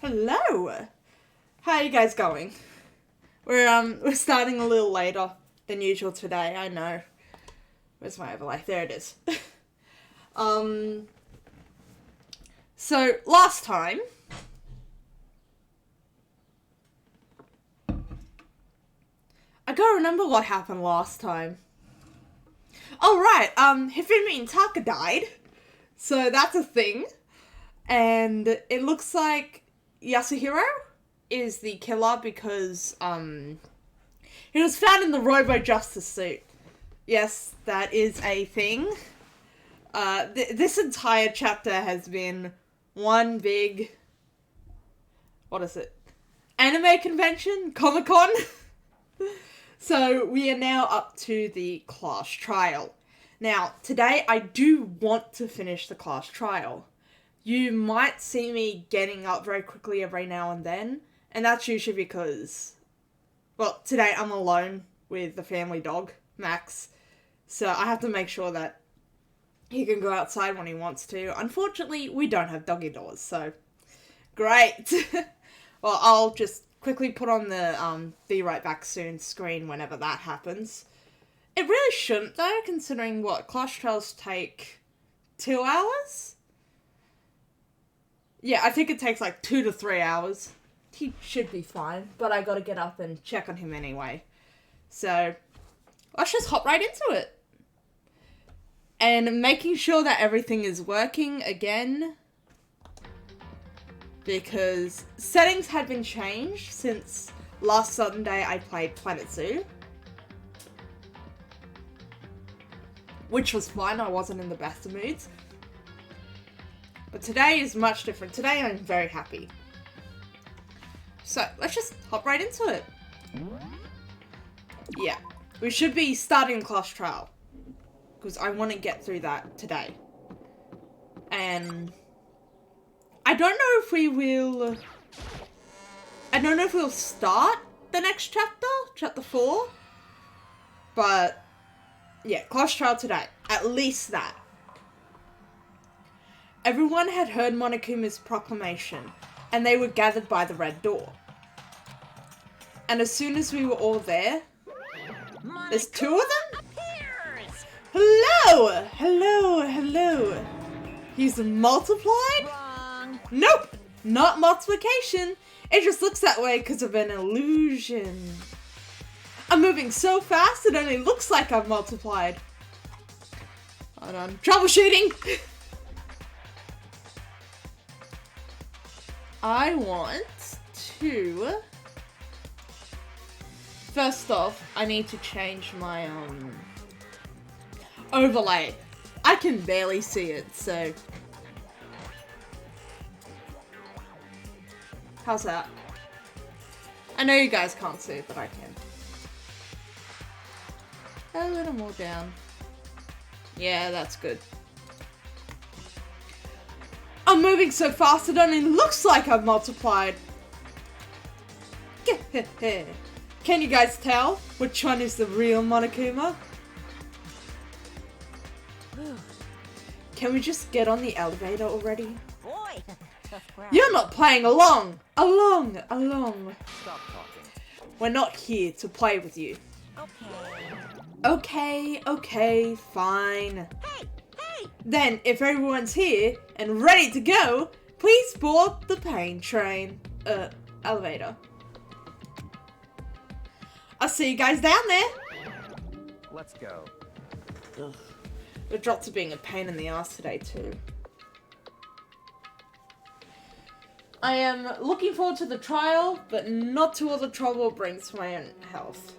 Hello! How are you guys going? We're starting a little later than usual today, I know. Where's my overlay? There it is. So last time I gotta remember what happened last time. Oh right, Hifumi and Taka died. So that's a thing. And it looks like Yasuhiro is the killer because, he was found in the Robo-Justice suit. Yes, that is a thing. This entire chapter has been one big, what is it? Anime convention? Comic-Con? So we are now up to the class trial. Now, today I do want to finish the class trial. You might see me getting up very quickly every now and then, and that's usually because, well, today I'm alone with the family dog, Max, so I have to make sure that he can go outside when he wants to. Unfortunately, we don't have doggy doors, so great. Well, I'll just quickly put on the be right back soon screen whenever that happens. It really shouldn't though, considering what, class trials take 2 hours? Yeah, I think it takes like 2 to 3 hours. He should be fine, but I gotta get up and check on him anyway. So, let's just hop right into it. And making sure that everything is working again, because settings had been changed since last Sunday I played Planet Zoo. Which was fine, I wasn't in the best of moods. But today is much different. Today I'm very happy. So, let's just hop right into it. Yeah, we should be starting class trial. Because I want to get through that today. And I don't know if we will... I don't know if we'll start the next chapter, chapter 4. But, yeah, class trial today. At least that. Everyone had heard Monokuma's proclamation, and they were gathered by the red door. And as soon as we were all there, there's 2 of them? Appears. Hello! Hello, hello. He's multiplied? Wrong. Nope! Not multiplication. It just looks that way because of an illusion. I'm moving so fast it only looks like I've multiplied. Hold on. Troubleshooting! I want to... First off, I need to change my, overlay. I can barely see it, so... How's that? I know you guys can't see it, but I can. A little more down. Yeah, that's good. I'm moving so fast it only looks like I've multiplied. Can you guys tell which one is the real Monokuma? Can we just get on the elevator already? Boy. You're not playing along! Along! Stop talking. We're not here to play with you. Okay. Okay, fine. Hey. Then, if everyone's here and ready to go, please board the pain train. Elevator. I'll see you guys down there. Let's go. Ugh. The drops are being a pain in the ass today, too. I am looking forward to the trial, but not to all the trouble it brings to my own health.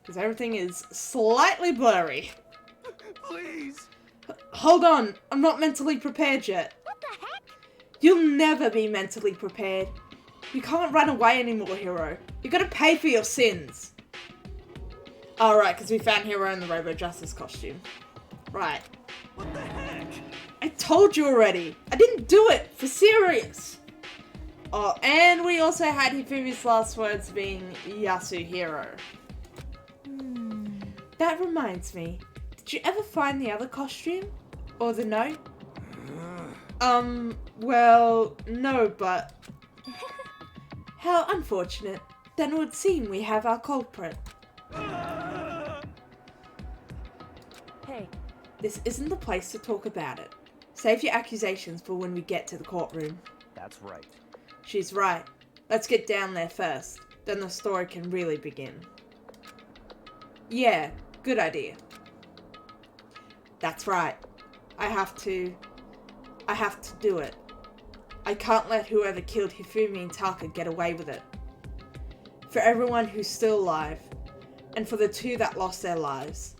Because everything is slightly blurry. Please. Hold on, I'm not mentally prepared yet. What the heck? You'll never be mentally prepared. You can't run away anymore, Hero. You gotta pay for your sins. Oh, right, because we found Hero in the Robo-Justice costume. Right. What the heck? I told you already. I didn't do it, for serious. Oh, and we also had Hifumi's last words being Yasuhiro. That reminds me. Did you ever find the other costume? Or the note? Well, no, but... How unfortunate. Then it would seem we have our culprit. Hey, This isn't the place to talk about it. Save your accusations for when we get to the courtroom. That's right. She's right. Let's get down there first. Then the story can really begin. Yeah, good idea. That's right. I have to do it. I can't let whoever killed Hifumi and Taka get away with it. For everyone who's still alive, and for the two that lost their lives.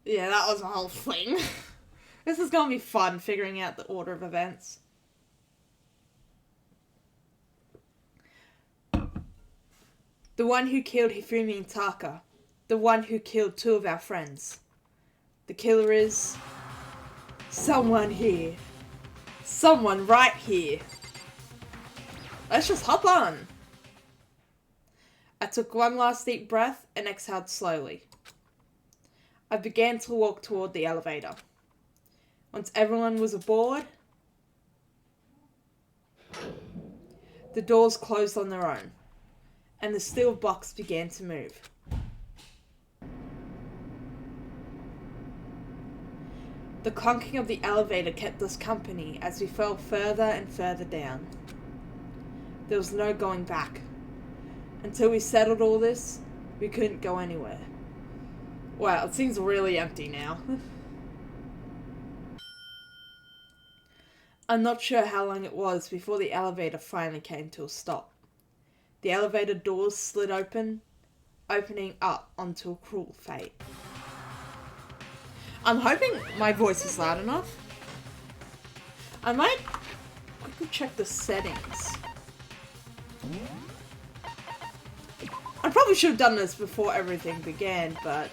Yeah, that was a whole thing. This is gonna be fun, figuring out the order of events. The one who killed Hifumi and Taka. The one who killed two of our friends. The killer is... someone here. Someone right here. Let's just hop on. I took one last deep breath and exhaled slowly. I began to walk toward the elevator. Once everyone was aboard, the doors closed on their own, and the steel box began to move. The clunking of the elevator kept us company as we fell further and further down. There was no going back. Until we settled all this, we couldn't go anywhere. Wow, it seems really empty now. I'm not sure how long it was before the elevator finally came to a stop. The elevator doors slid open, opening up onto a cruel fate. I'm hoping my voice is loud enough. I might quickly check the settings. I probably should have done this before everything began, but...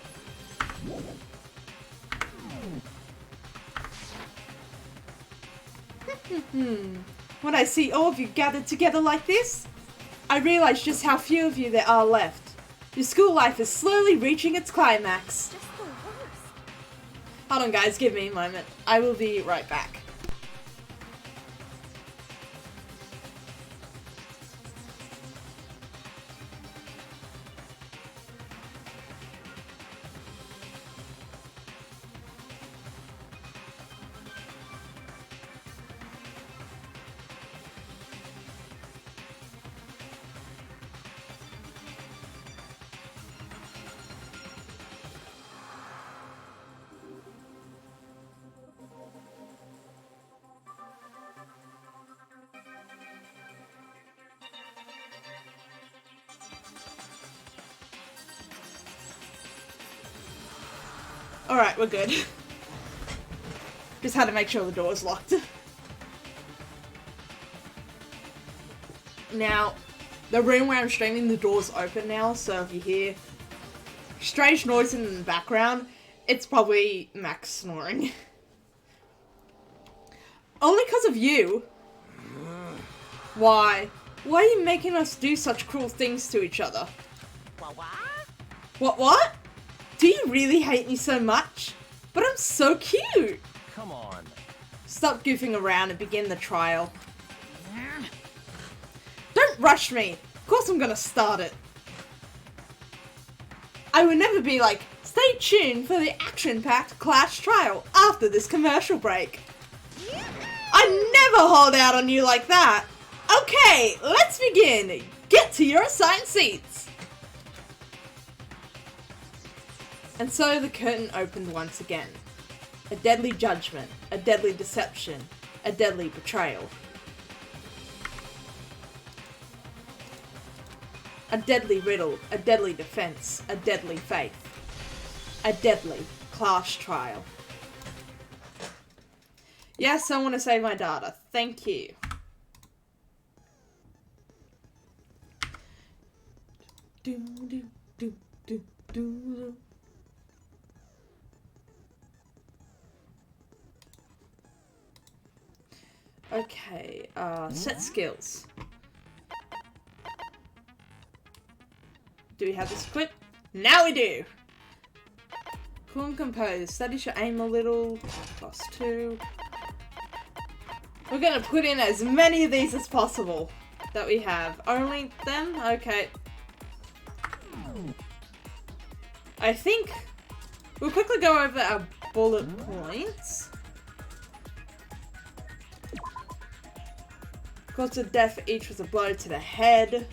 When I see all of you gathered together like this, I realize just how few of you there are left. Your school life is slowly reaching its climax. just the worst. Hold on guys, give me a moment. I will be right back. Alright, we're good. Just had to make sure the door was locked. Now, the room where I'm streaming, the door's open now, so if you hear strange noise in the background, it's probably Max snoring. Only because of you. Why? Why are you making us do such cruel things to each other? What? Do you really hate me so much? But I'm so cute! Come on. Stop goofing around and begin the trial. Don't rush me! Of course I'm gonna start it. I would never be like, stay tuned for the action-packed Clash trial after this commercial break. I never hold out on you like that! Okay, let's begin! Get to your assigned seats! And so the curtain opened once again. A deadly judgment, a deadly deception, a deadly betrayal. A deadly riddle, a deadly defense, a deadly faith. A deadly class trial. Yes, I want to save my data. Thank you. Do, do, do, do, do. Okay, set skills. Do we have this equipped? Now we do! Cool and composed. Studies your aim a little. +2. We're gonna put in as many of these as possible that we have. Only them? Okay. I think we'll quickly go over our bullet points. Cause of death each was a blow to the head.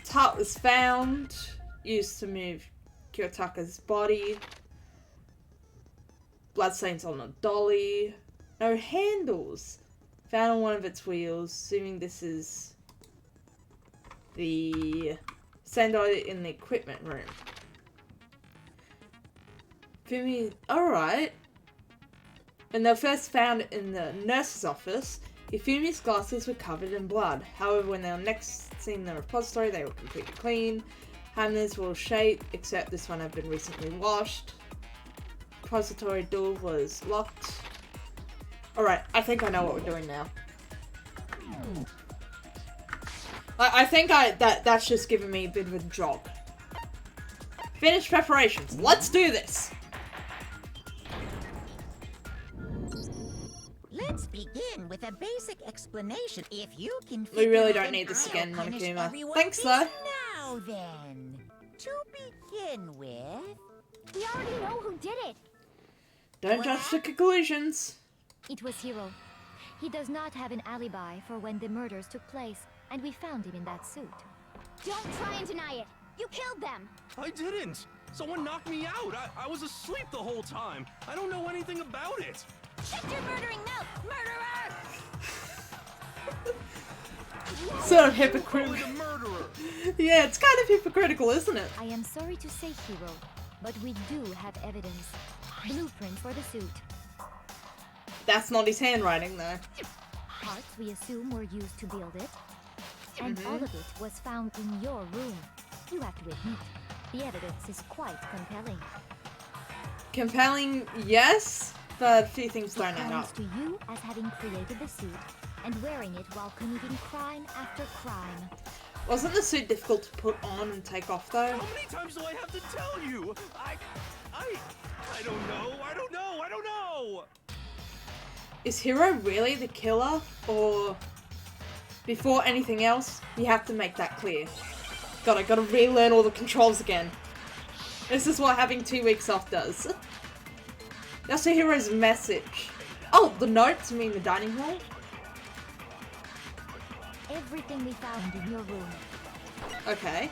Heart was found, used to move Kiyotaka's body. Bloodstains on a dolly. No handles. Found on one of its wheels, assuming this is the same dolly in the equipment room. Fumi, alright. When they were first found in the nurse's office, Ifumi's glasses were covered in blood. However, when they were next seen in the repository, they were completely clean. Hammers were all shaped, except this one had been recently washed. Repository door was locked. Alright, I think I know what we're doing now. I think that's just giving me a bit of a jog. Finished preparations. Let's do this! Let's begin with a basic explanation. If you can We really figure don't out, need this I'll again, punish Monokuma. everyone Thanks, this though. Now then, to begin with, We already know who did it. Don't judge the conclusions. It was Hiro. He does not have an alibi for when the murders took place, and we found him in that suit. Don't try and deny it. You killed them. I didn't. Someone knocked me out. I was asleep the whole time. I don't know anything about it. Shut your murdering mouth, murderer! Sort of Probably hypocritical. the murderer. Yeah, it's kind of hypocritical, isn't it? I am sorry to say, Hiro, but we do have evidence. Blueprints for the suit. That's not his handwriting, though. Parts we assume were used to build it. And all of it was found in your room. You have to admit, the evidence is quite compelling. Compelling, yes, but a few things don't add Points up. to you as having created the suit and wearing it while committing crime after crime. Wasn't the suit difficult to put on and take off, though? How many times do I have to tell you? I don't know. I don't know. Is Hiro really the killer, or before anything else, you have to make that clear. God, I gotta relearn all the controls again. This is what having 2 weeks off does. That's the Hiro's message. Oh, the notes, you mean the dining hall? Everything we found in your room. Okay.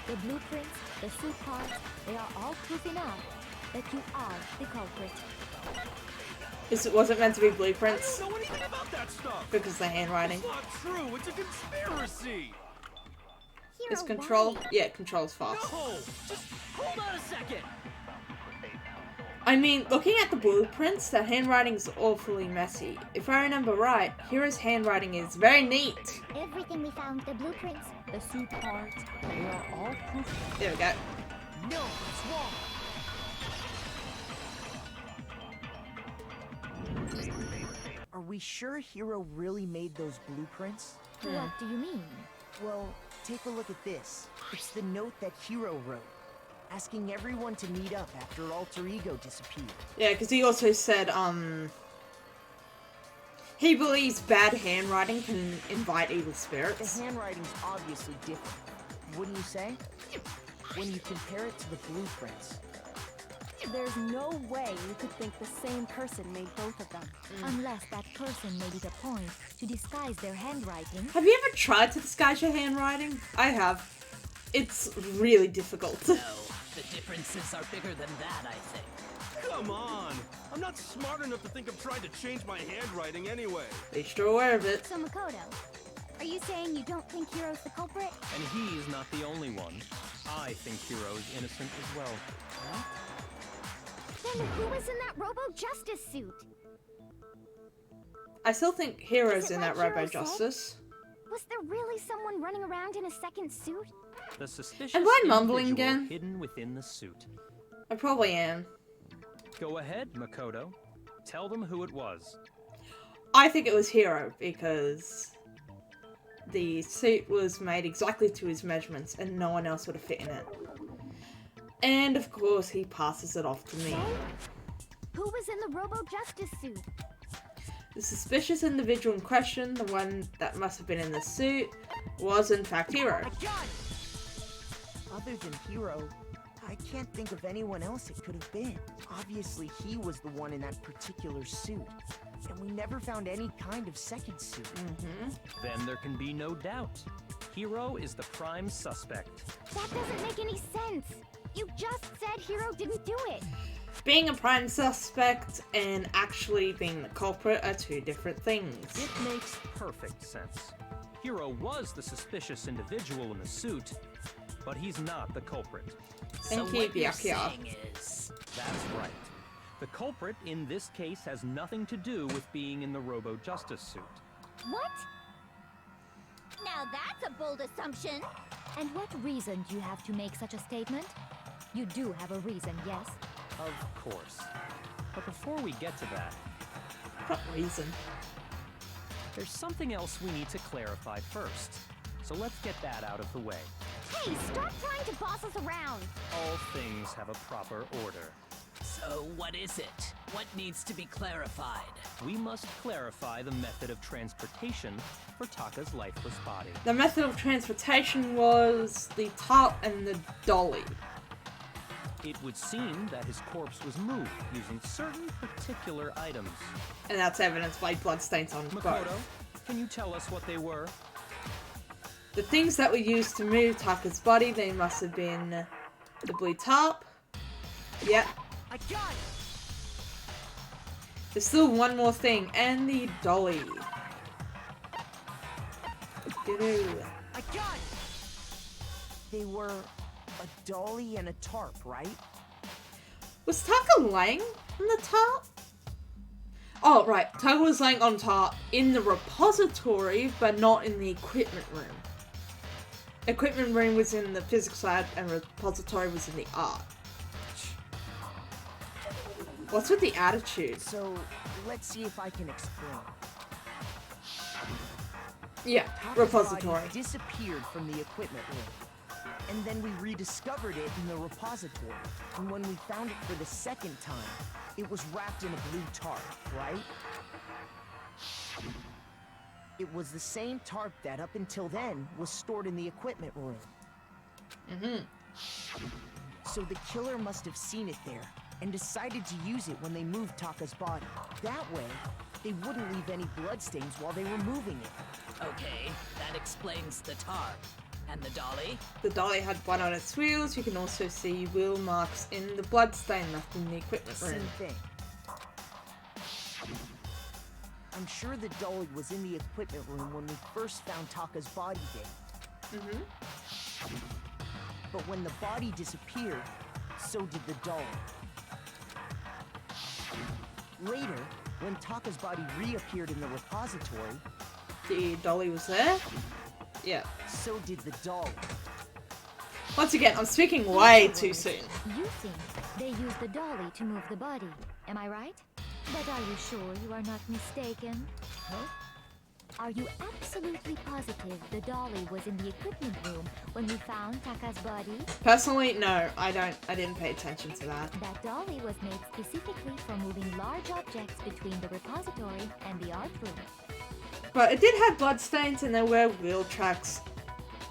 The blueprints, the suit parts, they are all proof enough that you are the culprit. Was it meant to be I blueprints? don't know anything about that stuff. Because the handwriting. It's not true. It's a conspiracy. Is control? Yeah, control's fast. No. Just hold on a second. I mean, looking at the blueprints, the handwriting's awfully messy. If I remember right, Hiro's handwriting is very neat. Everything we found, the blueprints, the suit parts, they are all proof. There we go. No, it's wrong. Are we sure Hiro really made those blueprints? What do you mean? Well, take a look at this. It's the note that Hiro wrote, asking everyone to meet up after Alter Ego disappeared. Yeah, because he also said, he believes bad handwriting can invite evil The spirits. handwriting's obviously different, wouldn't you say? When you compare it to the blueprints. There's no way you could think the same person made both of them. Unless that person made it a point to disguise their handwriting. Have you ever tried to disguise your handwriting? I have. It's really difficult. No, the differences are bigger than that, I think. Come on. I'm not smart enough to think of trying to change my handwriting anyway. At least you're aware of it. So Makoto, are you saying you don't think Hiro's the culprit? And he's not the only one. I think Hiro is innocent as well. Then who was in that Robo-Justice suit? I still think Hero's Is it in like that Hiro Robo said? Justice. Was there really someone running around in a second suit? The suspicious Am I mumbling individual again? hidden within the suit. I probably am. Go ahead, Makoto. Tell them who it was. I think it was Hiro because the suit was made exactly to his measurements and no one else would have fit in it. And of course, he passes it off to me. Who was in the Robo-Justice suit? The suspicious individual in question, the one that must have been in the suit, was in fact Hero. My gun! Other than Hero, I can't think of anyone else it could have been. Obviously, he was the one in that particular suit. And we never found any kind of second suit. Then there can be no doubt. Hero is the prime suspect. That doesn't make any sense. You just said Hero didn't do it. Being a prime suspect and actually being the culprit are two different things. It makes perfect sense. Hero was the suspicious individual in the suit, but he's not the culprit. Thank So you, what you're Byakuya. saying is... That's right. The culprit in this case has nothing to do with being in the Robo-Justice suit. What? Now that's a bold assumption. And what reason do you have to make such a statement? You do have a reason, yes? Of course. But before we get to that, What reason? there's something else we need to clarify first. So let's get that out of the way. Hey, stop trying to boss us around. All things have a proper order. So what is it? What needs to be clarified? We must clarify the method of transportation for Taka's lifeless body. The method of transportation was the top and the dolly. It would seem that his corpse was moved using certain particular items. And that's evidenced by bloodstains on Makoto, both. can you tell us what they were? The things that were used to move Taka's body, they must have been the blue tarp. Yep. I got it! There's still one more thing, and the dolly. Doo-doo. I got it! They were a dolly and a tarp, right? Was Taka laying on the tarp? Oh, right. Taka was laying on top in the repository, but not in the equipment room. Equipment room was in the physics lab, and repository was in the art. What's with the attitude? So, let's see if I can explain. Yeah, Taka's repository. body disappeared from the equipment room. And then we rediscovered it in the repository. And when we found it for the second time, it was wrapped in a blue tarp, right? It was the same tarp that, up until then, was stored in the equipment room. So the killer must have seen it there, and decided to use it when they moved Taka's body. That way, they wouldn't leave any bloodstains while they were moving it. Okay, that explains the tarp. And the dolly? The dolly had blood on its wheels. You can also see wheel marks in the bloodstain left in the equipment room. Same thing. I'm sure the dolly was in the equipment room when we first found Taka's body there. But when the body disappeared, so did the dolly. Later, when Taka's body reappeared in the repository, The dolly was there? Yeah. so did the dolly. Once again, I'm speaking way too soon. You think they used the dolly to move the body, am I right? But are you sure you are not mistaken? Huh? Are you absolutely positive the dolly was in the equipment room when we found Taka's body? Personally, no, I didn't pay attention to that. That dolly was made specifically for moving large objects between the repository and the art room. But it did have bloodstains and there were wheel tracks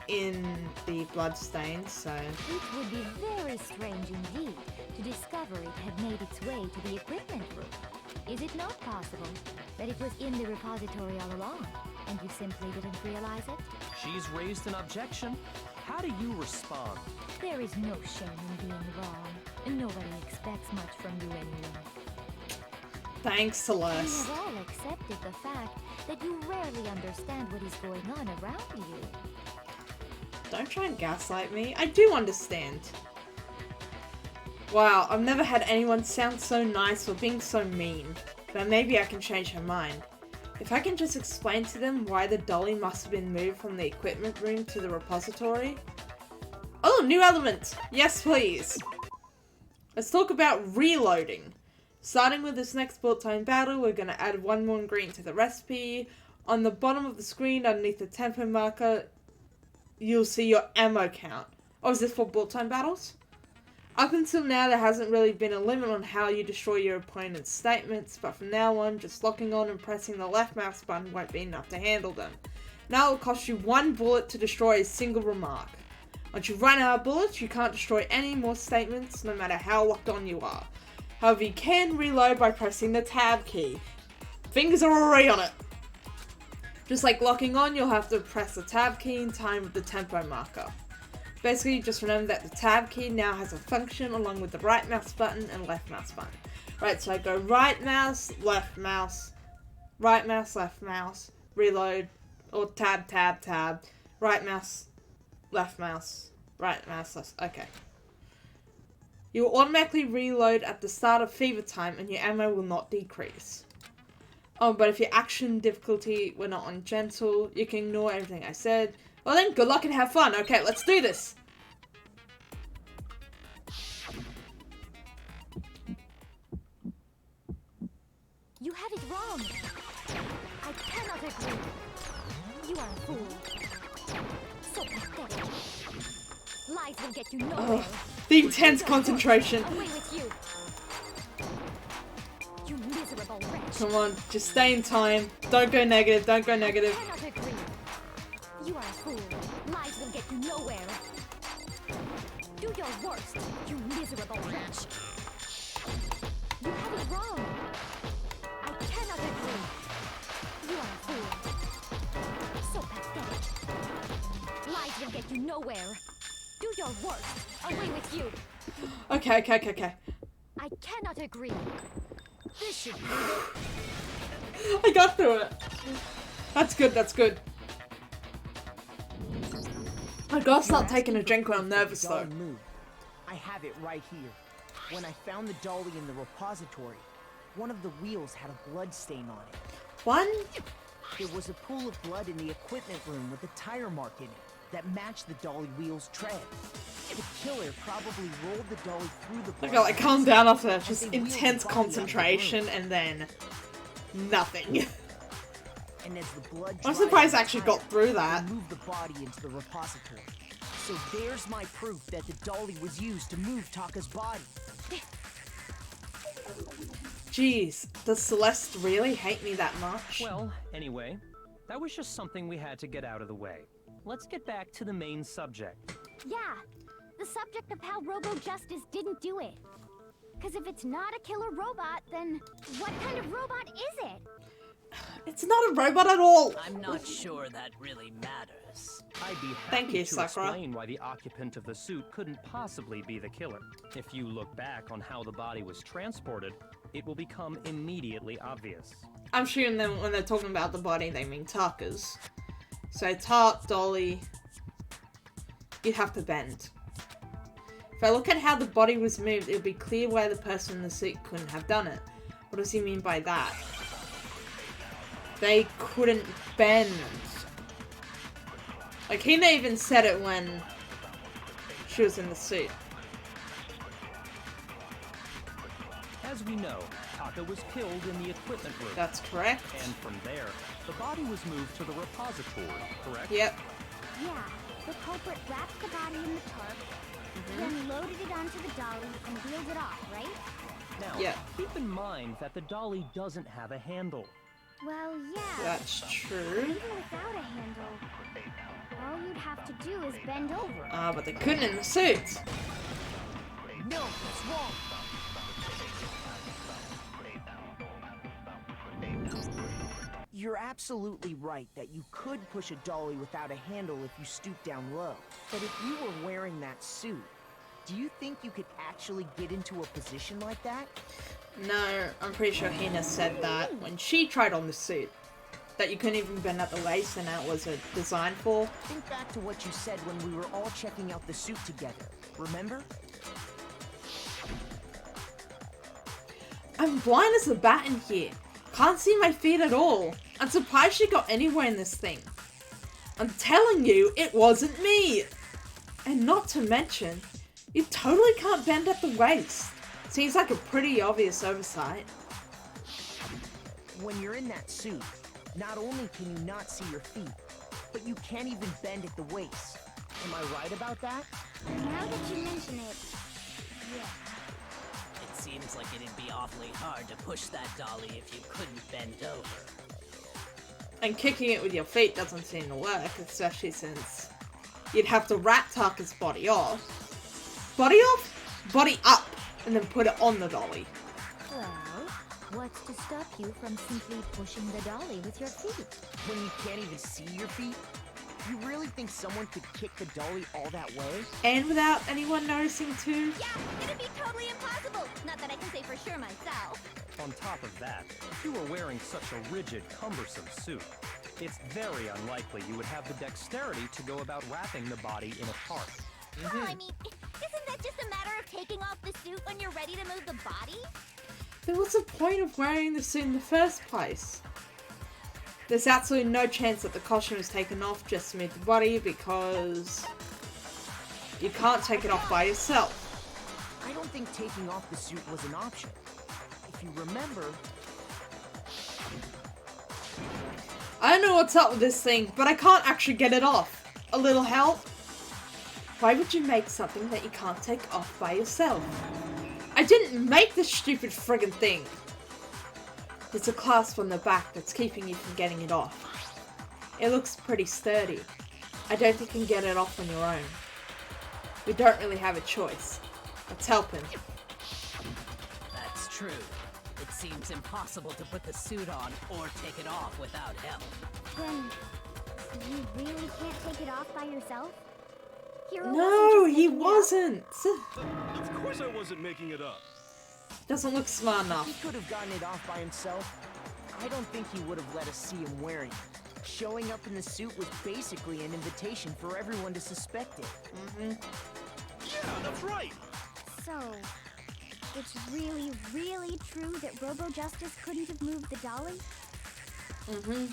in the bloodstains, so... It would be very strange indeed to discover it had made its way to the equipment room. Is it not possible that it was in the repository all along, and you simply didn't realize it? She's raised an objection. How do you respond? There is no shame in being wrong, and nobody expects much from you anyway. Thanks, We Celeste. have all accepted the fact that you rarely understand what is going on around you. Don't try and gaslight me. I do understand. Wow, I've never had anyone sound so nice or being so mean. But maybe I can change her mind. If I can just explain to them why the dolly must have been moved from the equipment room to the repository. Oh, new element! Yes, please! Let's talk about reloading. Starting with this next bullet time battle, we're going to add one more ingredient to the recipe. On the bottom of the screen, underneath the tempo marker, you'll see your ammo count. Oh, is this for bullet time battles? Up until now, there hasn't really been a limit on how you destroy your opponent's statements, but from now on, just locking on and pressing the left mouse button won't be enough to handle them. Now it will cost you 1 bullet to destroy a single remark. Once you run out of bullets, you can't destroy any more statements, no matter how locked on you are. However, you can reload by pressing the tab key. Fingers are already on it. Just like locking on, you'll have to press the tab key in time with the tempo marker. Basically, just remember that the tab key now has a function along with the right mouse button and left mouse button. Right, so I go right mouse, left mouse, left mouse, reload, or tab, right mouse, left mouse, right mouse, left, okay. You will automatically reload at the start of fever time and your ammo will not decrease. Oh, but if your action difficulty were not on gentle, you can ignore everything I said. Well then, good luck and have fun. Okay, let's do this. You have it wrong. I cannot agree. You are a fool. So pathetic. Lies will get you nowhere. The intense concentration. Away with you. You miserable wretch. Come on, just stay in time. Don't go negative, don't go negative. I cannot agree. You are a fool. Lies will get you nowhere. Do your worst, you miserable wretch. You have it wrong. I cannot agree. You are a fool. So pathetic. Lies will get you nowhere. Do your worst. Away with you. Okay. I cannot agree. This should be I got through it. That's good. I gotta start taking a drink when I'm nervous though. I have it right here. When I found the dolly in the repository, one of the wheels had a blood stain on it. One? There was a pool of blood in the equipment room with a tire mark in it that matched the dolly wheel's tread. The killer probably rolled the dolly through the blood. Okay, like calm down after that. Just intense concentration and then nothing. And as the blood I'm surprised I actually got through that. Move the body into the repository. So there's my proof that the dolly was used to move Taka's body. Jeez, does Celeste really hate me that much? Well, anyway, that was just something we had to get out of the way. Let's get back to the main subject. Yeah, the subject of how Robo-Justice didn't do it. Because if it's not a killer robot, then what kind of robot is it? It's not a robot at all. I'm not sure that really matters. I'd be Thank happy you, to Sakura. explain why the occupant of the suit couldn't possibly be the killer. If you look back on how the body was transported, it will become immediately obvious. I'm sure when they're talking about the body, they mean Taka's. So Tart, dolly, you'd have to bend. If I look at how the body was moved, it would be clear why the person in the suit couldn't have done it. What does he mean by that? They couldn't bend. Like, Hina even said it when she was in the suit. As we know, Taka was killed in the equipment room. That's correct. And from there, the body was moved to the repository, correct? Yep. Yeah, the culprit wrapped the body in the tarp, then loaded it onto the dolly and wheeled it off, right? Now, Yeah. keep in mind that the dolly doesn't have a handle. Well, yeah. That's true. Even without a handle, all you'd have to do is bend over. Ah, but they couldn't in the suit. No, that's wrong. You're absolutely right that you could push a dolly without a handle if you stoop down low. But if you were wearing that suit, do you think you could actually get into a position like that? No, I'm pretty sure Hina said that when she tried on the suit. That you couldn't even bend at the waist and that was designed for. Think back to what you said when we were all checking out the suit together. Remember? I'm blind as a bat in here. Can't see my feet at all. I'm surprised she got anywhere in this thing. I'm telling you, it wasn't me. And not to mention, you totally can't bend at the waist. Seems like a pretty obvious oversight. When you're in that suit, not only can you not see your feet, but you can't even bend at the waist. Am I right about that? Now that you mention it, It seems like it'd be awfully hard to push that dolly if you couldn't bend over. And kicking it with your feet doesn't seem to work, especially since you'd have to rat tuck his body off. Body off? Body up, and then put it on the dolly. Well, what's to stop you from simply pushing the dolly with your feet? When you can't even see your feet? You really think someone could kick the dolly all that way? And without anyone noticing too? Yeah, it'd be totally impossible. Not that I can say for sure myself. On top of that, if you were wearing such a rigid, cumbersome suit, it's very unlikely you would have the dexterity to go about wrapping the body in a tarp. Well, I mean, isn't that just a matter of taking off the suit when you're ready to move the body? Then what's the point of wearing the suit in the first place? There's absolutely no chance that the costume is taken off just to move the body because you can't take it off by yourself. I don't think taking off the suit was an option. If you remember... I don't know what's up with this thing, but I can't actually get it off. A little help? Why would you make something that you can't take off by yourself? I didn't make this stupid friggin' thing. There's a clasp on the back that's keeping you from getting it off. It looks pretty sturdy. I don't think you can get it off on your own. We don't really have a choice. Let's help him. That's true. It seems impossible to put the suit on or take it off without help. Then, you really can't take it off by yourself? Hero No, wasn't just he making it up? wasn't. Of course I wasn't making it up. Doesn't look smart He enough. could have gotten it off by himself. I don't think he would have let us see him wearing it. Showing up in the suit was basically an invitation for everyone to suspect it. Yeah, that's right. So, it's really, really true that Robo Justice couldn't have moved the dolly?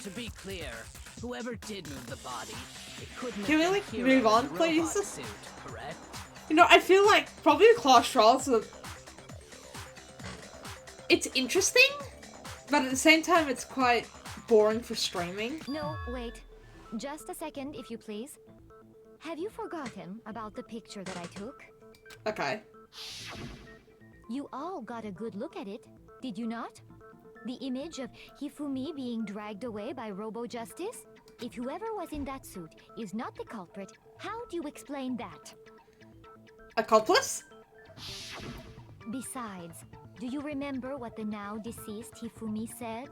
To be clear, whoever did move the body, it couldn't Can we, have been like, Hero move in the on, robot please? Suit, correct? You know, I feel like probably the class trials are... It's interesting, but at the same time it's quite boring for streaming. No, wait. Just a second, if you please. Have you forgotten about the picture that I took? Okay. You all got a good look at it, did you not? The image of Hifumi being dragged away by Robo Justice? If whoever was in that suit is not the culprit, how do you explain that? Accomplice? Besides, do you remember what the now deceased Hifumi said?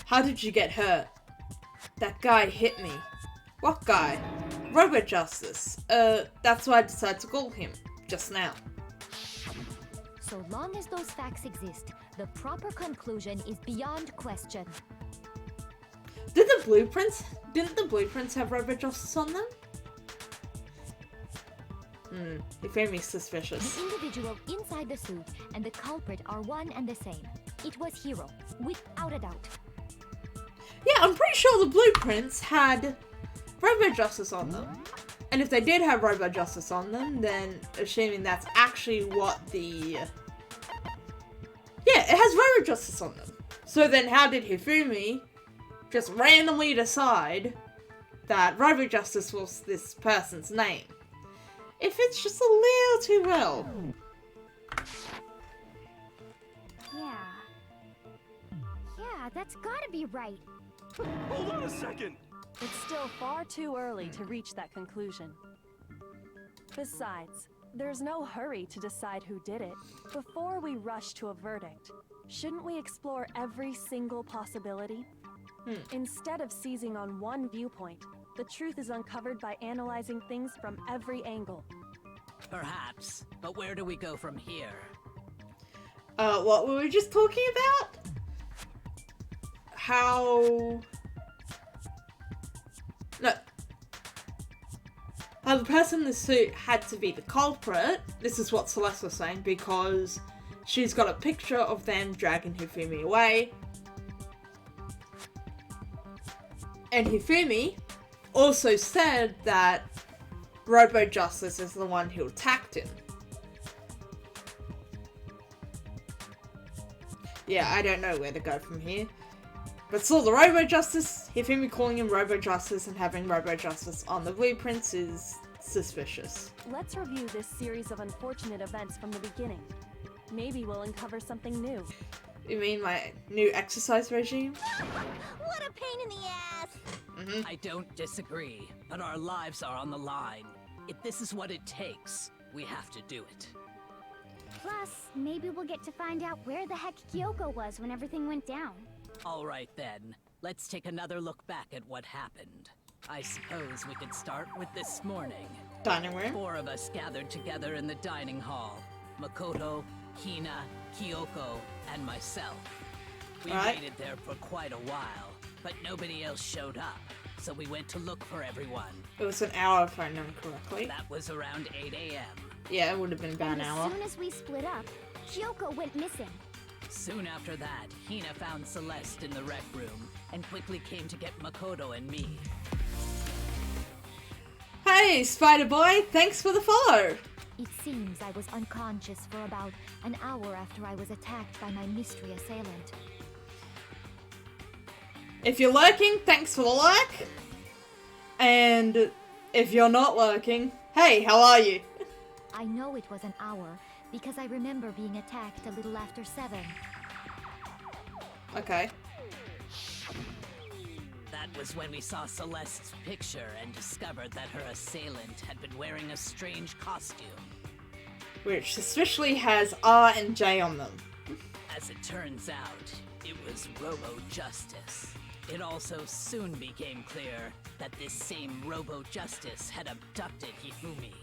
How did you get hurt? That guy hit me. What guy? Robo Justice. That's why I decided to call him. Just now. So long as those facts exist, the proper conclusion is beyond question. Didn't the blueprints have Robo Justice on them? It made me suspicious. The individual inside the suit and the culprit are one and the same. It was Hero, without a doubt. Yeah, I'm pretty sure the blueprints had Robo Justice on them. And if they did have Robo Justice on them, then assuming that's actually what the... Yeah, it has Robo Justice on them. So then how did Hifumi just randomly decide that Robo Justice was this person's name? It fits just a little too well. Yeah, that's gotta be right. Hold on a second. It's still far too early to reach that conclusion. Besides, there's no hurry to decide who did it. Before we rush to a verdict, shouldn't we explore every single possibility? Instead of seizing on one viewpoint, the truth is uncovered by analyzing things from every angle. Perhaps, but where do we go from here? What were we just talking about? How... No. How the person in the suit had to be the culprit. This is what Celeste was saying, because she's got a picture of them dragging Hifumi away. And Hifumi also said that Robo Justice is the one who attacked him. Yeah, I don't know where to go from here. But still, the Robo Justice, Hifumi calling him Robo Justice and having Robo Justice on the blueprints is suspicious. Let's review this series of unfortunate events from the beginning. Maybe we'll uncover something new. You mean my new exercise regime? What a pain in the ass! I don't disagree, but our lives are on the line. If this is what it takes, we have to do it. Plus, maybe we'll get to find out where the heck Kyoko was when everything went down. All right then, let's take another look back at what happened. I suppose we could start with this morning. Dining room? 4 of us gathered together in the dining hall. Makoto, Hina, Kyoko, and myself. We waited there for quite a while, but nobody else showed up, so we went to look for everyone. It was an hour if I remember correctly. That was around 8 a.m. Yeah, it would have been about an hour. As soon as we split up, Kyoko went missing. Soon after that, Hina found Celeste in the rec room and quickly came to get Makoto and me. Hey, Spider Boy, thanks for the follow. It seems I was unconscious for about an hour after I was attacked by my mystery assailant. If you're lurking, thanks for the like. And if you're not lurking, hey, how are you? I know it was an hour because I remember being attacked a little after 7. Okay. That was when we saw Celeste's picture and discovered that her assailant had been wearing a strange costume. Which suspiciously has R and J on them. As it turns out, it was Robo-Justice. It also soon became clear that this same Robo-Justice had abducted Hifumi.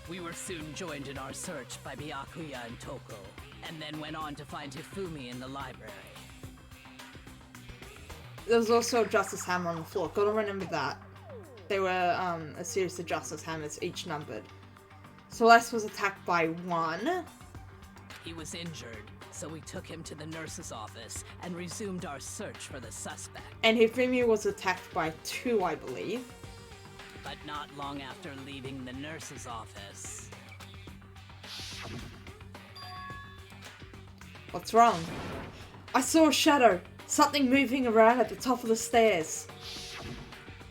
We were soon joined in our search by Byakuya and Toko, and then went on to find Hifumi in the library. There was also a Justice Hammer on the floor, gotta remember that. They were a series of Justice Hammers, each numbered. Celeste was attacked by 1. He was injured, so we took him to the nurse's office and resumed our search for the suspect. And Hifumi was attacked by 2, I believe. But not long after leaving the nurse's office. What's wrong? I saw a shadow. Something moving around at the top of the stairs.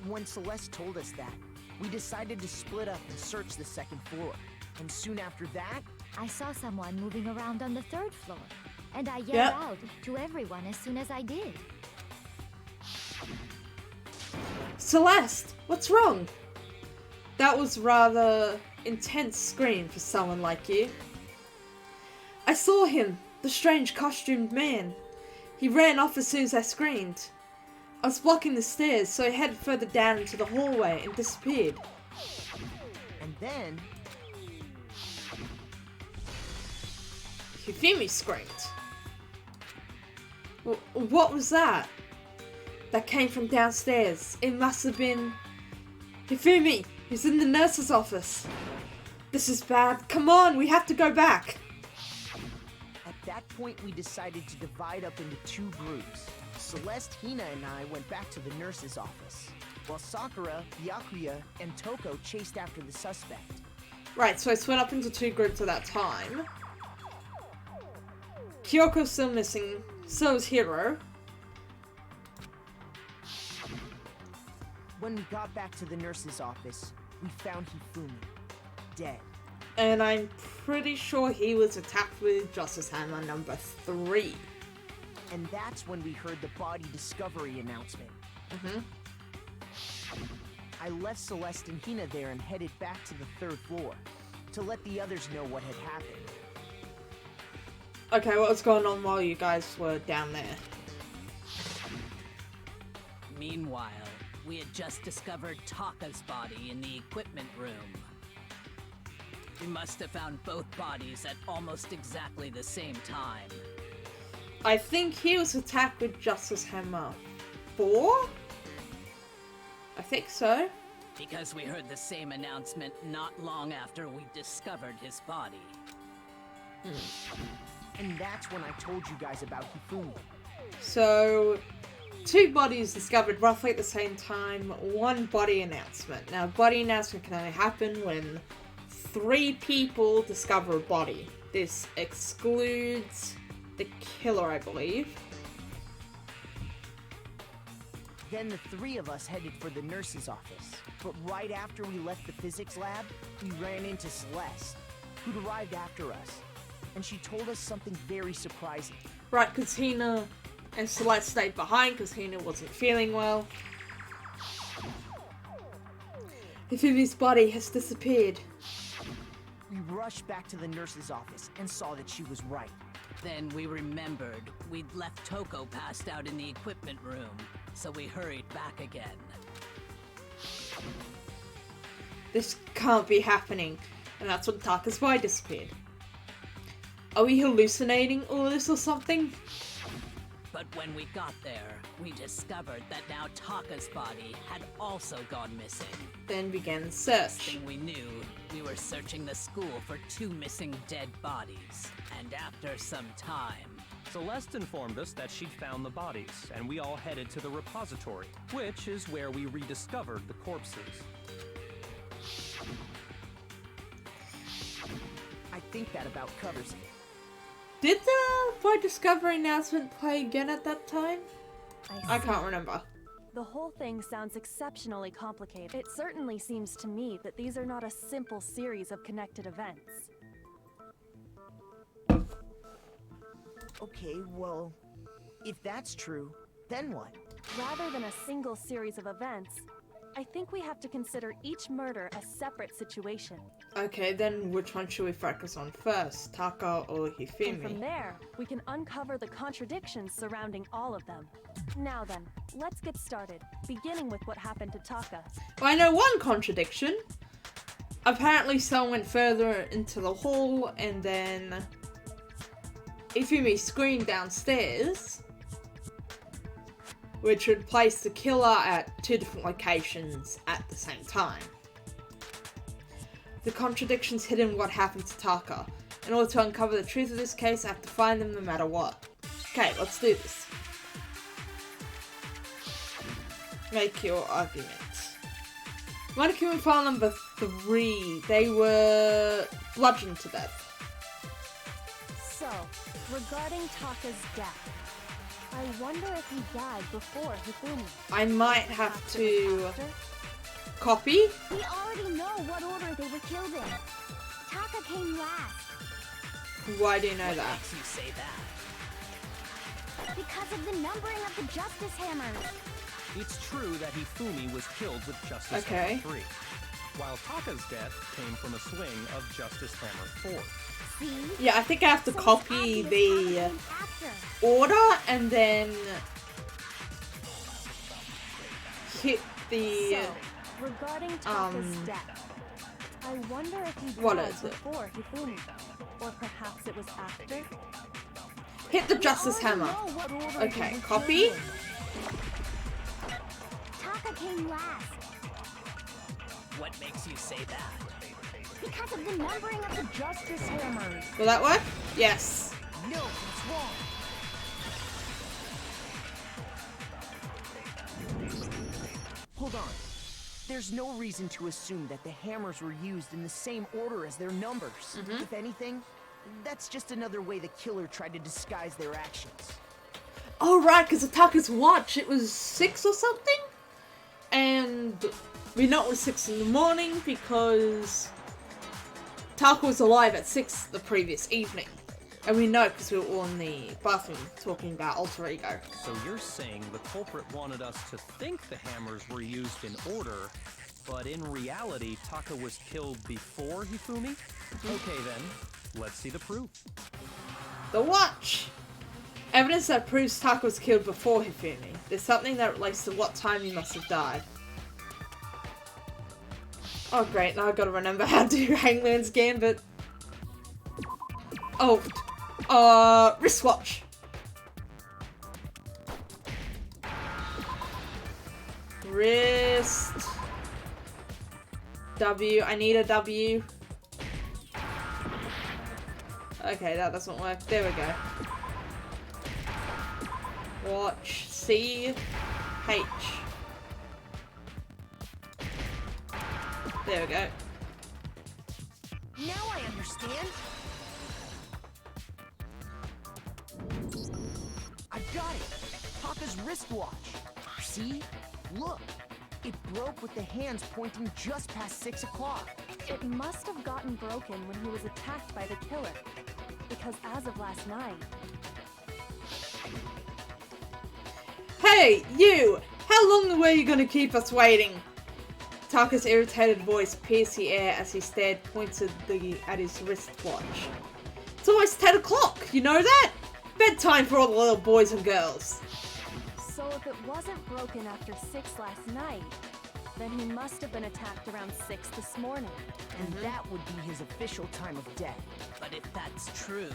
When Celeste told us that, we decided to split up and search the 2nd floor. And soon after that, I saw someone moving around on the 3rd floor, and I yelled Yep. out to everyone as soon as I did. Celeste, what's wrong? That was rather intense scream for someone like you. I saw him, the strange costumed man. He ran off as soon as I screamed. I was blocking the stairs, so he headed further down into the hallway and disappeared. and then Hifumi screamed. What was that? That came from downstairs. It must have been Hifumi. He's in the nurse's office. This is bad. Come on, we have to go back. at that point we decided to divide up into 2 groups. Celeste, Hina, and I went back to the nurse's office, while Sakura, Byakuya, and Toko chased after the suspect. Right, so I split up into 2 groups at that time. Kyoko's still missing, so is Hiro. When we got back to the nurse's office, we found Hifumi, dead. And I'm pretty sure he was attacked with Justice Hammer number 3. And that's when we heard the body discovery announcement. I left Celeste and Hina there and headed back to the 3rd floor to let the others know what had happened. Okay, what was going on while you guys were down there? Meanwhile, we had just discovered Taka's body in the equipment room. We must have found both bodies at almost exactly the same time. I think he was attacked with Justice Hammer 4? I think so. Because we heard the same announcement not long after we discovered his body. And that's when I told you guys about Hifumi. So, 2 bodies discovered roughly at the same time, 1 body announcement. Now, body announcement can only happen when 3 people discover a body. This excludes the killer, I believe. Then the three of us headed for the nurse's office. But right after we left the physics lab, we ran into Celeste, who'd arrived after us. And she told us something very surprising. Right, because Hina and Celeste stayed behind because Hina wasn't feeling well. Hifumi's body has disappeared. We rushed back to the nurse's office and saw that she was right. Then we remembered we'd left Toko passed out in the equipment room, so we hurried back again. This can't be happening, and that's when Taka's body disappeared. Are we hallucinating all this or something? But when we got there, we discovered that now Taka's body had also gone missing. Then began the Next search. thing we knew, we were searching the school for 2 missing dead bodies. And after some time, Celeste informed us that she'd found the bodies, and we all headed to the repository, which is where we rediscovered the corpses. I think that about covers it. Did the Boy Discovery announcement play again at that time? I can't remember. The whole thing sounds exceptionally complicated. It certainly seems to me that these are not a simple series of connected events. Okay, well, if that's true, then what? Rather than a single series of events, I think we have to consider each murder a separate situation. Okay, then which one should we focus on first? Taka or And from Hifumi? there, we can uncover the contradictions surrounding all of them. Now then, let's get started, beginning with what happened to Taka. Well, I know one contradiction. Apparently someone went further into the hall and then Hifumi screamed downstairs, which would place the killer at 2 different locations at the same time. The contradictions hidden in what happened to Taka. In order to uncover the truth of this case, I have to find them no matter what. Okay, let's do this. Make your argument. Mannequin file number 3. They were bludgeoned to death. So, regarding Taka's death, I wonder if he died before Hifumi. I might have Perhaps to it was after? copy. We already know what order they were killed in. Taka came last Why do you know what that? makes you say that? because of the numbering of the Justice Hammers. It's true that Hifumi was killed with Justice Okay. Hammer 3, while Taka's death came from a swing of Justice Hammer 4. See? Yeah, I think I have to So it's copy obvious the Taka came after. order and then hit the... So, regarding Taka's death, I wonder if he What died is it? before Hifumi, or perhaps it was after. Hit the We Justice already Hammer. know what order Okay, they were copy. killed in. Taka came last What makes you say that? because of the numbering of the Justice Hammers. Will that work? Yes. No, it's wrong. Hold on. There's no reason to assume that the hammers were used in the same order as their numbers. If anything, that's just another way the killer tried to disguise their actions. Oh, right, because Taka's watch, it was 6 or something? And we know it was 6 in the morning because Taka was alive at 6 the previous evening. And we know because we were all in the bathroom talking about alter ego. So you're saying the culprit wanted us to think the hammers were used in order, but in reality, Taka was killed before Hifumi? Okay then, let's see the proof. The watch! Evidence that proves Taka was killed before Hifumi. There's something that relates to what time he must have died. Oh great, now I've got to remember how to do Hangman's Gambit. Oh, wristwatch. Wrist. W, I need a W. Okay, that doesn't work. There we go. Watch. C. H. There we go. Now I understand. I've got it. Taka's wristwatch. See? Look! It broke with the hands pointing just past 6 o'clock. It must have gotten broken when he was attacked by the killer. Because as of last night... Hey, you! How long were you gonna keep us waiting? Taka's irritated voice pierced the air as he stared pointedly at his wristwatch. It's almost 10 o'clock, you know that? Bedtime for all the little boys and girls. So if it wasn't broken after 6 last night, then he must have been attacked around 6 this morning. And that would be his official time of death. But if that's true,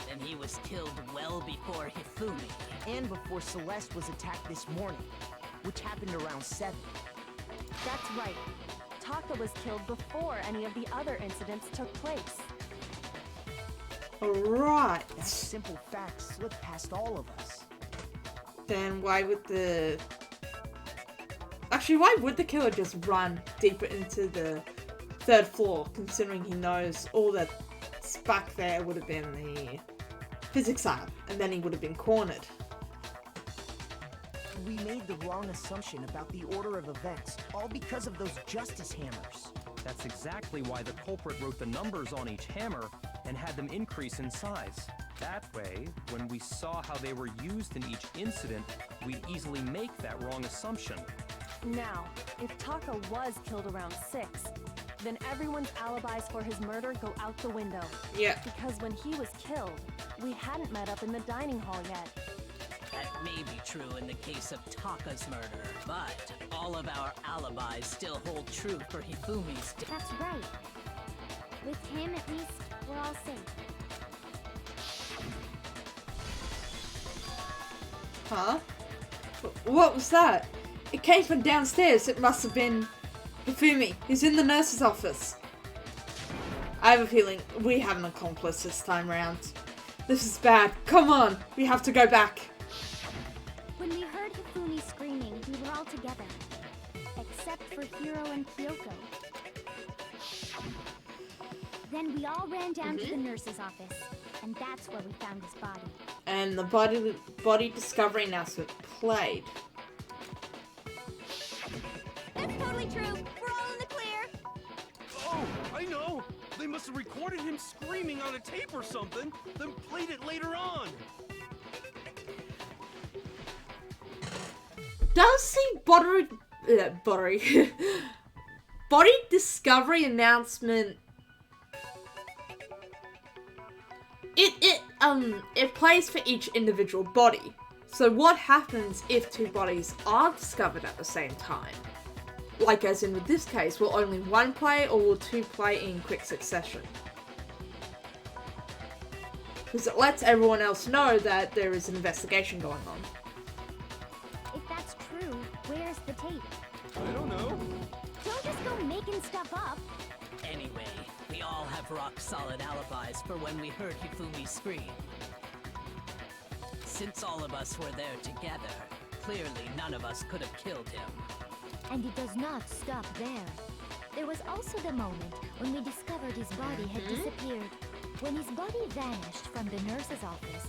then he was killed well before Hifumi. And before Celeste was attacked this morning, which happened around 7. That's right. Taka was killed before any of the other incidents took place. Alright. That simple fact slipped past all of us. Then why would the... Actually, why would the killer just run deeper into the 3rd floor, considering he knows all that's back there would have been the physics lab, and then he would have been cornered. We made the wrong assumption about the order of events, all because of those justice hammers. That's exactly why the culprit wrote the numbers on each hammer and had them increase in size. That way, when we saw how they were used in each incident, we'd easily make that wrong assumption. Now, if Taka was killed around 6, then everyone's alibis for his murder go out the window. Yeah. Because when he was killed, we hadn't met up in the dining hall yet. That may be true in the case of Taka's murder, but all of our alibis still hold true for Hifumi's death. That's right. With him, at least, we're all safe. Huh? What was that? It came from downstairs. It must have been Hifumi. He's in the nurse's office. I have a feeling we have an accomplice this time round. This is bad. Come on. We have to go back. When we heard Hifumi screaming, we were all together. Except for Hiro and Kyoko. Then we all ran down to the nurse's office. And that's where we found his body. And the body discovery announcement played. That's totally true. We're all in the clear. Oh, I know. They must have recorded him screaming on a tape or something, then played it later on. Does the body discovery announcement it plays for each individual body. So what happens if 2 bodies are discovered at the same time? Like as in with this case, will only 1 play or will 2 play in quick succession? Because it lets everyone else know that there is an investigation going on. If that's true, where's the tape? I don't know. Don't just go making stuff up. Anyway, we all have rock-solid alibis for when we heard Hifumi scream. Since all of us were there together, clearly none of us could have killed him. And it does not stop there. There was also the moment when we discovered his body had disappeared. When his body vanished from the nurse's office,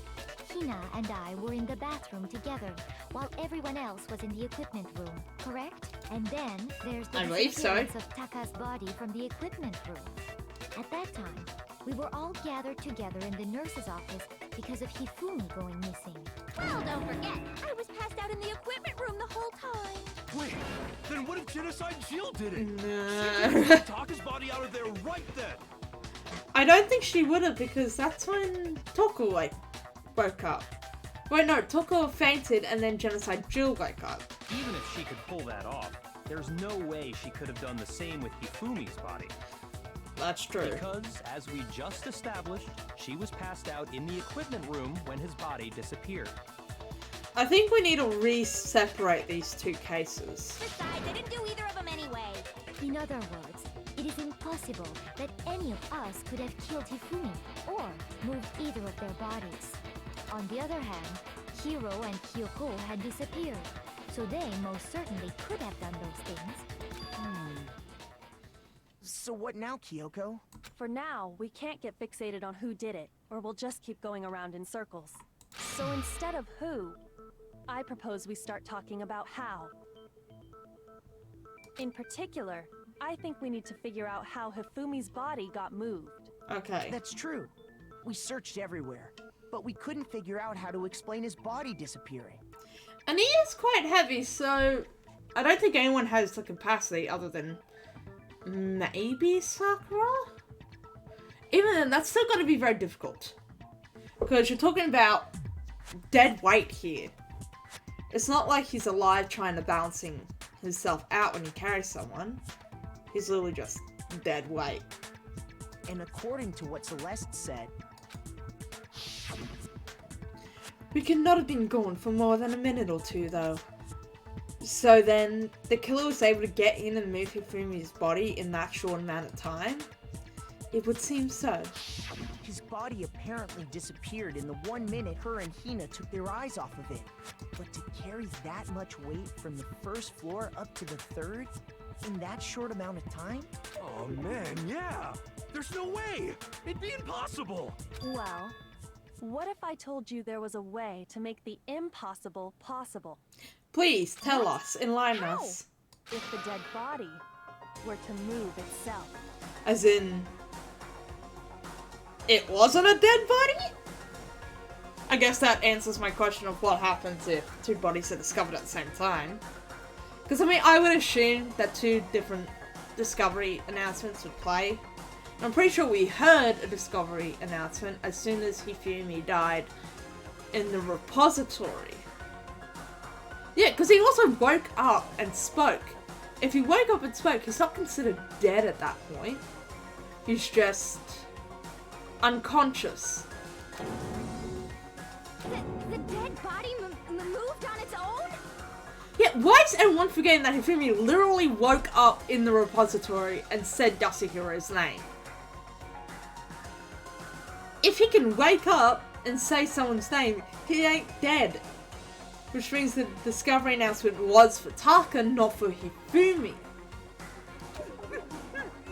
Hina and I were in the bathroom together, while everyone else was in the equipment room, correct? And then there's the I believe so. disappearance of Taka's body from the equipment room. At that time, we were all gathered together in the nurse's office because of Hifumi going missing. Well, don't forget, I was passed out in the equipment room the whole time. Wait, then what if Genocide Jill did it? Nah. Taka's body out of there right then. I don't think she would have, because that's when Toko woke up. Wait, no, Toko fainted and then Genocide Jill woke up. Even if she could pull that off, there's no way she could have done the same with Hifumi's body. That's true. Because, as we just established, she was passed out in the equipment room when his body disappeared. I think we need to re-separate these 2 cases. Besides, I didn't do either of them anyway. In other words, it is impossible that any of us could have killed Hifumi or moved either of their bodies. On the other hand, Hiro and Kyoko had disappeared, so they most certainly could have done those things. So what now, Kyoko? For now, we can't get fixated on who did it, or we'll just keep going around in circles. So instead of who, I propose we start talking about how. In particular, I think we need to figure out how Hifumi's body got moved. Okay. That's true. We searched everywhere, but we couldn't figure out how to explain his body disappearing. And he is quite heavy, so I don't think anyone has the capacity other than maybe Sakura? Even then, that's still going to be very difficult. Because you're talking about dead weight here. It's not like he's alive trying to balancing himself out when he carries someone. He's literally just dead weight. And according to what Celeste said, We could not have been gone for more than a minute or two, though. So then, the killer was able to get in and move Hifumi's body in that short amount of time? It would seem so. his body apparently disappeared in the 1 minute her and Hina took their eyes off of it. But to carry that much weight from the first floor up to the third in that short amount of time? Oh man, yeah! There's no way! It'd be impossible! Well, what if I told you there was a way to make the impossible possible? Please, tell us, enlighten us. If the dead body were to move itself. As in, it wasn't a dead body? I guess that answers my question of what happens if two bodies are discovered at the same time. Because, I mean, I would assume that two different discovery announcements would play. I'm pretty sure we heard a discovery announcement as soon as Hifumi died in the repository. Yeah, because he also woke up and spoke. If he woke up and spoke, he's not considered dead at that point. He's just unconscious. The dead body moved on its own? Yeah, why is everyone forgetting that Hifumi literally woke up in the repository and said Yasuhiro's name? If he can wake up and say someone's name, he ain't dead. Which means the discovery announcement was for Taka, not for Hifumi.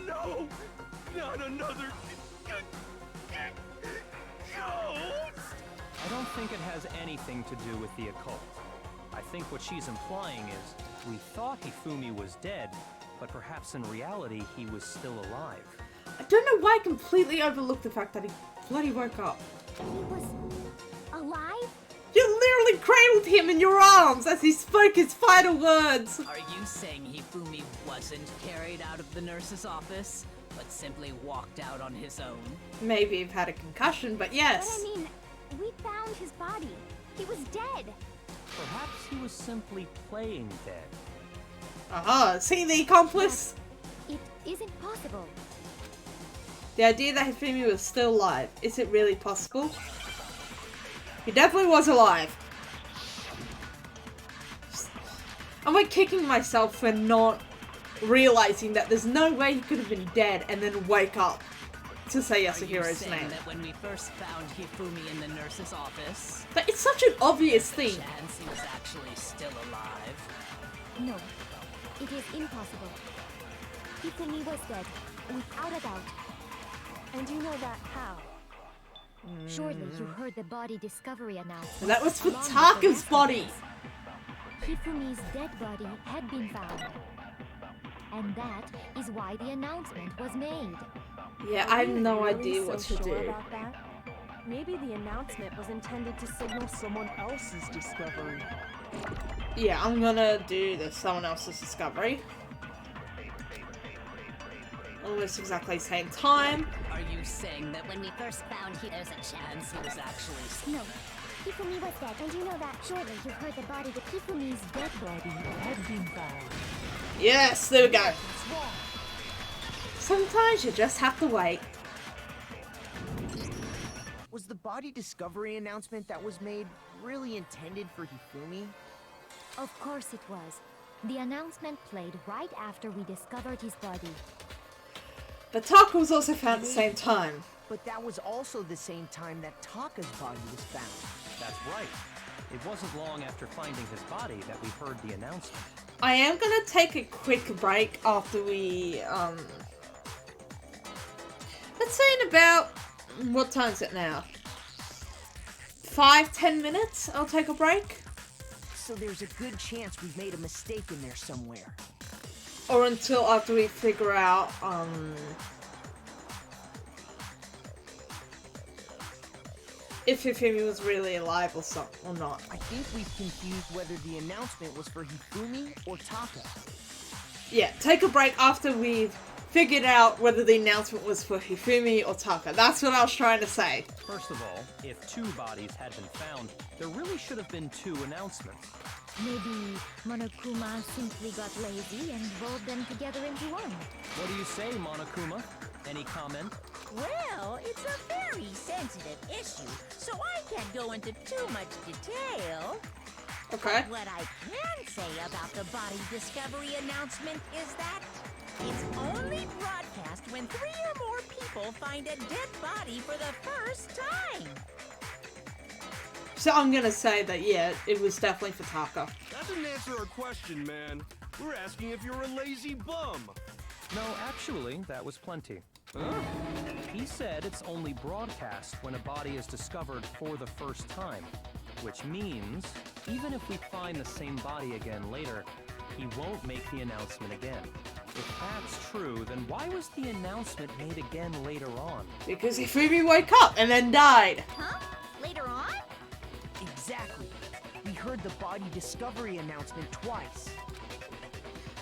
No! Not another... ghost! I don't think it has anything to do with the occult. I think what she's implying is, we thought Hifumi was dead, but perhaps in reality he was still alive. I don't know why I completely overlooked the fact that he bloody woke up. He was alive? You literally cradled him in your arms as he spoke his final words. Are you saying Hifumi wasn't carried out of the nurse's office, but simply walked out on his own? Maybe he've had a concussion, but yes. But I mean, we found his body. He was dead. Perhaps he was simply playing dead. Aha, see the accomplice? It isn't possible. The idea that Hifumi was still alive, is it really possible? He definitely was alive. I'm like kicking myself for not realizing that there's no way he could have been dead and then wake up to say Yasuhiro's name. Are you saying that when we first found Hifumi in the nurse's office, But it's such an obvious there's thing. a chance he was actually still alive? No, it is impossible. Hifumi was dead, without a doubt. And you know that how? Surely you heard the body discovery announcement. That was for along with the Taka's rest of body. us. Hifumi's dead body had been found. And that is why the announcement was made. Yeah, Are I have you no really idea so what to sure do. about that? Maybe the announcement was intended to signal someone else's discovery. Yeah, I'm gonna do the someone else's discovery. Almost exactly the same time. Are you saying that when we first found him, there's a chance he was actually... No, Hifumi was dead, and you know that. Surely you heard the body with Hifumi's dead body had been found. Yes, there we go. Sometimes you just have to wait. Was the body discovery announcement that was made really intended for Hifumi? Of course it was. The announcement played right after we discovered his body. But Taka was also found at the same time. But that was also the same time that Taka's body was found. That's right. It wasn't long after finding his body that we heard the announcement. I am gonna take a quick break after we, let's say in about, what time is it now? 5-10 minutes, I'll take a break. So there's a good chance we've made a mistake in there somewhere. Or until after we figure out, if Hifumi was really alive or not. I think we've confused whether the announcement was for Hifumi or Taka. Yeah, take a break after we've figured out whether the announcement was for Hifumi or Taka. That's what I was trying to say. First of all, if 2 bodies had been found, there really should have been 2 announcements. Maybe Monokuma simply got lazy and rolled them together into one. What do you say, Monokuma? Any comment? Well, it's a very sensitive issue, so I can't go into too much detail. Okay. What I can say about the body discovery announcement is that it's only broadcast when 3 or more people find a dead body for the first time. So I'm gonna say that, yeah, it was definitely for Taka. That didn't answer our question, man. We're asking if you're a lazy bum. No, actually, that was plenty. Huh? He said it's only broadcast when a body is discovered for the first time. Which means, even if we find the same body again later, he won't make the announcement again. If that's true, then why was the announcement made again later on? Because Hifumi woke up and then died. Huh? Later on? Exactly. We heard the body discovery announcement twice.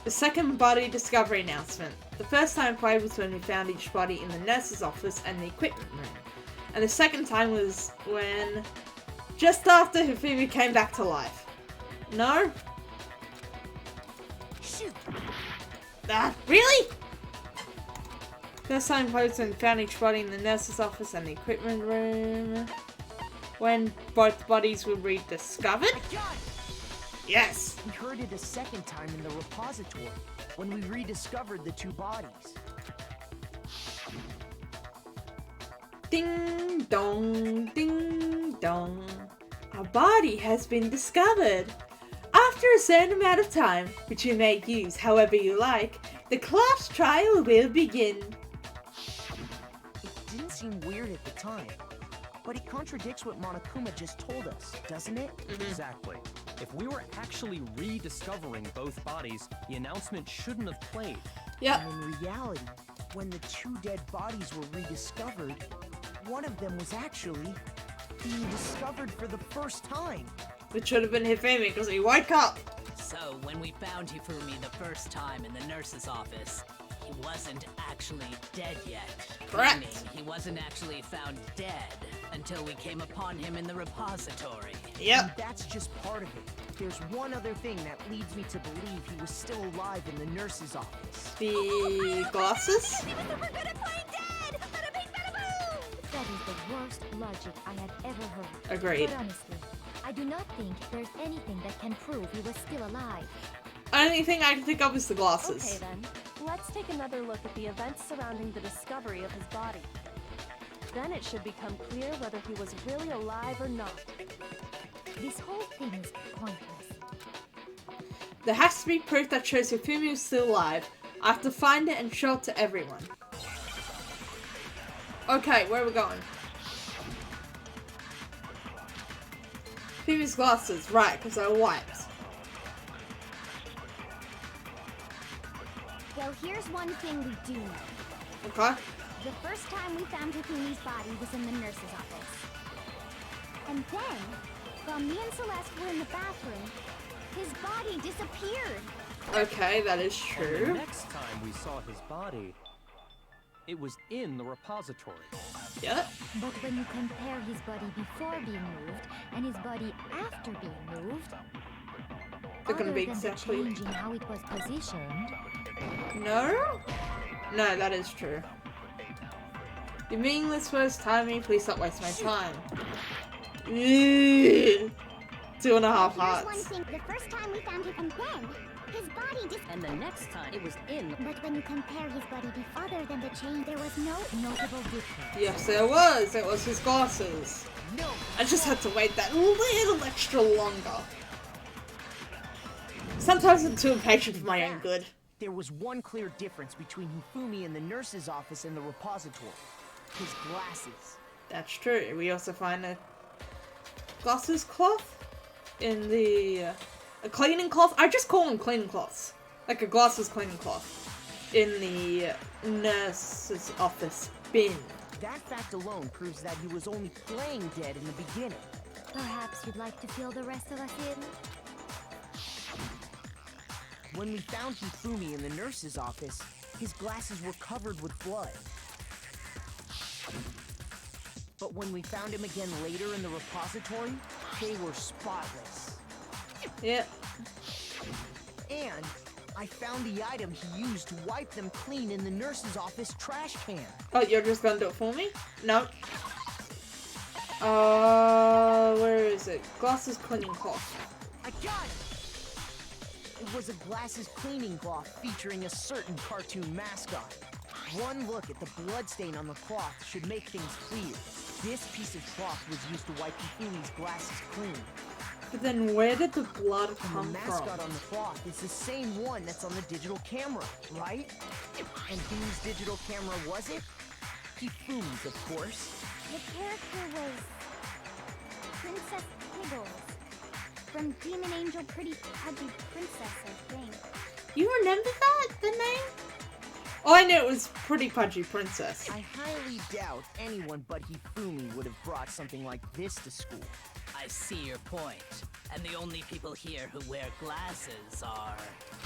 The second body discovery announcement. The first time played was when we found each body in the nurse's office and the equipment room. And the second time was when... just after Hifumi came back to life. No? Shoot! Really? First time played was when we found each body in the nurse's office and the equipment room. When both bodies were rediscovered? I got it! Yes! We heard it a second time in the repository, when we rediscovered the 2 bodies. Ding dong, ding dong. A body has been discovered. After a certain amount of time, which you may use however you like, the class trial will begin. It didn't seem weird at the time, but it contradicts what Monokuma just told us, doesn't it? Exactly. If we were actually rediscovering both bodies, the announcement shouldn't have played. Yep. And in reality, when the 2 dead bodies were rediscovered, one of them was actually being discovered for the first time. Which should have been Hifumi because he woke up. So, when we found Hifumi the first time in the nurse's office, he wasn't actually dead yet. Correct. Meaning he wasn't actually found dead until we came upon him in the repository. Yep. And that's just part of it. There's one other thing that leads me to believe he was still alive in the nurse's office. The glasses? That is the worst logic I have ever heard. Agreed. But honestly, I do not think there's anything that can prove he was still alive. Only thing I can think of is the glasses. Okay then, let's take another look at the events surrounding the discovery of his body. Then it should become clear whether he was really alive or not. This whole thing is pointless. There has to be proof that shows Hifumi is still alive. I have to find it and show it to everyone. Okay, where are we going? Hifumi's glasses, right, because they're wiped. Well, here's one thing we do know. Okay. The first time we found Hifumi's body was in the nurse's office. And then, while me and Celeste were in the bathroom, his body disappeared. Okay, that is And the true. next time we saw his body, it was in the repository. Yep. But when you compare his body before being moved and his body after being moved, They're gonna other be than exactly... the change in how it was positioned, No? No, that is true. You meaningless first timing, please stop wasting my time. Ugh. 2.5 Here's one hearts. thing. The first time we found him, and then his body dis- And the next time it was in. But when you compare his body other than the change, there was no notable difference. Yes, there was. It was his glasses. No! I just had to wait that little extra longer. Sometimes I'm too impatient for my own good. There was one clear difference between Hifumi in the nurse's office and the repository. His glasses. That's true. We also find a glasses cloth in the a cleaning cloth. I just call them cleaning cloths. Like a glasses cleaning cloth. In the nurse's office bin. That fact alone proves that he was only playing dead in the beginning. Perhaps you'd like to fill the rest of us in? When we found Hifumi in the nurse's office, his glasses were covered with blood. But when we found him again later in the repository, they were spotless. Yeah. And I found the item he used to wipe them clean in the nurse's office trash can. Oh, you're just gonna do it for me? No. Where is it? Glasses cleaning cloth. I got it! It was a glasses cleaning cloth featuring a certain cartoon mascot. One look at the bloodstain on the cloth should make things clear. This piece of cloth was used to wipe Hifumi's glasses clean. But then where did the blood And come the from? mascot on the cloth is the same one that's on the digital camera, right? And whose digital camera was it? Hifumi's, of course. The character was Princess Piggles from Demon Angel Pretty Pudgy Princess, I think. You remember that? The name? Oh, I knew it was Pretty Pudgy Princess. I highly doubt anyone but Hifumi would have brought something like this to school. I see your point. And the only people here who wear glasses are...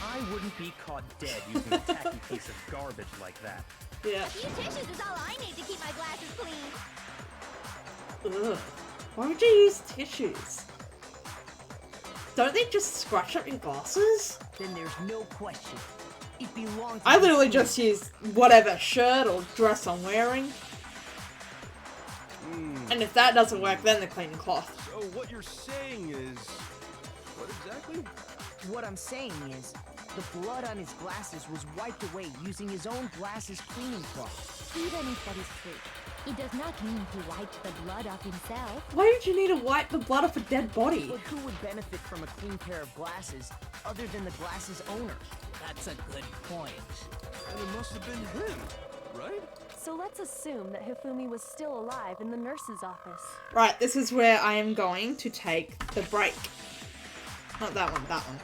I wouldn't be caught dead using a tacky piece of garbage like that. Yeah. A few tissues is all I need to keep my glasses clean. Ugh. Why would you use tissues? Don't they just scratch up your glasses? Then there's no question. It belongs to I literally Hifumi. just use whatever shirt or dress I'm wearing. And if that doesn't work, then the cleaning cloth. So what you're saying is... What exactly? What I'm saying is, the blood on his glasses was wiped away using his own glasses cleaning cloth. Even if that is true, it does not mean he wiped the blood off himself. Why would you need to wipe the blood off a dead body? But who would benefit from a clean pair of glasses other than the glasses owner? That's a good point. And it must have been him, right? So let's assume that Hifumi was still alive in the nurse's office. Right, this is where I am going to take the break. Not that one, that one.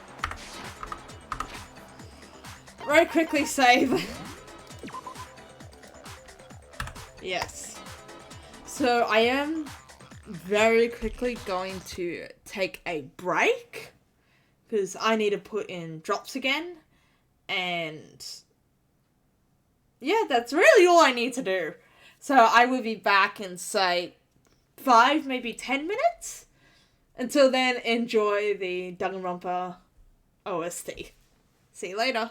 Very quickly save. Yes. So I am very quickly going to take a break because I need to put in drops again, and yeah, that's really all I need to do. So I will be back in, say, 5, maybe 10 minutes. Until then, enjoy the Danganronpa OST. See you later.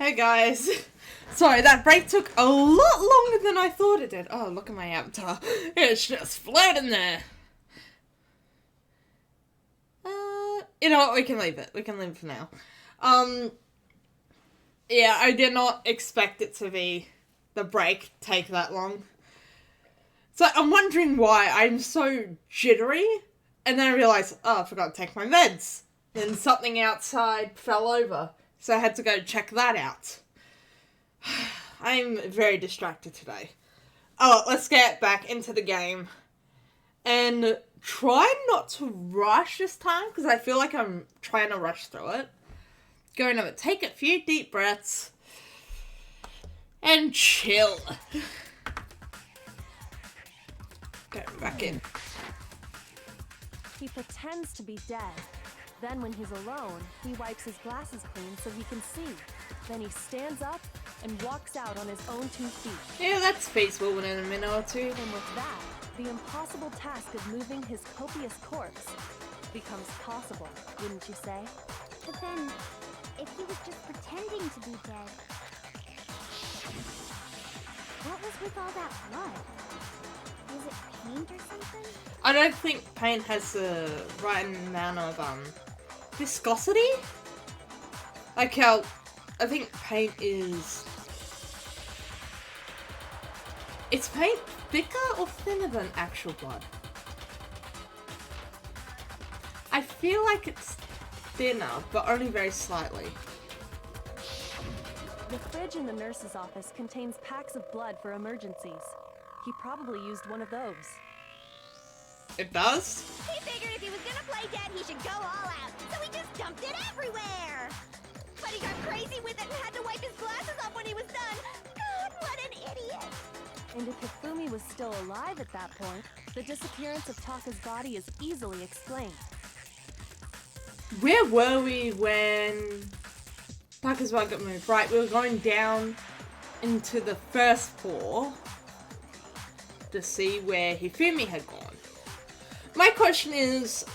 Hey guys. Sorry, that break took a lot longer than I thought it did. Oh, look at my avatar. It's just floating there. You know what? We can leave it. We can leave it for now. Yeah, I did not expect it to be the break take that long. So I'm wondering why I'm so jittery. And then I realized, oh, I forgot to take my meds. Then something outside fell over. So I had to go check that out. I'm very distracted today. Oh, let's get back into the game. And try not to rush this time, because I feel like I'm trying to rush through it. Going over, take a few deep breaths. And chill. Go back in. He pretends to be dead. Then when he's alone, he wipes his glasses clean so he can see. Then he stands up and walks out on his own 2 feet. Yeah, that's feasible within a minute or two. And with that, the impossible task of moving his copious corpse becomes possible, wouldn't you say? But then, if he was just pretending to be dead, what was with all that blood? Was it paint or something? I don't think paint has the right amount of viscosity. Like how I think paint is. Is paint thicker or thinner than actual blood? I feel like it's thinner, but only very slightly. The fridge in the nurse's office contains packs of blood for emergencies. He probably used one of those. It does? He figured if he was gonna play dead, he should go all out, so he just dumped it everywhere! But he got crazy with it and had to wipe his glasses off when he was done! God, what an idiot! And if Hifumi was still alive at that point, the disappearance of Taka's body is easily explained. Where were we when Taka's body got moved? Right, we were going down into the first floor to see where Hifumi had gone. My question is,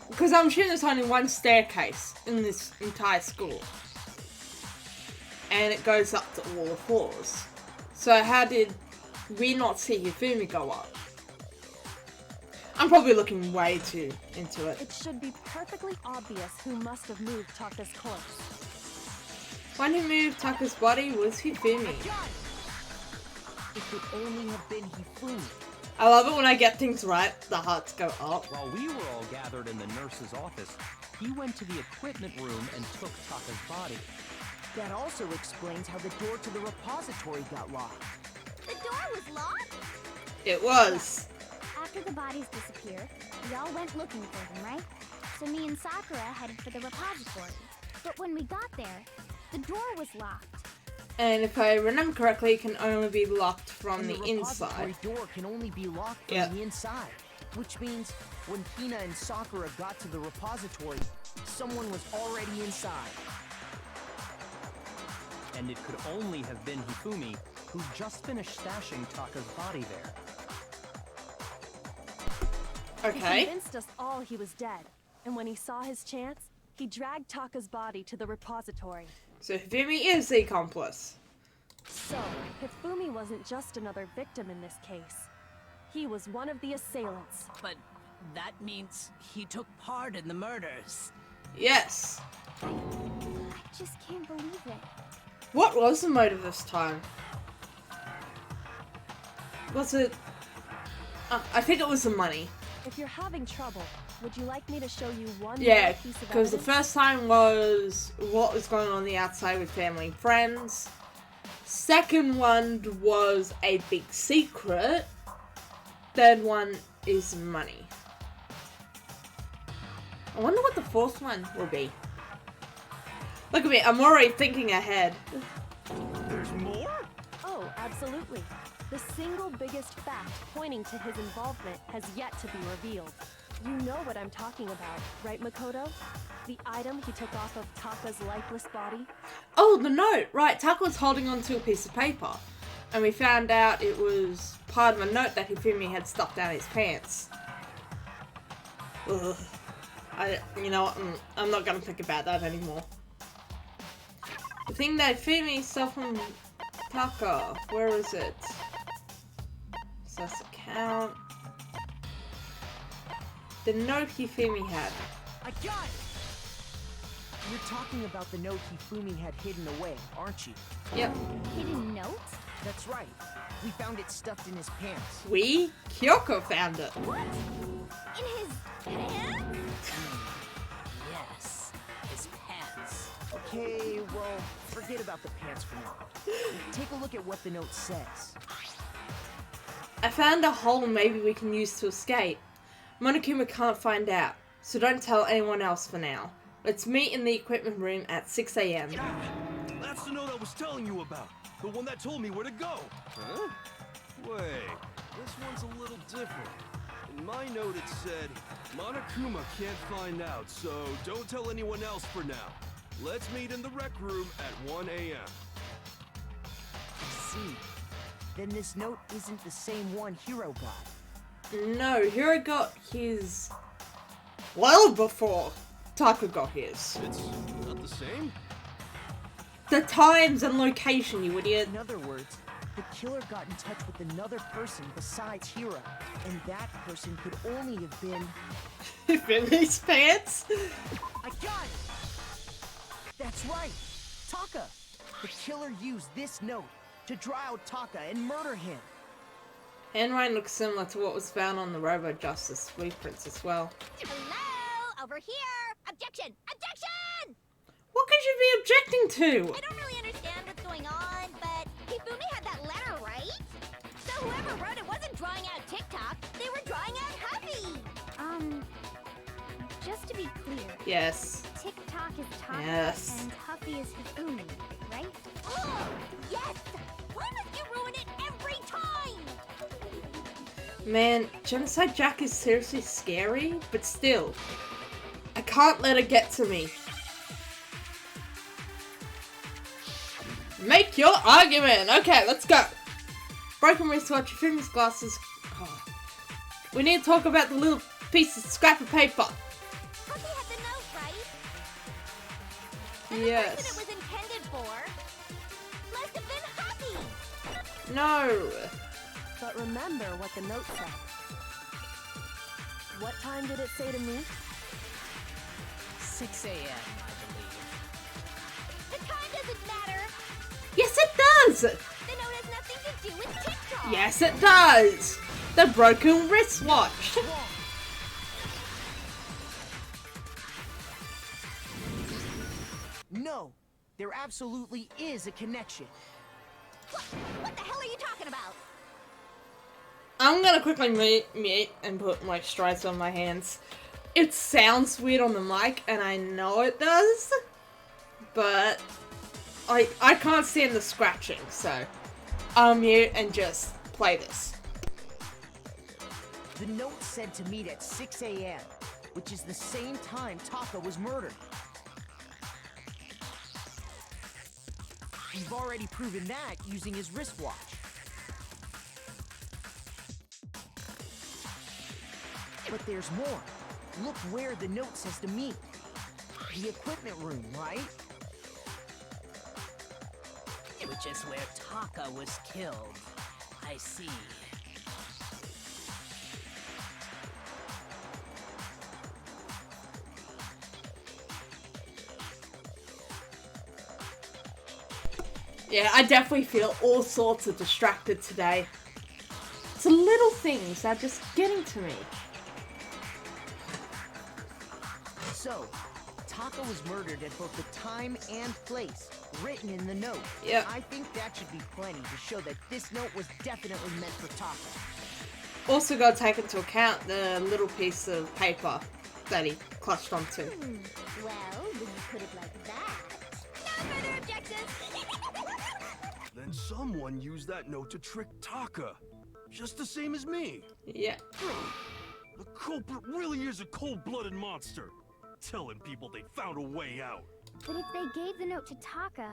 because I'm sure there's only one staircase in this entire school, and it goes up to all the floors. So how did we not see Hifumi go up? I'm probably looking way too into it. It should be perfectly obvious who must have moved Taka's corpse. When he moved Taka's body was Hifumi. It could only have been Hifumi. I love it when I get things right, the hearts go up. While we were all gathered in the nurse's office, he went to the equipment room and took Taka's body. That also explains how the door to the repository got locked. The door was locked? It was. After the bodies disappeared, we all went looking for them, right? So me and Sakura headed for the repository. But when we got there, the door was locked. And if I remember correctly, it can only be locked from And the inside. repository door can only be locked from the inside. Which means when Hina and Sakura got to the repository, someone was already inside. And it could only have been Hifumi, who just finished stashing Taka's body there. Okay. He convinced us all he was dead, and when he saw his chance, he dragged Taka's body to the repository. So Hifumi is the accomplice. So, Hifumi wasn't just another victim in this case. He was one of the assailants. But that means he took part in the murders. Yes. I just can't believe it. What was the motive this time? Was it... I think it was the money. If you're having trouble, would you like me to show you one Yeah, more piece of because the evidence? first time was what was going on the outside with family and friends. Second one was a big secret. Third one is money. I wonder what the fourth one will be. Look at me, I'm already thinking ahead. There's more? Oh, absolutely. The single biggest fact pointing to his involvement has yet to be revealed. You know what I'm talking about, right, Makoto? The item he took off of Taka's lifeless body? Oh, the note! Right, Taka was holding onto a piece of paper. And we found out it was part of a note that Hifumi had stuffed down his pants. Ugh. You know what, I'm not gonna think about that anymore. thing that Hifumi stole from Taka. Where is it? Access account. The note Hifumi had. I got it! You're talking about the note Hifumi had hidden away, aren't you? Yep. Hidden note? That's right. We found it stuffed in his pants. We? Kyoko found it. What? In his pants? Yes, his pants. Okay, well, forget about the pants for now. Take a look at what the note says. I found a hole maybe we can use to escape. Monokuma can't find out, so don't tell anyone else for now. Let's meet in the equipment room at 6 a.m. Ah, that's the note I was telling you about. The one that told me where to go. Huh? Wait, this one's a little different. In my note it said, Monokuma can't find out, so don't tell anyone else for now. Let's meet in the rec room at 1 a.m. I see. Then this note isn't the same one Hiro got. No, Hiro got his well before Taka got his. It's not the same? The times and location, you idiot. In other words, the killer got in touch with another person besides Hiro, and that person could only have been... Hifumi's pants? I got it! That's right! Taka! The killer used this note to draw out Taka and murder him. Handwriting looks similar to what was found on the Robo Justice blueprints as well. Hello? Over here! Objection! Objection! What could you be objecting to? I don't really understand what's going on, but Hifumi had that letter, right? So whoever wrote it wasn't drawing out TikTok, they were drawing out Happy! Just to be clear. Yes. TikTok is Taka Yes. and Huffy is Hifumi, right? Oh, yes! Why must you ruin it every time? Man, Genocide Jack is seriously scary, but still, I can't let it get to me. Make your argument! Okay, let's go! Broken wristwatch, Hifumi's glasses. Oh. We need to talk about the little piece of scrap of paper. Huffy had the note, right? And the person Yes. it was intended for must have been Huffy! No. But remember what the note said. What time did it say to me? 6 a.m., I believe. The time doesn't matter! Yes, it does! The note has nothing to do with TikTok! Yes, it does! The broken wristwatch. No, there absolutely is a connection. What the hell are you talking about? I'm gonna quickly mute and put moisturizer on my hands. It sounds weird on the mic, and I know it does, but I can't stand the scratching, so I'll mute and just play this. The note said to meet at 6 a.m., which is the same time Taka was murdered. We've already proven that using his wristwatch. But there's more. Look where the note says to meet. The equipment room, right? Which is where Taka was killed. I see. Yeah, I definitely feel all sorts of distracted today. It's the little things that are just getting to me. So, Taka was murdered at both the time and place, written in the note. Yep. I think that should be plenty to show that this note was definitely meant for Taka. Also gotta take into account the little piece of paper that he clutched onto. Well, when you put it like that... No further objections! Then someone used that note to trick Taka. Just the same as me. Yeah. The culprit really is a cold-blooded monster. Telling people they found a way out. But if they gave the note to Taka,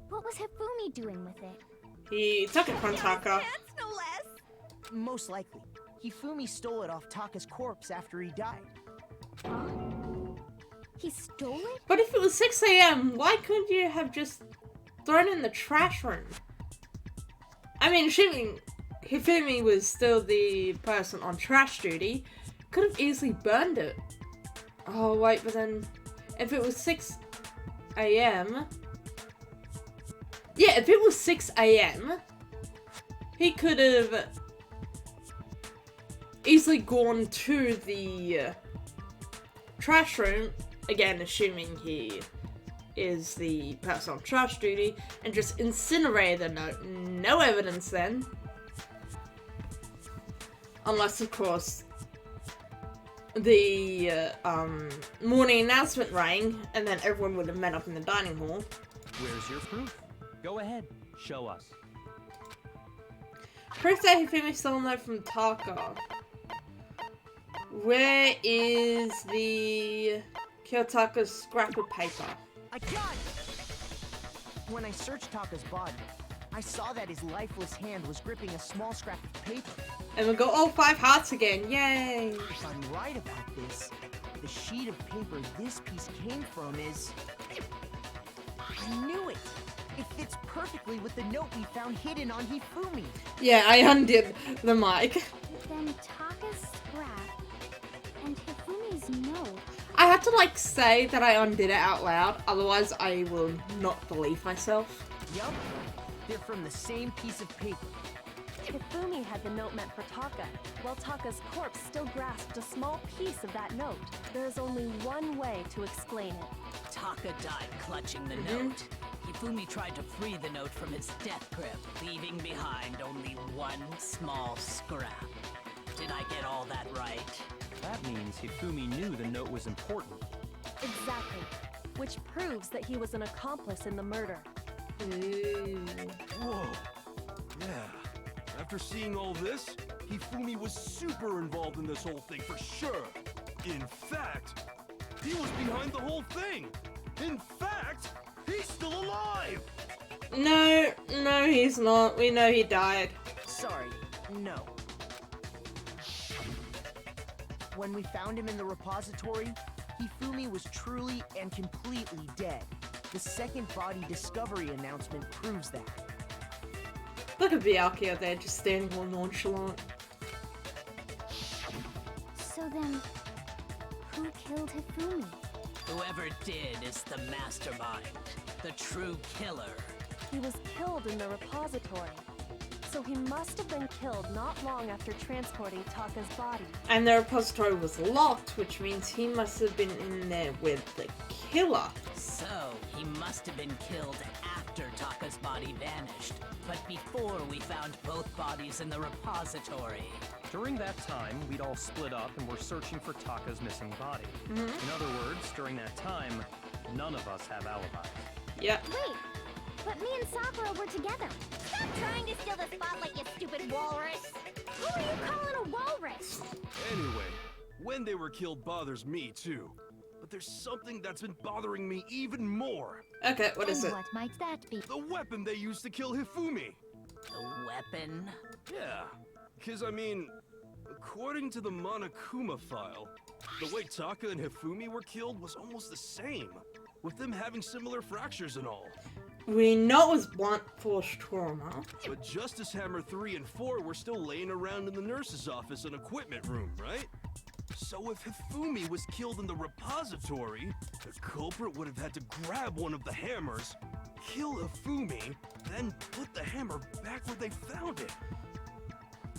what was Hifumi doing with it? He took it from Taka. Pants, no less! Most likely, Hifumi stole it off Taka's corpse after he died. He stole it? But if it was 6 a.m., why couldn't you have just thrown it in the trash room? I mean, assuming Hifumi was still the person on trash duty, could have easily burned it. Oh, wait, but then if it was 6 a.m. Yeah, if it was 6 a.m., he could have easily gone to the trash room, again, assuming he is the person on trash duty, and just incinerated the note. No evidence then. Unless, of course, the morning announcement rang, and then everyone would have met up in the dining hall. Where's your proof? Go ahead, show us. Proof that Hifumi stole a note from Taka. Where is the Kiyotaka's scrap of paper? I got it! When I searched Taka's body, I saw that his lifeless hand was gripping a small scrap of paper. And we got all 5 hearts again, yay! If I'm right about this, the sheet of paper this piece came from is... I knew it! It fits perfectly with the note we found hidden on Hifumi. Yeah, I undid the mic. Then Taka's scrap and Hifumi's note. I had to like say that I undid it out loud, otherwise I will not believe myself. Yup, they're from the same piece of paper. Hifumi had the note meant for Taka, while Taka's corpse still grasped a small piece of that note. There is only one way to explain it. Taka died clutching the note. Hifumi tried to free the note from his death grip, leaving behind only one small scrap. Did I get all that right? That means Hifumi knew the note was important. Exactly. Which proves that he was an accomplice in the murder. Whoa. Yeah. After seeing all this, Hifumi was super involved in this whole thing for sure. In fact, he was behind the whole thing. In fact, he's still alive! No, he's not. We know he died. Sorry, no. When we found him in the repository, Hifumi was truly and completely dead. The second body discovery announcement proves that. Look at Byakuya out there, just standing all nonchalant. So then, who killed Hifumi? Whoever did is the mastermind, the true killer. He was killed in the repository. So he must have been killed not long after transporting Taka's body. And the repository was locked, which means he must have been in there with the killer. So, he must have been killed after Taka's body vanished, but before we found both bodies in the repository. During that time, we'd all split up and were searching for Taka's missing body. In other words, during that time, none of us have alibis. Yep. Wait, but me and Sakura were together. Stop trying to steal the spotlight, you stupid walrus! Who are you calling a walrus? Anyway, when they were killed bothers me too. But there's something that's been bothering me even more. Okay, what is And it? what might that be? The weapon they used to kill Hifumi. The weapon? Yeah, because I mean, according to the Monokuma file, the way Taka and Hifumi were killed was almost the same, with them having similar fractures and all. We know it was blunt force trauma. But Justice Hammer 3 and 4 were still laying around in the nurse's office and equipment room, right? So if Hifumi was killed in the repository, the culprit would have had to grab one of the hammers, kill Hifumi, then put the hammer back where they found it.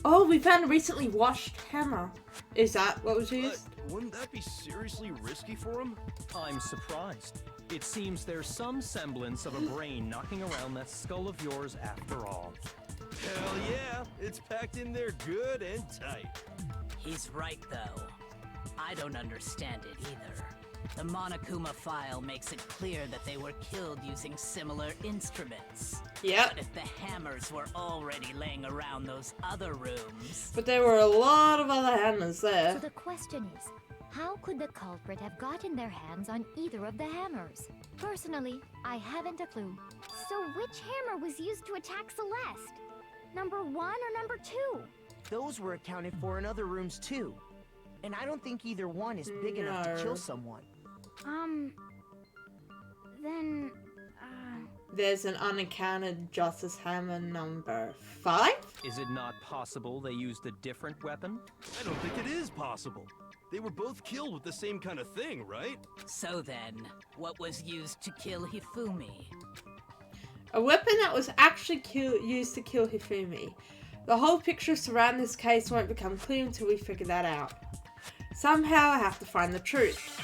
Oh, we found a recently washed hammer. Is that what was used? But wouldn't that be seriously risky for him? I'm surprised. It seems there's some semblance of a brain knocking around that skull of yours after all. Hell yeah, it's packed in there good and tight. He's right, though. I don't understand it either. The Monokuma file makes it clear that they were killed using similar instruments. Yep. But if the hammers were already laying around those other rooms... But there were a lot of other hammers So there. the question is, how could the culprit have gotten their hands on either of the hammers? Personally, I haven't a clue. So which hammer was used to attack Celeste? Number 1 or number 2? Those were accounted for in other rooms too. And I don't think either one is big enough to No. kill someone. Then, There's an unaccounted Justice Hammer number 5? Is it not possible they used a different weapon? I don't think it is possible. They were both killed with the same kind of thing, right? So then, what was used to kill Hifumi? A weapon that was actually used to kill Hifumi. The whole picture surrounding this case won't become clear until we figure that out. Somehow I have to find the truth.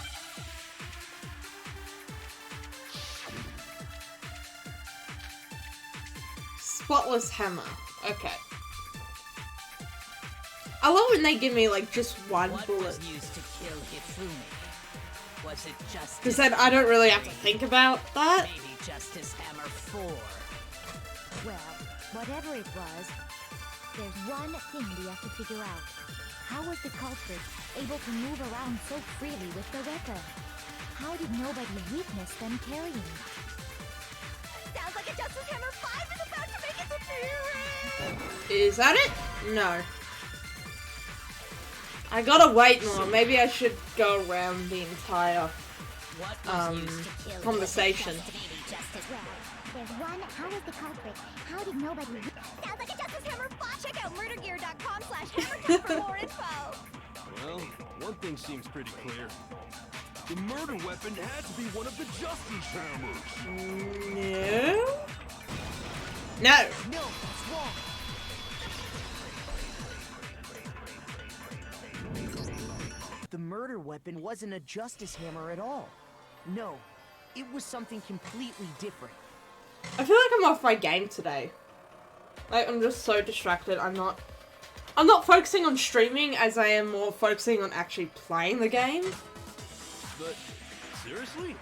Spotless hammer. Okay. I love when they give me like just one What bullet. was used to kill Hifumi? Was it Justice? Because then I don't really have to think about that. Maybe Justice Hammer 4. well, whatever it was, there's one thing we have to figure out. How was the culprit able to move around so freely with the weapon? How did nobody witness them carrying it? Sounds like a Justice Hammer 5 is about to make its appearance! Is that it? No. I gotta wait more. Maybe I should go around the entire What was used to kill conversation. There's one. How was the culprit? How did nobody? Sounds like a Justice Hammer 5! Check out murdergear.com/hammertech for more info! Well, one thing seems pretty clear. The murder weapon had to be one of the Justice Hammers. No. No. No, that's wrong. The murder weapon wasn't a Justice Hammer at all. No, it was something completely different. I feel like I'm off my game today. Like, I'm just so distracted. I'm not focusing on streaming as I am more focusing on actually playing the game. But, seriously?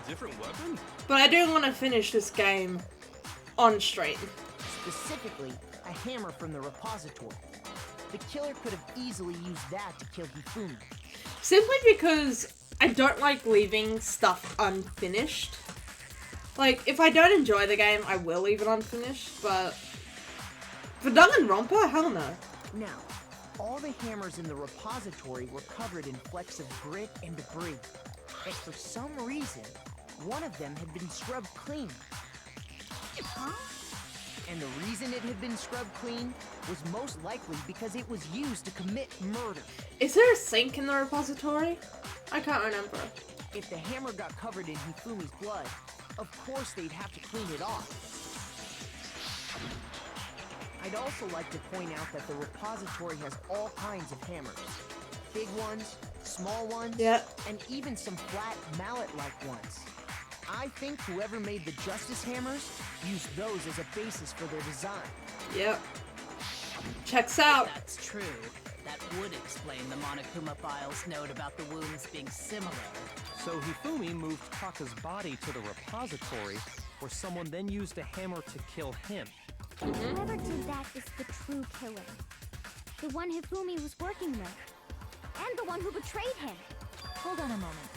A different weapon? But I do want to finish this game on stream. Specifically, a hammer from the repository. The killer could have easily used that to kill Hifumi. Simply because I don't like leaving stuff unfinished. Like, if I don't enjoy the game, I will leave it unfinished, but for Danganronpa, hell no. Now, all the hammers in the repository were covered in flecks of grit and debris. And for some reason, one of them had been scrubbed clean. Huh? And the reason it had been scrubbed clean was most likely because it was used to commit murder. Is there a sink in the repository? I can't remember. If the hammer got covered in Hifumi's blood, of course they'd have to clean it off. I'd also like to point out that the repository has all kinds of hammers. Big ones, small ones, Yep. and even some flat mallet-like ones. I think whoever made the Justice Hammers used those as a basis for their design. Yep. Checks out. That's true. That would explain the Monokuma file's note about the wounds being similar. So Hifumi moved Taka's body to the repository, where someone then used a hammer to kill him. Whoever did that is the true killer. The one Hifumi was working with. And the one who betrayed him. Hold on a moment.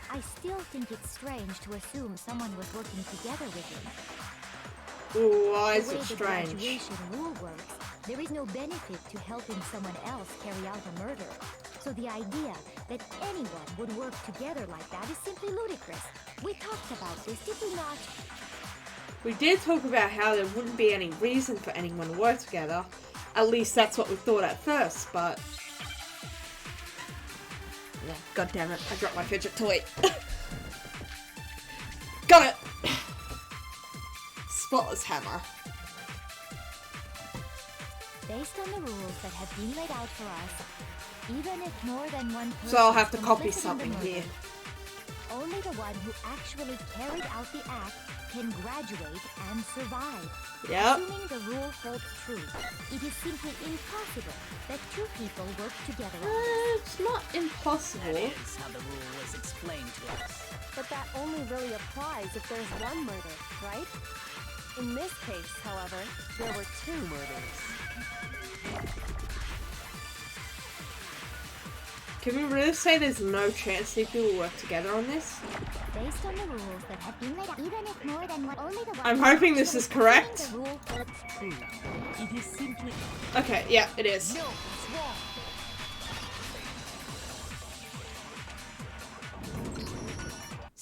I still think it's strange to assume someone was working together with him. Ooh, why is The way it the strange? graduation rule works, there is no benefit to helping someone else carry out a murder. So the idea that anyone would work together like that is simply ludicrous. We talked about this, did we not? We did talk about how there wouldn't be any reason for anyone to work together. At least that's what we thought at first, but... Yeah, God damn it, I dropped my fidget toy. Got it! Spotless hammer. Based on the rules that have been laid out for us, even if more than one person So I'll have to is copy complicit in the something murder, here. only the one who actually carried out the act can graduate and survive. Yep. Assuming the rule holds true, it is simply impossible that two people work together on this. It's not impossible. That is how the rule was explained to us. But that only really applies if there's one murder, right? In this case, however, there were two murders. Can we really say there's no chance these people work together on this? Based on the rules that have been laid out, even if more than one, only the one I'm who hoping this actually is correct. assuming the rule holds true. It is simply Okay, yeah, it is. No, it's wrong.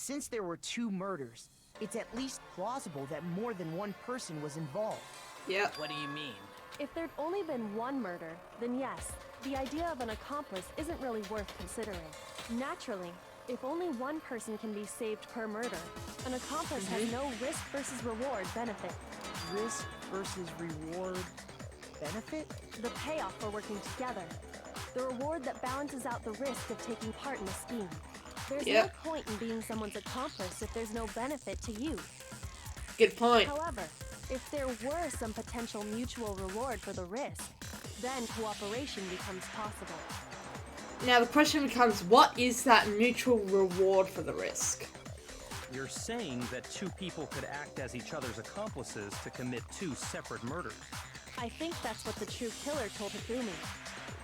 since there were 2 murders, it's at least plausible that more than one person was involved. Yep. What do you mean? If there'd only been one murder, then yes, the idea of an accomplice isn't really worth considering. Naturally, if only one person can be saved per murder, an accomplice has no risk versus reward benefit. Risk versus reward benefit? The payoff for working together. The reward that balances out the risk of taking part in a scheme. There's no point in being someone's accomplice if there's no benefit to you. Good point. However, if there were some potential mutual reward for the risk, then cooperation becomes possible. Now the question becomes, what is that mutual reward for the risk? You're saying that 2 people could act as each other's accomplices to commit 2 separate murders. I think that's what the true killer told Hifumi.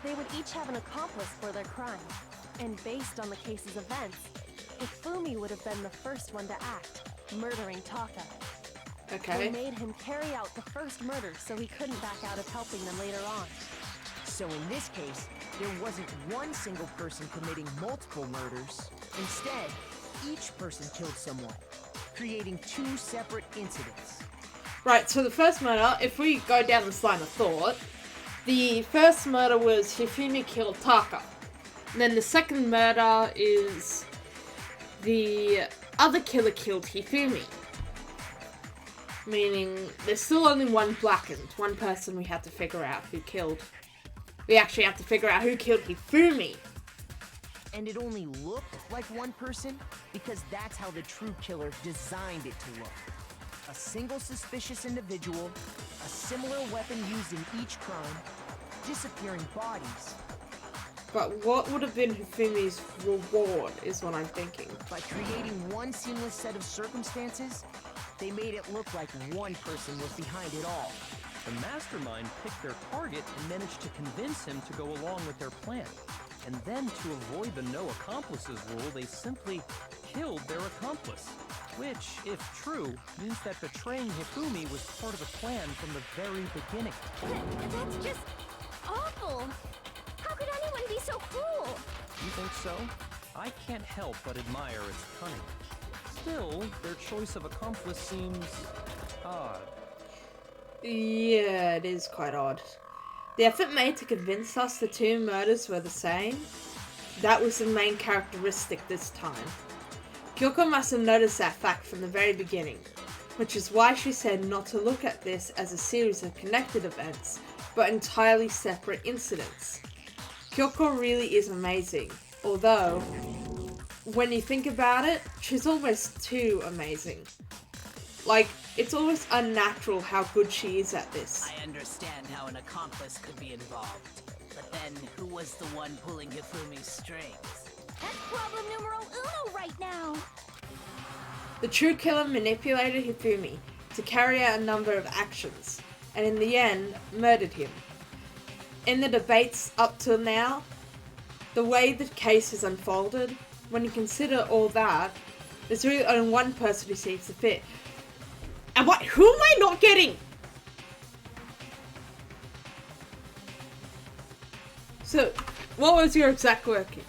They would each have an accomplice for their crime. And based on the case's events, Hifumi would have been the first one to act, murdering Taka. Okay. They made him carry out the first murder so he couldn't back out of helping them later on. So in this case, there wasn't one single person committing multiple murders. Instead, each person killed someone, creating 2 separate incidents. Right, so the first murder, if we go down this line of thought, the first murder was Hifumi killed Taka. And then the second murder is the other killer killed Hifumi. Meaning there's still only one blackened, one person we have to figure out who killed. We actually have to figure out who killed Hifumi. And it only looked like one person because that's how the true killer designed it to look. A single suspicious individual, a similar weapon used in each crime, disappearing bodies. But what would have been Hifumi's reward is what I'm thinking. By creating one seamless set of circumstances, they made it look like one person was behind it all. The mastermind picked their target and managed to convince him to go along with their plan. And then to avoid the no accomplices rule, they simply killed their accomplice. Which, if true, means that betraying Hifumi was part of the plan from the very beginning. That's just awful. How could anyone be so cruel? You think so? I can't help but admire its cunning. Still, their choice of accomplice seems odd. Yeah, it is quite odd. The effort made to convince us the 2 murders were the same, that was the main characteristic this time. Kyoko must have noticed that fact from the very beginning, which is why she said not to look at this as a series of connected events, but entirely separate incidents. Kyoko really is amazing, although, when you think about it, she's almost too amazing. Like, it's almost unnatural how good she is at this. I understand how an accomplice could be involved. But then, who was the one pulling Hifumi's strings? That's problem numero uno right now. The true killer manipulated Hifumi to carry out a number of actions, and in the end, murdered him. In the debates up till now, the way the case has unfolded, when you consider all that, there's really only one person who seems to fit. And what? Who am I not getting? So, what was your exact wording?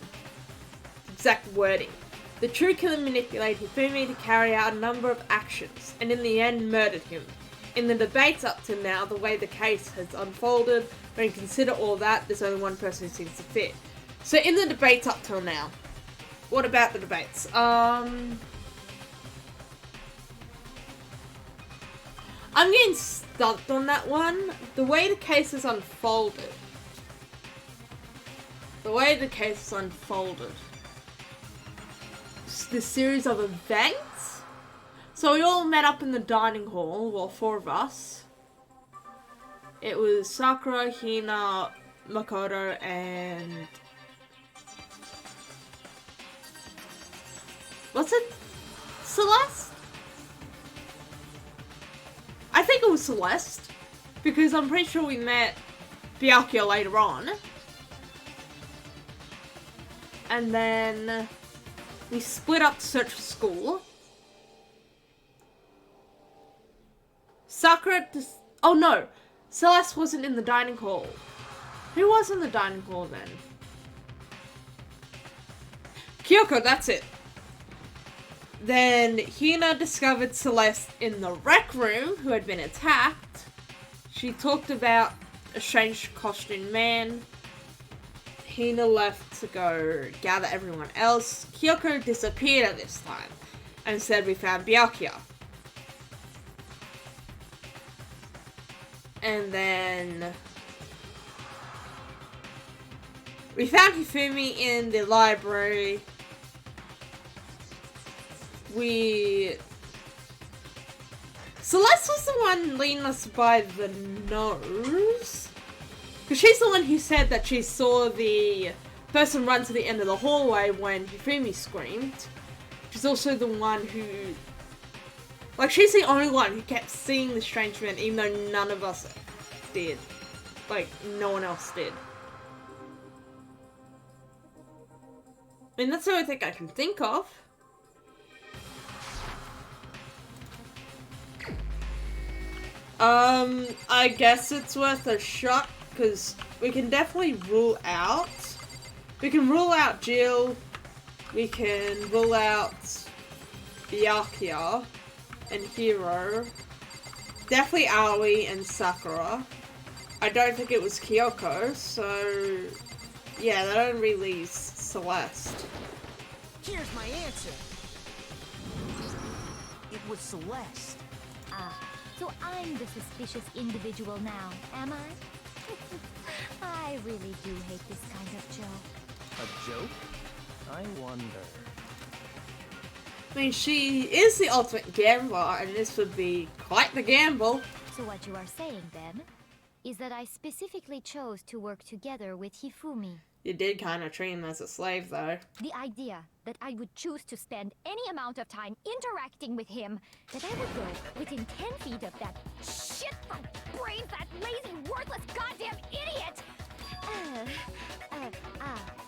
The true killer manipulated Hifumi to carry out a number of actions, and in the end murdered him. In the debates up to now, the way the case has unfolded, when you consider all that, there's only one person who seems to fit. So in the debates up till now, what about the debates? I'm getting stumped on that one. The way the case is unfolded. The series of events. So we all met up in the dining hall, well, 4 of us. It was Sakura, Hina, Makoto, and... was it Celeste? I think it was Celeste, because I'm pretty sure we met Byakuya later on. And then we split up to search for school. Sakura oh no, Celeste wasn't in the dining hall. Who was in the dining hall then? Kyoko, that's it. Then Hina discovered Celeste in the rec room who had been attacked. She talked about a strange costumed man. Hina left to go gather everyone else. Kyoko disappeared at this time and said we found Byakuya. And then we found Hifumi in the library. Celeste was the one leading us by the nose. Because she's the one who said that she saw the person run to the end of the hallway when Hifumi screamed. She's also the one who... Like, she's the only one who kept seeing the strange man, even though none of us did. Like, no one else did. I mean, that's the only thing I can think of. I guess it's worth a shot, because we can definitely rule out. We can rule out Jill. We can rule out Byakuya and Hiro. Definitely Aoi and Sakura. I don't think it was Kyoko, so yeah, that don't release Celeste. Here's my answer. It was Celeste. Ah, so I'm the suspicious individual now, am I? I really do hate this kind of joke. A joke? I wonder. I mean, she is the ultimate gambler, and this would be quite the gamble. So what you are saying, then, is that I specifically chose to work together with Hifumi. You did kind of treat him as a slave, though. The idea that I would choose to spend any amount of time interacting with him, that I would go within 10 feet of that shit from brains, that lazy, worthless goddamn idiot!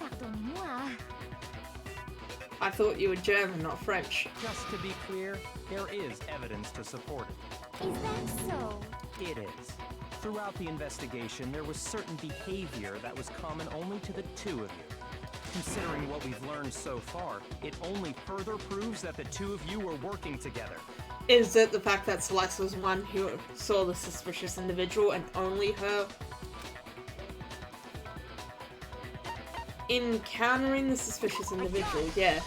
Pardon-moi. I thought you were German, not French. Just to be clear, there is evidence to support it. Is that so? It is. Throughout the investigation, there was certain behavior that was common only to the two of you. Considering what we've learned so far, it only further proves that the two of you were working together. Is it the fact that Celeste was one who saw the suspicious individual and only her encountering the suspicious individual? Yeah.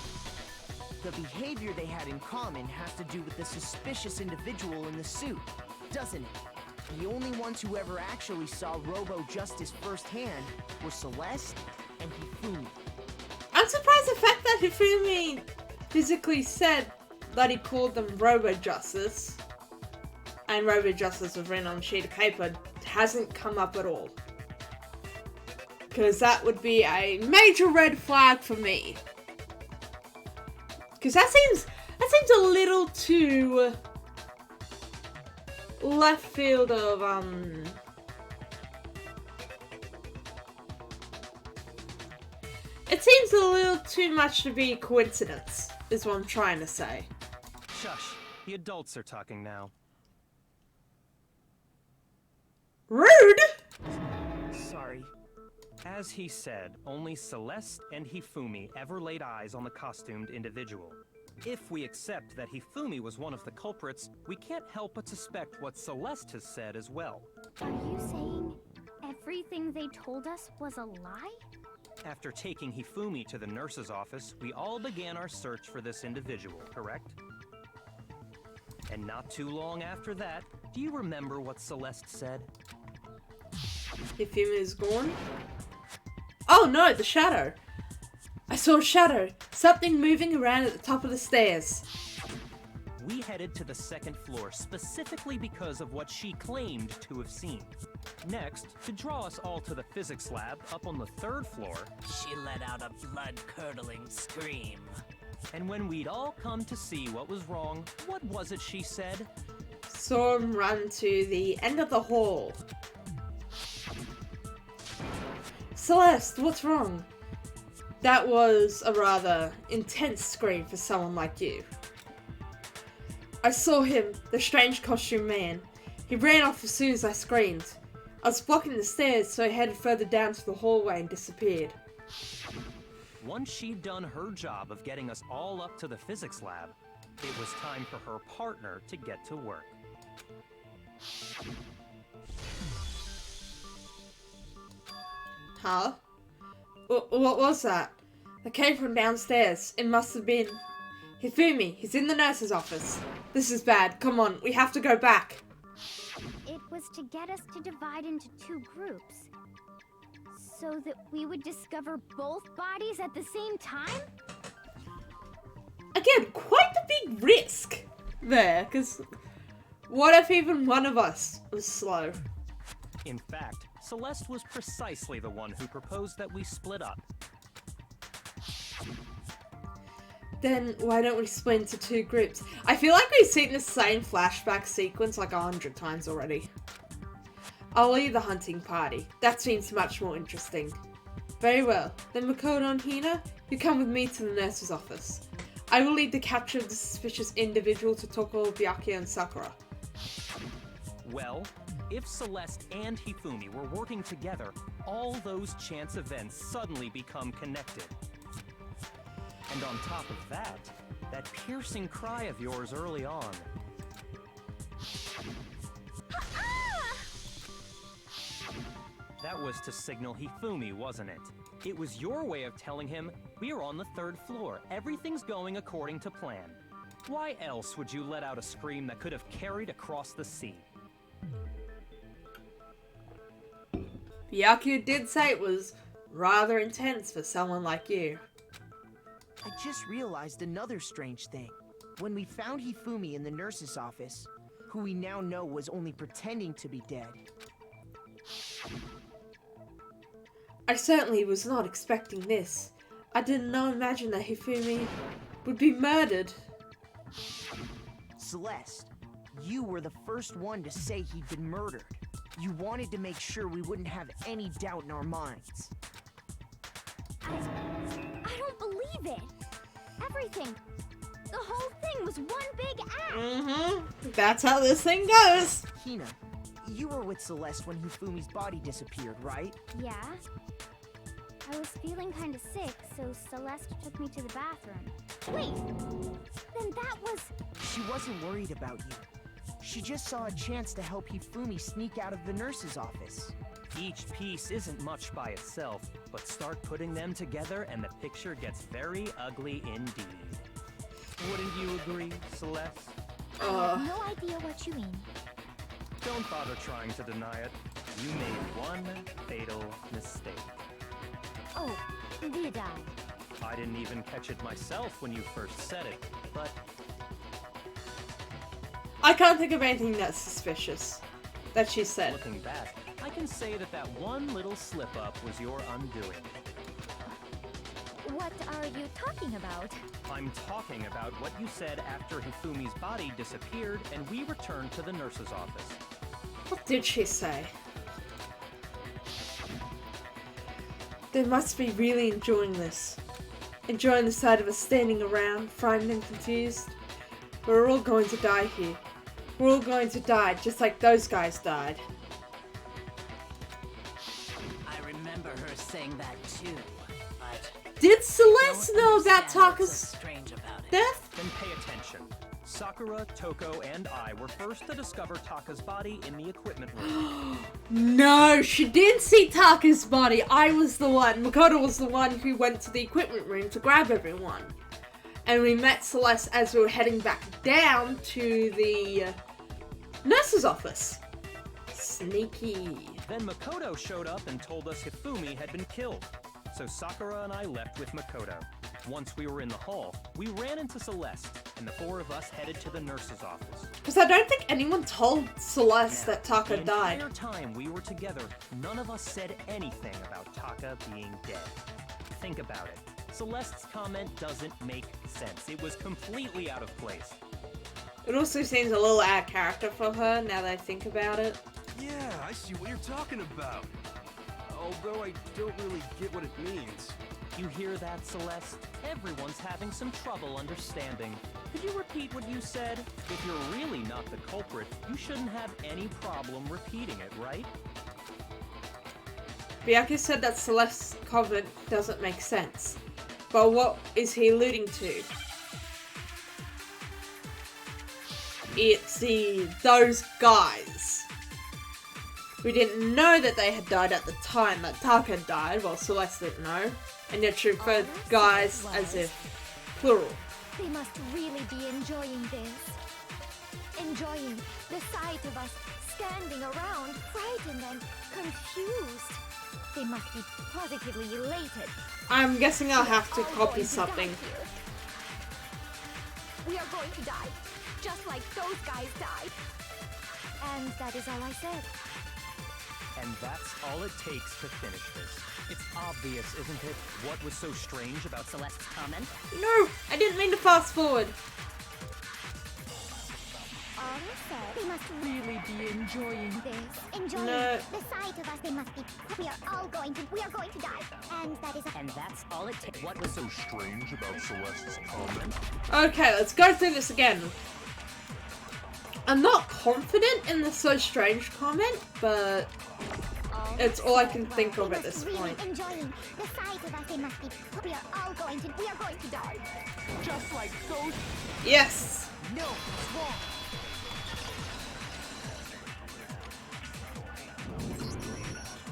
The behavior they had in common has to do with the suspicious individual in the suit, doesn't it? The only ones who ever actually saw Robo-Justice firsthand were Celeste and Hifumi. I'm surprised the fact that Hifumi physically said that he called them Robo-Justice, and Robo-Justice was written on a sheet of paper, hasn't come up at all. Because that would be a major red flag for me. Because that seems a little too left field of it seems a little too much to be coincidence, is what I'm trying to say. Shush, the adults are talking now. Rude! Sorry. As he said, only Celeste and Hifumi ever laid eyes on the costumed individual. If we accept that Hifumi was one of the culprits, we can't help but suspect what Celeste has said as well. Are you saying everything they told us was a lie? After taking Hifumi to the nurse's office, we all began our search for this individual, correct? And not too long after that, do you remember what Celeste said? Hifumi is gone. Oh no, the shadow! I saw a shadow! Something moving around at the top of the stairs. We headed to the second floor specifically because of what she claimed to have seen. Next, to draw us all to the physics lab up on the third floor, She let out a blood-curdling scream. and when we'd all come to see what was wrong, what was it she said? Saw him run to the end of the hall. Celeste, what's wrong? That was a rather intense scream for someone like you. I saw him, the strange costume man. He ran off as soon as I screamed. I was blocking the stairs, so I headed further down to the hallway and disappeared. Once she'd done her job of getting us all up to the physics lab, It was time for her partner to get to work. Huh? What was that? It came from downstairs. It must have been... Hifumi, he's in the nurse's office. This is bad. Come on, we have to go back. It was to get us to divide into 2 groups. So that we would discover both bodies at the same time? Again, quite a big risk there, because what if even one of us was slow? In fact, Celeste was precisely the one who proposed that we split up. Then why don't we split into 2 groups? I feel like we've seen the same flashback sequence like 100 times already. I'll lead the hunting party. That seems much more interesting. Very well. Then Makoto and Hina, you come with me to the nurse's office. I will lead the capture of the suspicious individual to Toko, Byakuya, and Sakura. Well, if Celeste and Hifumi were working together, all those chance events suddenly become connected. And on top of that, that piercing cry of yours early on. That was to signal Hifumi, wasn't it? It was your way of telling him, we're on the 3rd floor, everything's going according to plan. Why else would you let out a scream that could have carried across the sea? Byakuya did say it was rather intense for someone like you. I just realized another strange thing. When we found Hifumi in the nurse's office, who we now know was only pretending to be dead. I certainly was not expecting this. I did not imagine that Hifumi would be murdered. Celeste, you were the first one to say he'd been murdered. You wanted to make sure we wouldn't have any doubt in our minds. I don't believe it. Everything. The whole thing was one big act. That's how this thing goes. Hina, you were with Celeste when Hifumi's body disappeared, right? Yeah. I was feeling kind of sick, so Celeste took me to the bathroom. Wait! Then that was... She wasn't worried about you. She just saw a chance to help Hifumi sneak out of the nurse's office. Each piece isn't much by itself, but start putting them together and the picture gets very ugly indeed. Wouldn't you agree, Celeste? I have no idea what you mean. Don't bother trying to deny it. You made one fatal mistake. Oh, did I? I didn't even catch it myself when you first said it, but... I can't think of anything that's suspicious that she said. Looking back, I can say that that one little slip-up was your undoing. What are you talking about? I'm talking about what you said after Hifumi's body disappeared and we returned to the nurse's office. What did she say? They must be really enjoying this. Enjoying the sight of us standing around, frightened and confused. We're all going to die here. We're all going to die, just like those guys died. I remember her saying that too, but... Did Celeste know about What's so Taka's strange about it? death? Then pay attention. Sakura, Toko, and I were first to discover Taka's body in the equipment room. No, she didn't see Taka's body. I was the one. Makoto was the one who went to the equipment room to grab everyone. And we met Celeste as we were heading back down to the nurse's office. Sneaky. Then Makoto showed up and told us Hifumi had been killed. So Sakura and I left with Makoto. Once we were in the hall, we ran into Celeste, and the 4 of us headed to the nurse's office. Because I don't think anyone told Celeste that Taka the died. entire time we were together, none of us said anything about Taka being dead. Think about it. Celeste's comment doesn't make sense. It was completely out of place. It also seems a little out of character for her, now that I think about it. Yeah, I see what you're talking about. Although I don't really get what it means. You hear that, Celeste? Everyone's having some trouble understanding. Could you repeat what you said? If you're really not the culprit, you shouldn't have any problem repeating it, right? Byakuya said that Celeste's comment doesn't make sense. But what is he alluding to? it's those guys. We didn't know that they had died at the time that Taka had died, well, Celeste didn't know. And yet she referred to guys as if plural. They must really be enjoying this. Enjoying the sight of us standing around, frightened and confused. They must be positively elated. I'm guessing I'll have to We are copy going to something. die here. We are going to die, just like those guys died. And that is all I said. And that's all it takes to finish this. It's obvious, isn't it? What was so strange about Celeste's comment? No, I didn't mean to fast forward. All I said, they must really be enjoying this. Enjoying No. the sight of us. They must be. We are going to die. And that is. And that's all it takes. What was so strange about Celeste's comment? Okay, let's go through this again. I'm not confident in the so strange comment, but it's all I can think of at this point. Enjoying the sight of us. They must be. We are going to die. Just like those. Yes! No, it's wrong.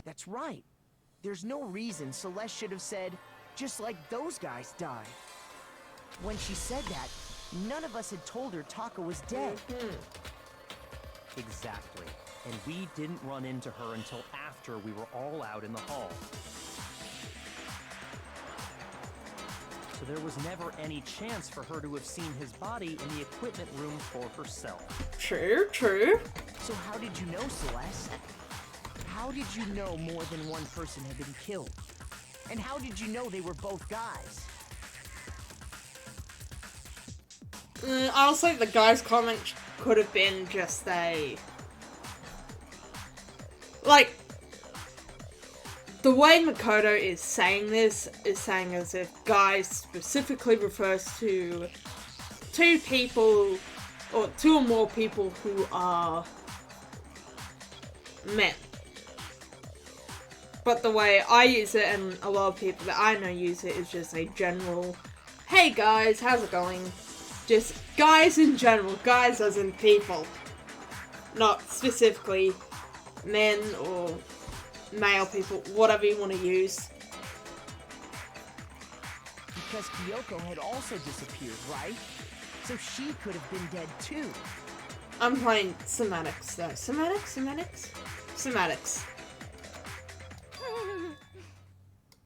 That's right. There's no reason Celeste should have said, just like those guys died. When she said that, none of us had told her Taka was dead. Exactly. And we didn't run into her until after we were all out in the hall. So there was never any chance for her to have seen his body in the equipment room for herself. True, true. So how did you know, Celeste? How did you know more than one person had been killed? And how did you know they were both guys? Honestly, the guy's comment could have been just like, the way Makoto is saying this is saying as if guys specifically refers to two people, or two or more people who are men. But the way I use it, and a lot of people that I know use it, is just a general, hey guys, how's it going? Just guys in general, guys as in people. Not specifically men or male people, whatever you want to use. Because Kyoko had also disappeared, right? So she could have been dead too. I'm playing semantics though. Semantics?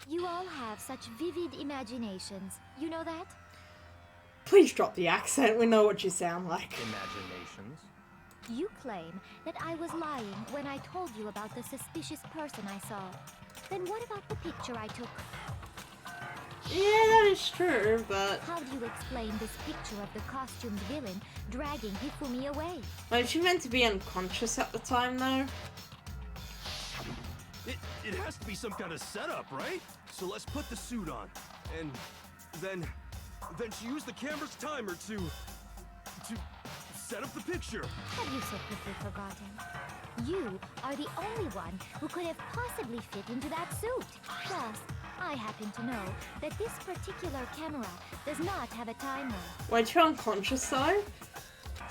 You all have such vivid imaginations. You know that? Please drop the accent, we know what you sound like. Imaginations. You claim that I was lying when I told you about the suspicious person I saw. Then what about the picture I took? Yeah, that is true, but... How do you explain this picture of the costumed villain dragging Hifumi away? Like, she meant to be unconscious at the time, though. It has to be some kind of setup, right? So let's put the suit on. And then she used the camera's timer to set up the picture. Have you so quickly forgotten? You are the only one who could have possibly fit into that suit. Plus, I happen to know that this particular camera does not have a timer. Weren't you unconscious, though?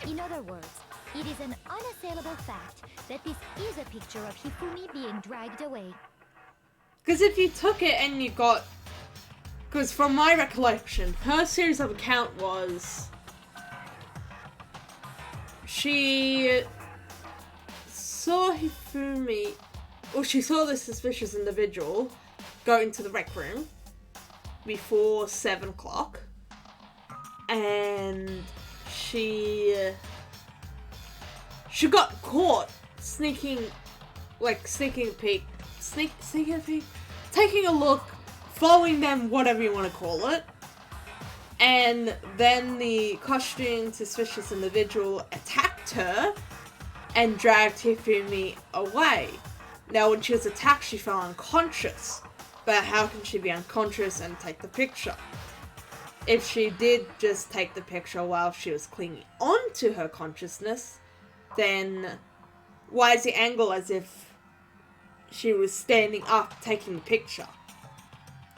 In other words, it is an unassailable fact that this is a picture of Hifumi being dragged away. Because if you took it and you got... Because from my recollection, her series of account was... She saw Hifumi... Or she saw this suspicious individual go into the rec room before 7 o'clock. And she got caught sneaking a peek, taking a look, following them, whatever you want to call it. And then the costumed suspicious individual attacked her and dragged Hifumi away. Now, when she was attacked, she fell unconscious. But how can she be unconscious and take the picture? If she did just take the picture while she was clinging on to her consciousness, then why is the angle as if she was standing up taking the picture?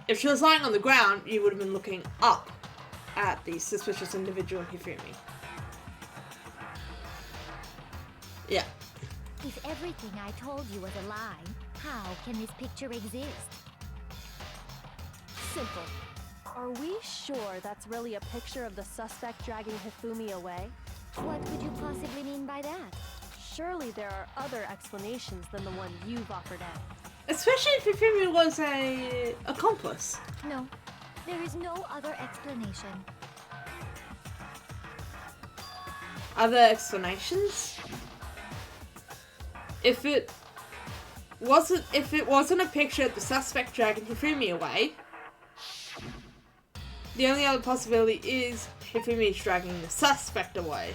If she was lying on the ground, you would have been looking up at the suspicious individual Hifumi. Yeah. If everything I told you was a lie, how can this picture exist? Simple. Are we sure that's really a picture of the suspect dragging Hifumi away? What could you possibly mean by that? Surely there are other explanations than the one you've offered up. Especially if Hifumi was a accomplice. No, there is no other explanation. Other explanations? If it wasn't a picture of the suspect dragging Hifumi away, the only other possibility is Hifumi's dragging the suspect away.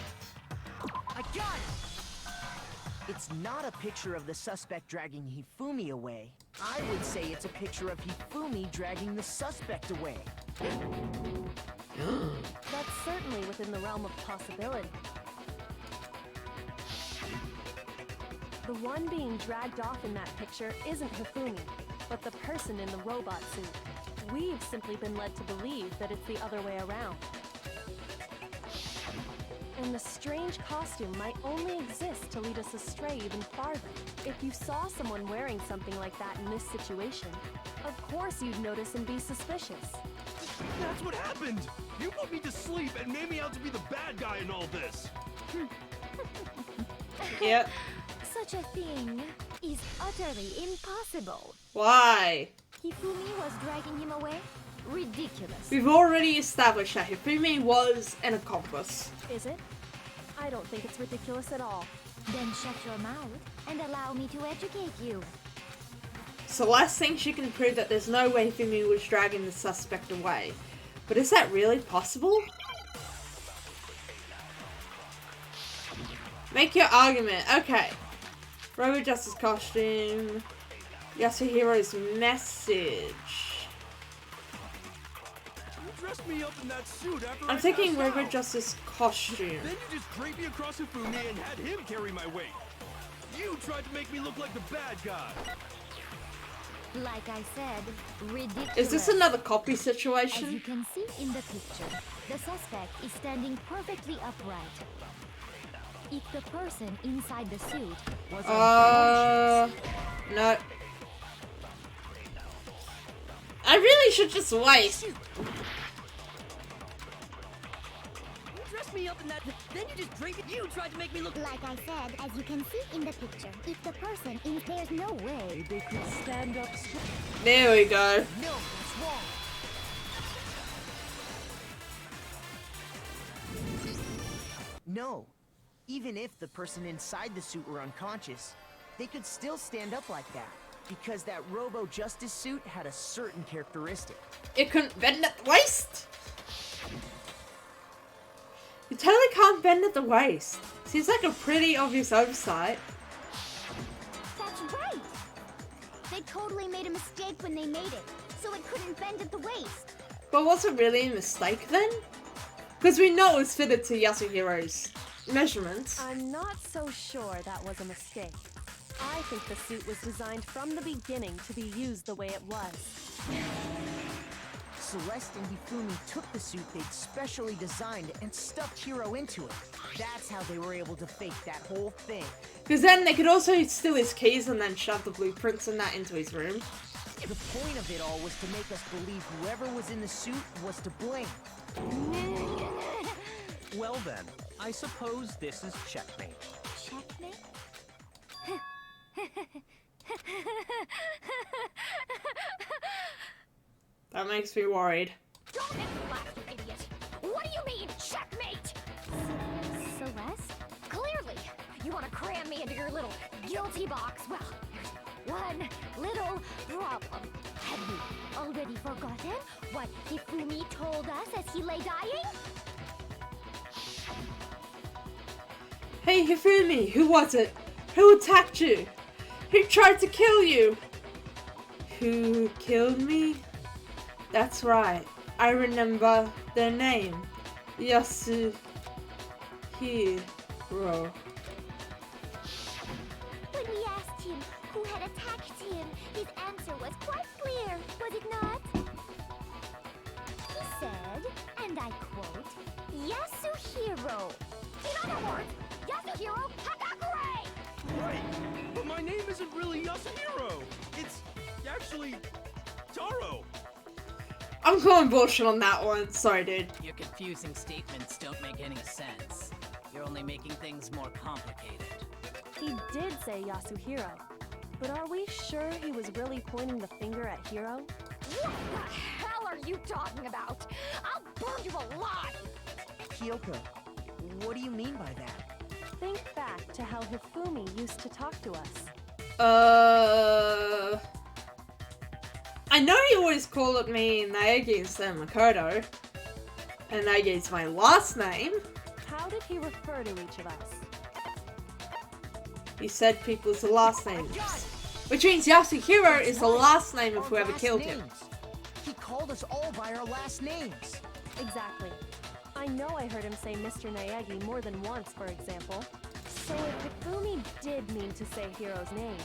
I got it! It's not a picture of the suspect dragging Hifumi away. I would say it's a picture of Hifumi dragging the suspect away. That's certainly within the realm of possibility. The one being dragged off in that picture isn't Hifumi, but the person in the robot suit. We've simply been led to believe that it's the other way around. And the strange costume might only exist to lead us astray even farther. If you saw someone wearing something like that in this situation, of course you'd notice and be suspicious. That's what happened! You put me to sleep and made me out to be the bad guy in all this! Yep. Such a thing is utterly impossible. Why? Hifumi was dragging him away? Ridiculous. We've already established that Hifumi was an accomplice. Is it? I don't think it's ridiculous at all. Then shut your mouth and allow me to educate you. Celeste thinks she can prove that there's no way Hifumi was dragging the suspect away. But is that really possible? Make your argument. Okay. Robo Justice costume. Yasuhiro's message. You dressed me up in that suit after I'm I taking passed Robo out. Justice costume. Then you just draped me across Hifumi and had him carry my weight. You tried to make me look like the bad guy. Like I said, ridiculous. Is this another copy As you situation? can see in the picture, the suspect is standing perfectly upright. If the person inside the suit was No. I really should just wait. You dressed me up in that, then you just draped it. You tried to make me look like I said, as you can see in the picture, if the person in there's no way They could stand up straight. There we go. No, that's wrong. No. Even if the person inside the suit were unconscious, they could still stand up like that. Because that Robo Justice suit had a certain characteristic. It couldn't bend at the waist. You totally can't bend at the waist. Seems like a pretty obvious oversight. That's right! They totally made a mistake when they made it, so it couldn't bend at the waist. But was it really a mistake then? Because we know it was fitted to Yasuhiro's measurements. I'm not so sure that was a mistake. I think the suit was designed from the beginning to be used the way it was. Celeste and Hifumi took the suit they'd specially designed and stuffed Hiro into it. That's how they were able to fake that whole thing. Because then they could also steal his keys and then shove the blueprints and that into his room. The point of it all was to make us believe whoever was in the suit was to blame. Well then, I suppose this is checkmate. Checkmate? That makes me worried. Don't make me laugh, you idiot! What do you mean, checkmate? Celeste? Clearly! You want to cram me into your little guilty box. Well, there's one little problem. Have you already forgotten what Hifumi told us as he lay dying? Hey Hifumi, who was it? Who attacked you? Who tried to kill you? Who killed me? That's right. I remember their name. Yasuhiro. When we asked him who had attacked him, his answer was quite clear, was it not? He said, and I quote, Yasuhiro. In other words, Yasuhiro Hagakure! My name isn't really Yasuhiro. It's actually Taro. I'm calling bullshit on that one. Sorry, dude. Your confusing statements don't make any sense. You're only making things more complicated. He did say Yasuhiro, but are we sure he was really pointing the finger at Hiro? What the hell are you talking about? I'll burn you alive! Kyoko, what do you mean by that? Think back to how Hifumi used to talk to us. I know you always called me Naegi instead of Makoto. And Naegi is my last name. How did he refer to each of us? He said people's last names. Which means Yasuhiro is the last name of Our whoever last killed him. names. He called us all by our last names. Exactly. I know I heard him say Mr. Naegi more than once, for example. So if Hifumi did mean to say Hiro's name,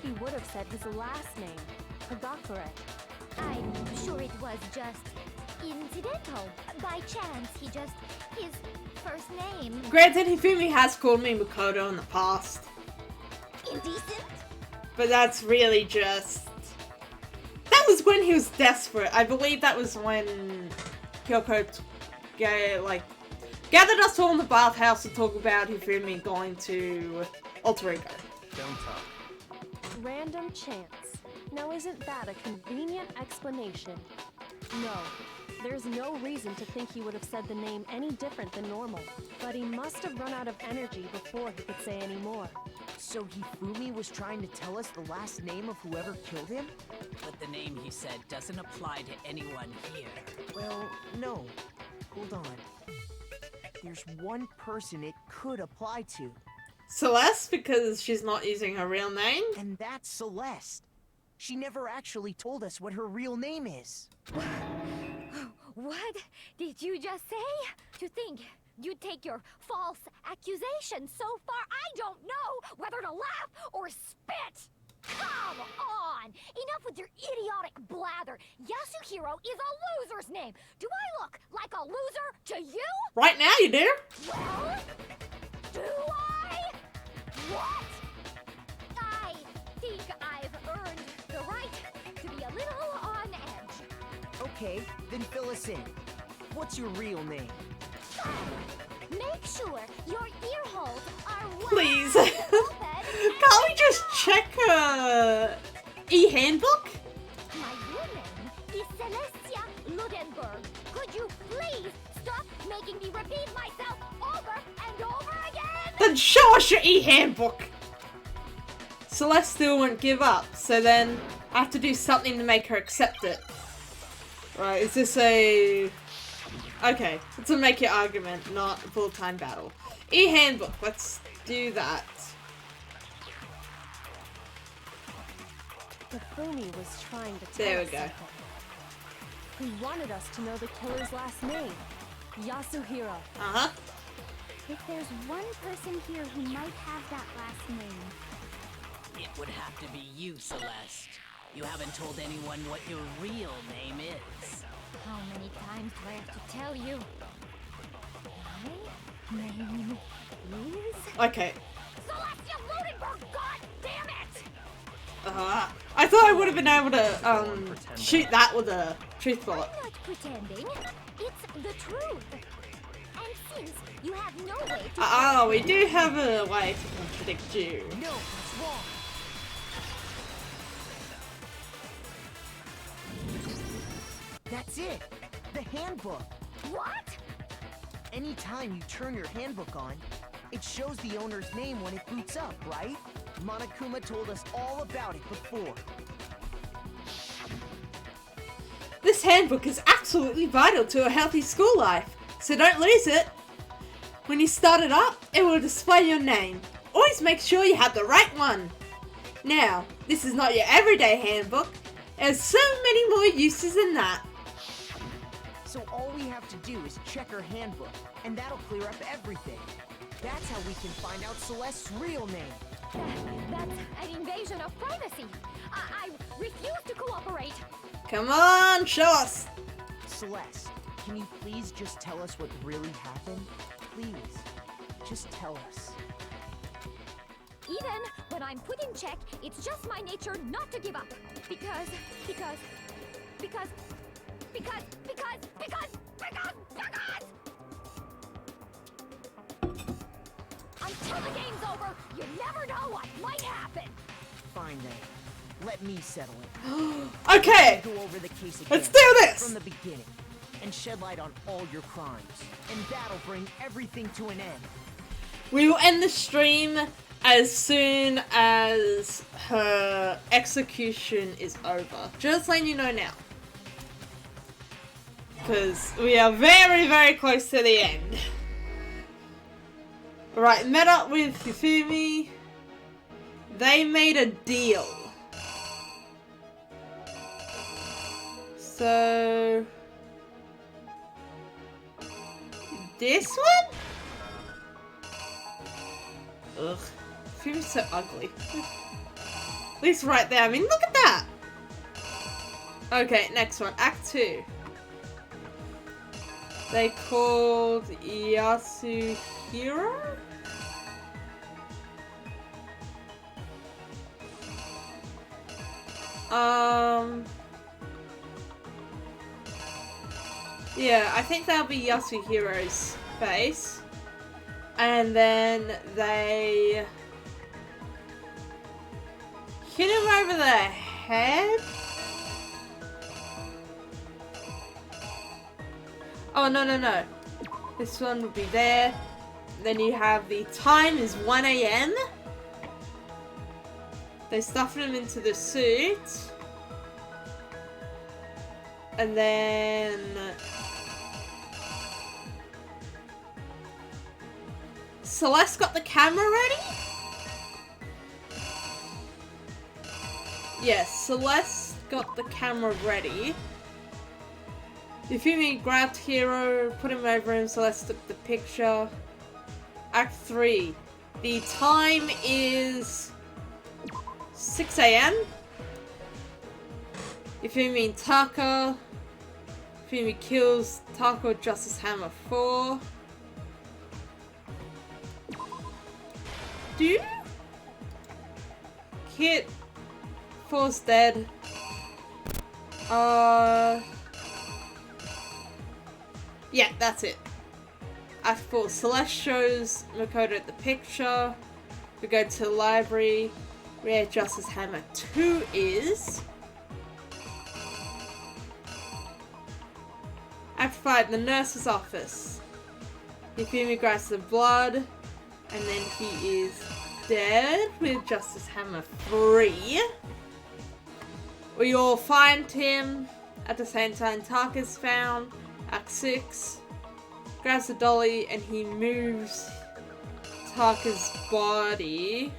he would have said his last name, Hagakure. I'm sure it was just incidental. By chance, his first name. Granted, Hifumi has called me Makoto in the past. Indecent? But that's really just... That was when he was desperate. I believe that was when Kyoko gathered us all in the bathhouse to talk about Hifumi going to Alter Ego. Don't talk. Random chance. Now isn't that a convenient explanation? No. There's no reason to think he would have said the name any different than normal. But he must have run out of energy before he could say any more. So Hifumi was trying to tell us the last name of whoever killed him? But the name he said doesn't apply to anyone here. Well, no. Hold on. There's one person it could apply to. Celeste, because she's not using her real name? And that's Celeste. She never actually told us what her real name is. What did you just say? To think you'd take your false accusation so far, I don't know whether to laugh or spit! Come on! Enough with your idiotic blather! Yasuhiro is a loser's name! Do I look like a loser to you? Right now you do. Well, do I? What? I think I've earned the right to be a little on edge. Okay, then fill us in. What's your real name? Make sure your ear holes are well Please. open. Can't we just check her e-handbook? My real name is Celestia Ludenberg. Could you please stop making me repeat myself over and over again? Then show us your e-handbook. Celeste still won't give up, so then I have to do something to make her accept it. Right, is this a... Okay, it's a make your argument, not a full-time battle. E-handbook, let's do that. Hifumi was trying to tell There we us go. something. He wanted us to know the killer's last name, Yasuhiro. Uh-huh. If there's one person here who might have that last name. It would have to be you, Celeste. You haven't told anyone what your real name is. How many times do I have to tell you? My name is... Okay. Celestia Ludenberg, god damn it! I thought I would have been able to, shoot that with a truth bullet. I'm not pretending. It's the truth. And since you have no way to... Oh, we do have a way to contradict you. No, it's wrong. That's it. The handbook. What? Anytime you turn your handbook on, it shows the owner's name when it boots up, right? Monokuma told us all about it before. This handbook is absolutely vital to a healthy school life, so don't lose it. When you start it up, it will display your name. Always make sure you have the right one. Now, this is not your everyday handbook. There's so many more uses than that. So all we have to do is check her handbook, and that'll clear up everything. That's how we can find out Celeste's real name. That's an invasion of privacy. I refuse to cooperate. Come on, show us. Celeste, can you please just tell us what really happened? Please, just tell us. Even when I'm put in check, it's just my nature not to give up. Because... Until the game's over, you never know what might happen. Fine then. Let me settle it. Okay, Go over the case again let's do this! from the beginning and shed light on all your crimes. And that'll bring everything to an end. We will end the stream as soon as her execution is over. Just letting you know now. Because we are very, very close to the end. Right, met up with Hifumi. They made a deal. So... this one? Ugh. Hifumi's so ugly. At least right there. I mean, look at that! Okay, next one. Act 2. They called Yasuhiro? Yeah, I think that'll be Yasuhiro's face. And then they hit him over the head? Oh, no. This one would be there. Then you have the time is 1 AM. They stuffed him into the suit. And then... Celeste got the camera ready? Yes, Celeste got the camera ready. Hifumi grabbed Hiro, put him over him, Celeste took the picture. Act 3. The time is 6 AM. Hifumi and Taka. Hifumi kills Taka with Justice Hammer 4. Do Kit Four's dead. Yeah, that's it. Act 4. Celeste shows Makoto the picture. We go to the library. Where Justice Hammer 2 is. Act 5. The nurse's office. Hifumi grabs the blood. And then he is dead with Justice Hammer 3. We all find him. At the same time, Taka's found. Act 6. Grabs the dolly and he moves Taka's body.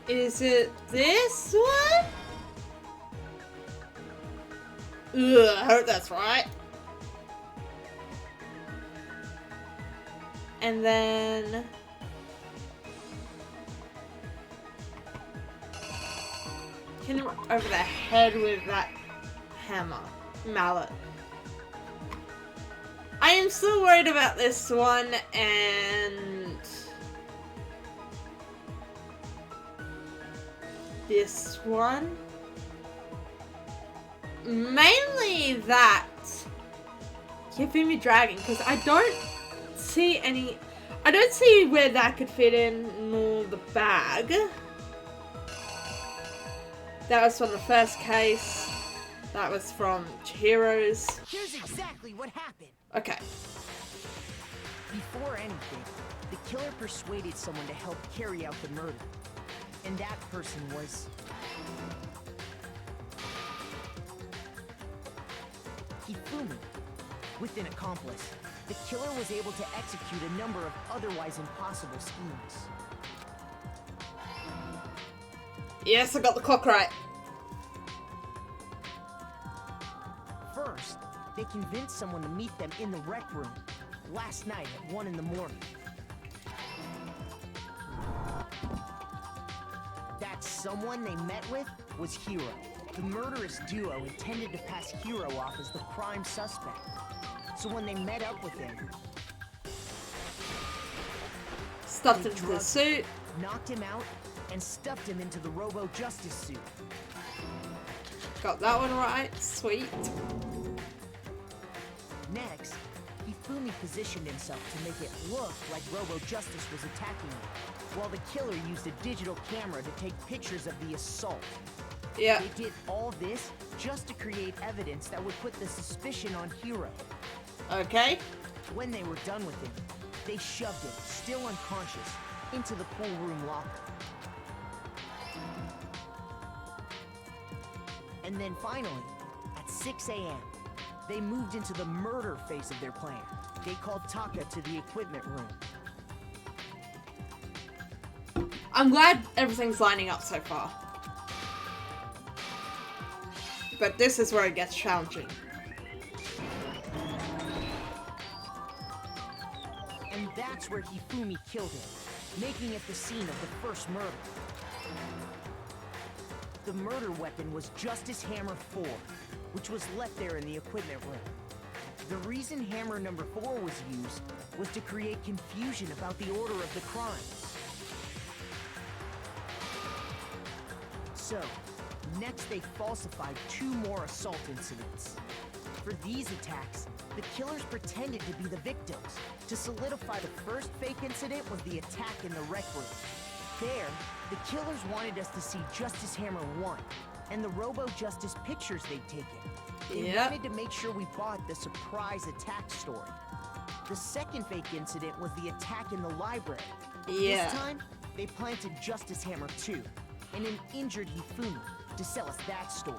Is it this one? Ugh, I hope that's right. And then... hit him over the head with that hammer. Mallet. I am still worried about this one, and... this one. Mainly that Hifumi Dragon, because I don't see any... I don't see where that could fit in, nor the bag. That was from the first case. That was from Chihiro's. Here's exactly what happened. Okay. Before anything, the killer persuaded someone to help carry out the murder. And that person was... Hifumi. With an accomplice, the killer was able to execute a number of otherwise impossible schemes. Yes, I got the clock right. First, they convinced someone to meet them in the rec room last night at 1 in the morning. That someone they met with was Hiro. The murderous duo intended to pass Hiro off as the prime suspect. So when they met up with him, Stuffed they into the drugged suit. him, knocked him out, and stuffed him into the Robo Justice suit. Got that one right. Sweet. Next, Hifumi positioned himself to make it look like Robo Justice was attacking him, while the killer used a digital camera to take pictures of the assault. Yeah. They did all this just to create evidence that would put the suspicion on Hiro. Okay. When they were done with him, they shoved him, still unconscious, into the pool room locker. And then finally, at 6 a.m., they moved into the murder phase of their plan. They called Taka to the equipment room. I'm glad everything's lining up so far. But this is where it gets challenging. And that's where Hifumi killed him, making it the scene of the first murder. The murder weapon was Justice Hammer 4, which was left there in the equipment room. The reason Hammer number 4 was used was to create confusion about the order of the crimes. So, next they falsified 2 more assault incidents. For these attacks, the killers pretended to be the victims. To solidify the first fake incident was the attack in the rec room. There, the killers wanted us to see Justice Hammer 1 and the Robo Justice pictures they'd taken. They wanted to make sure we bought the surprise attack story. The second fake incident was the attack in the library. This time, they planted Justice Hammer 2 and an injured Hifumi to sell us that story.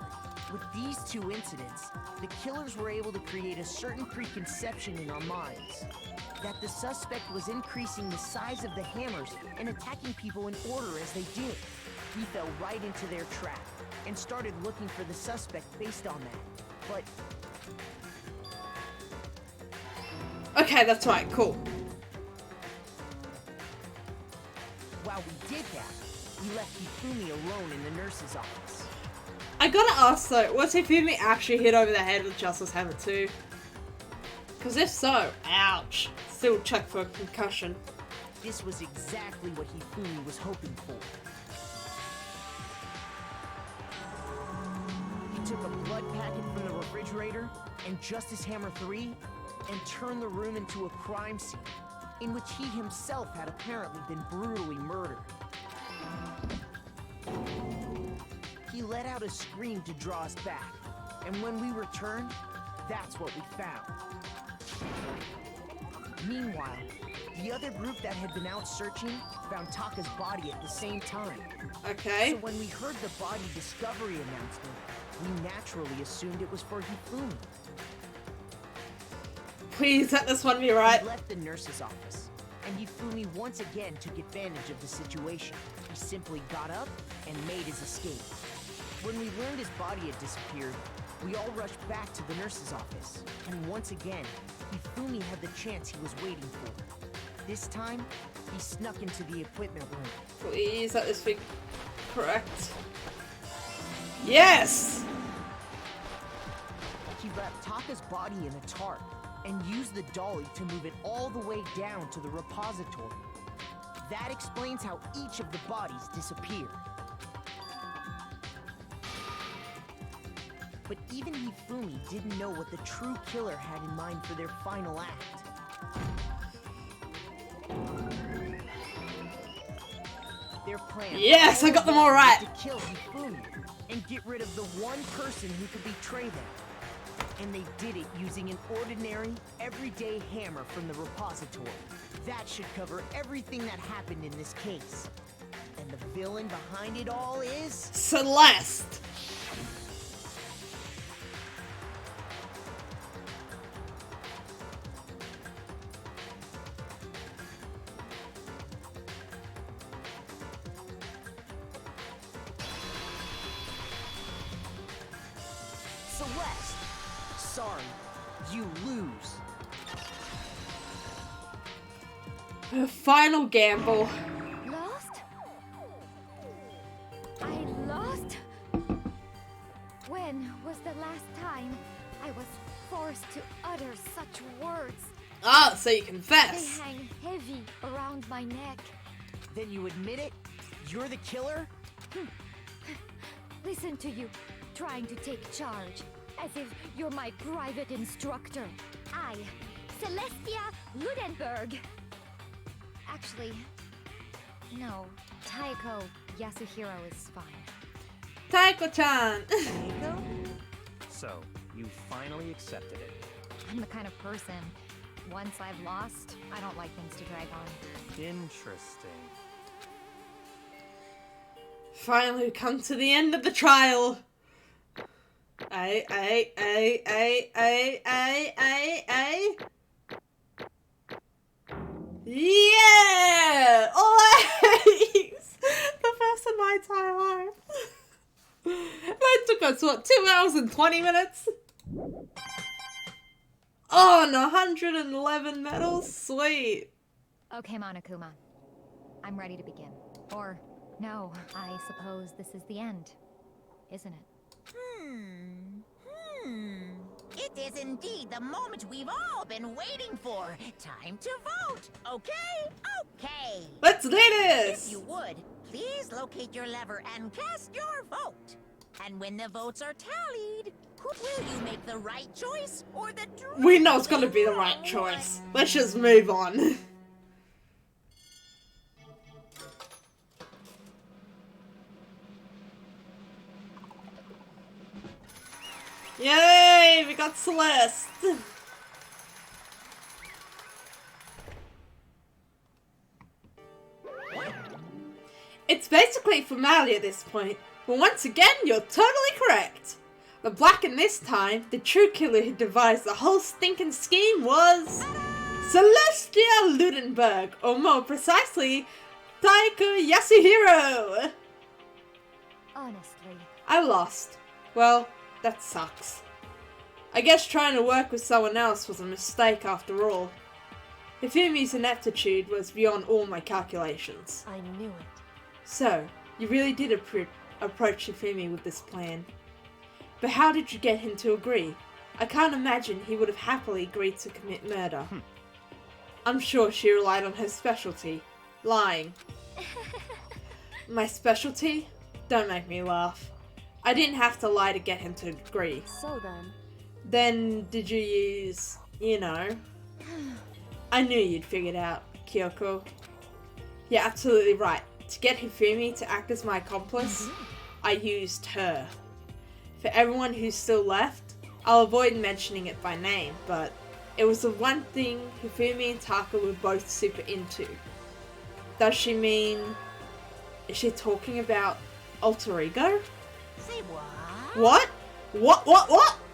With these 2 incidents, the killers were able to create a certain preconception in our minds that the suspect was increasing the size of the hammers and attacking people in order as they did. We fell right into their trap and started looking for the suspect based on that. But okay, that's right, cool. while we did that, we left Hifumi alone in the nurse's office. I gotta ask though, was Hifumi actually hit over the head with Justice Hammer 2? Because if so, ouch. Still check for concussion. This was exactly what Hifumi was hoping for. He took a blood packet from the refrigerator and Justice Hammer 3 and turned the room into a crime scene in which he himself had apparently been brutally murdered. He let out a scream to draw us back, and when we returned, that's what we found. Meanwhile, the other group that had been out searching found Taka's body at the same time. Okay. So when we heard the body discovery announcement, we naturally assumed it was for Hifumi. Please let this one be right. We left the nurse's office, and Hifumi once again took advantage of the situation. He simply got up and made his escape. When we learned his body had disappeared, we all rushed back to the nurse's office. And once again, Hifumi had the chance he was waiting for. This time, he snuck into the equipment room. Please let this be correct. Yes! He wrapped Taka's body in a tarp and used the dolly to move it all the way down to the repository. That explains how each of the bodies disappeared. But even Hifumi didn't know what the true killer had in mind for their final act. Their plan Yes, I got them all right. was to kill Hifumi and get rid of the one person who could betray them. And they did it using an ordinary, everyday hammer from the repository. That should cover everything that happened in this case. And the villain behind it all is... Celeste! Celeste! Sorry, you lose. Final gamble. Lost? I lost? When was the last time I was forced to utter such words? Ah, so you They confess. hang heavy around my neck. Then you admit it? You're the killer? Listen to you, trying to take charge, as if you're my private instructor. I, Celestia Ludenberg. Actually, no, Taiko Yasuhiro is fine. Taiko-chan. So, you finally accepted it. I'm the kind of person, once I've lost, I don't like things to drag on. Interesting. Finally, we come to the end of the trial. Ay. Yeah! Always! The first in my entire life. That took us, what, 2 hours and 20 minutes? Oh, and 111 medals? Sweet. Okay, Monokuma. I'm ready to begin. Or, no, I suppose this is the end, isn't it? It is indeed the moment we've all been waiting for. Time to vote. Okay? Okay. Let's do If this! you would, please locate your lever and cast your vote. And when the votes are tallied, will you make the right choice or the We know it's gonna be the right choice. Let's just move on. Yay! We got Celeste! It's basically formality at this point, but once again, you're totally correct. The black in this time, the true killer who devised the whole stinking scheme was Celestia Ludenberg, or more precisely, Taiko Yasuhiro. Honestly. I lost. Well, that sucks. I guess trying to work with someone else was a mistake after all. Hifumi's ineptitude was beyond all my calculations. I knew it. So, you really did approach Hifumi with this plan. But how did you get him to agree? I can't imagine he would have happily agreed to commit murder. I'm sure she relied on her specialty, lying. My specialty? Don't make me laugh. I didn't have to lie to get him to agree. So then... Then did you use, you know... I knew you'd figured out, Kyoko. You're absolutely right. To get Hifumi to act as my accomplice, I used her. For everyone who's still left, I'll avoid mentioning it by name, but it was the one thing Hifumi and Taka were both super into. Does she mean... Is she talking about alter ego? Say what? What?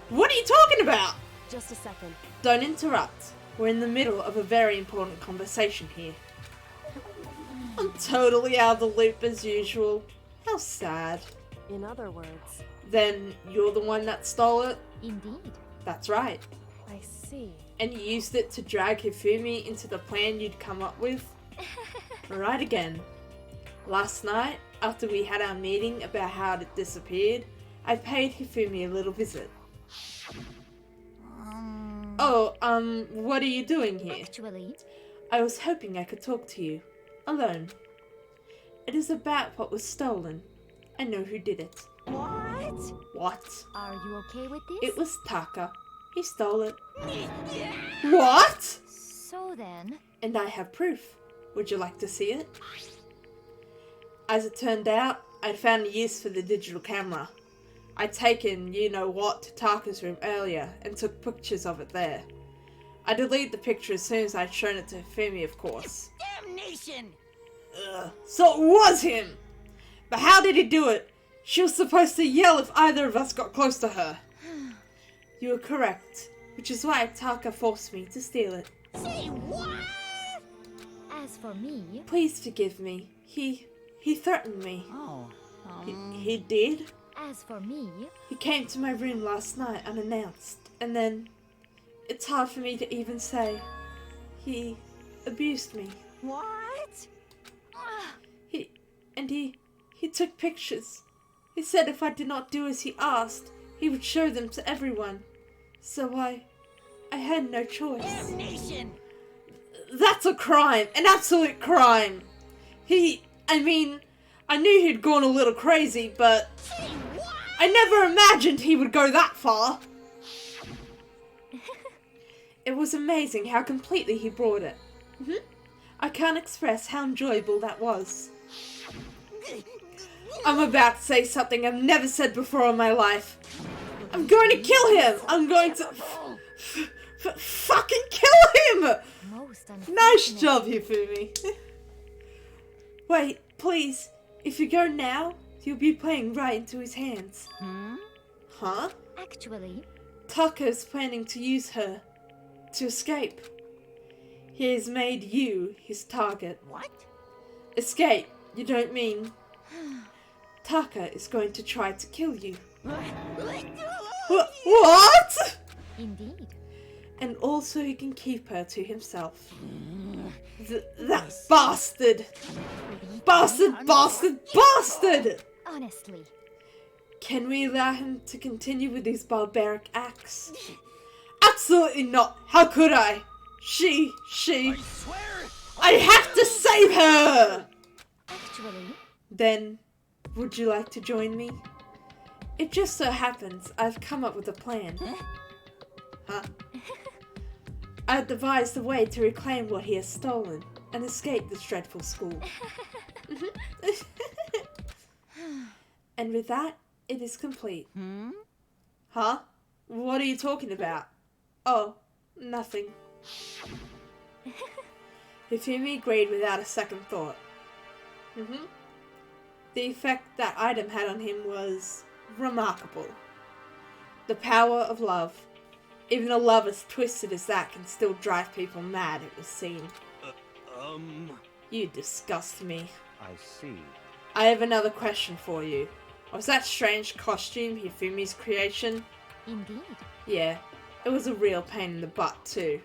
What are you talking about? Just a second. Don't interrupt. We're in the middle of a very important conversation here. I'm totally out of the loop as usual. How sad. In other words... Then you're the one that stole it? Indeed. That's right. I see. And you used it to drag Hifumi into the plan you'd come up with? Right again. Last night, after we had our meeting about how it disappeared, I paid Hifumi a little visit. What are you doing here? Actually, I was hoping I could talk to you. Alone. It is about what was stolen. I know who did it. What? What? are you okay with this? It was Taka. He stole it. What? So then... And I have proof. Would you like to see it? As it turned out, I'd found a use for the digital camera. I'd taken you-know-what to Taka's room earlier and took pictures of it there. I deleted the picture as soon as I'd shown it to Hifumi, of course. Damnation! Ugh. So it was him! But how did he do it? She was supposed to yell if either of us got close to her. You were correct, which is why Taka forced me to steal it. Say what? As for me... Please forgive me. He threatened me. Oh, He did? As for me... He came to my room last night unannounced, and then... It's hard for me to even say. He abused me. what? He took pictures. He said if I did not do as he asked, he would show them to everyone. So I had no choice. Damnation! That's a crime, an absolute crime. I knew he'd gone a little crazy, but I never imagined he would go that far. It was amazing how completely he brought it. I can't express how enjoyable that was. I'm about to say something I've never said before in my life. I'm going to kill him! I'm going to fucking kill him! Nice job, Hifumi. Wait, please. If you go now, you'll be playing right into his hands. Huh? Actually, Tako's planning to use her to escape. He has made you his target. What? Escape, you don't mean? Taka is going to try to kill you. What? indeed. And also he can keep her to himself. That bastard! Bastard! Honestly, Can we allow him to continue with these barbaric acts? Absolutely not! How could I? She... I swear! I have to save her! actually, Then, would you like to join me? It just so happens I've come up with a plan. Huh? I've devised a way to reclaim what he has stolen and escape this dreadful school. And with that, it is complete. Huh? What are you talking about? Oh, nothing. Hifumi agreed without a second thought. The effect that item had on him was remarkable. The power of love. Even a love as twisted as that can still drive people mad, it was seen. You disgust me. I see. I have another question for you. Was that strange costume Hifumi's creation? indeed. Yeah, it was a real pain in the butt too.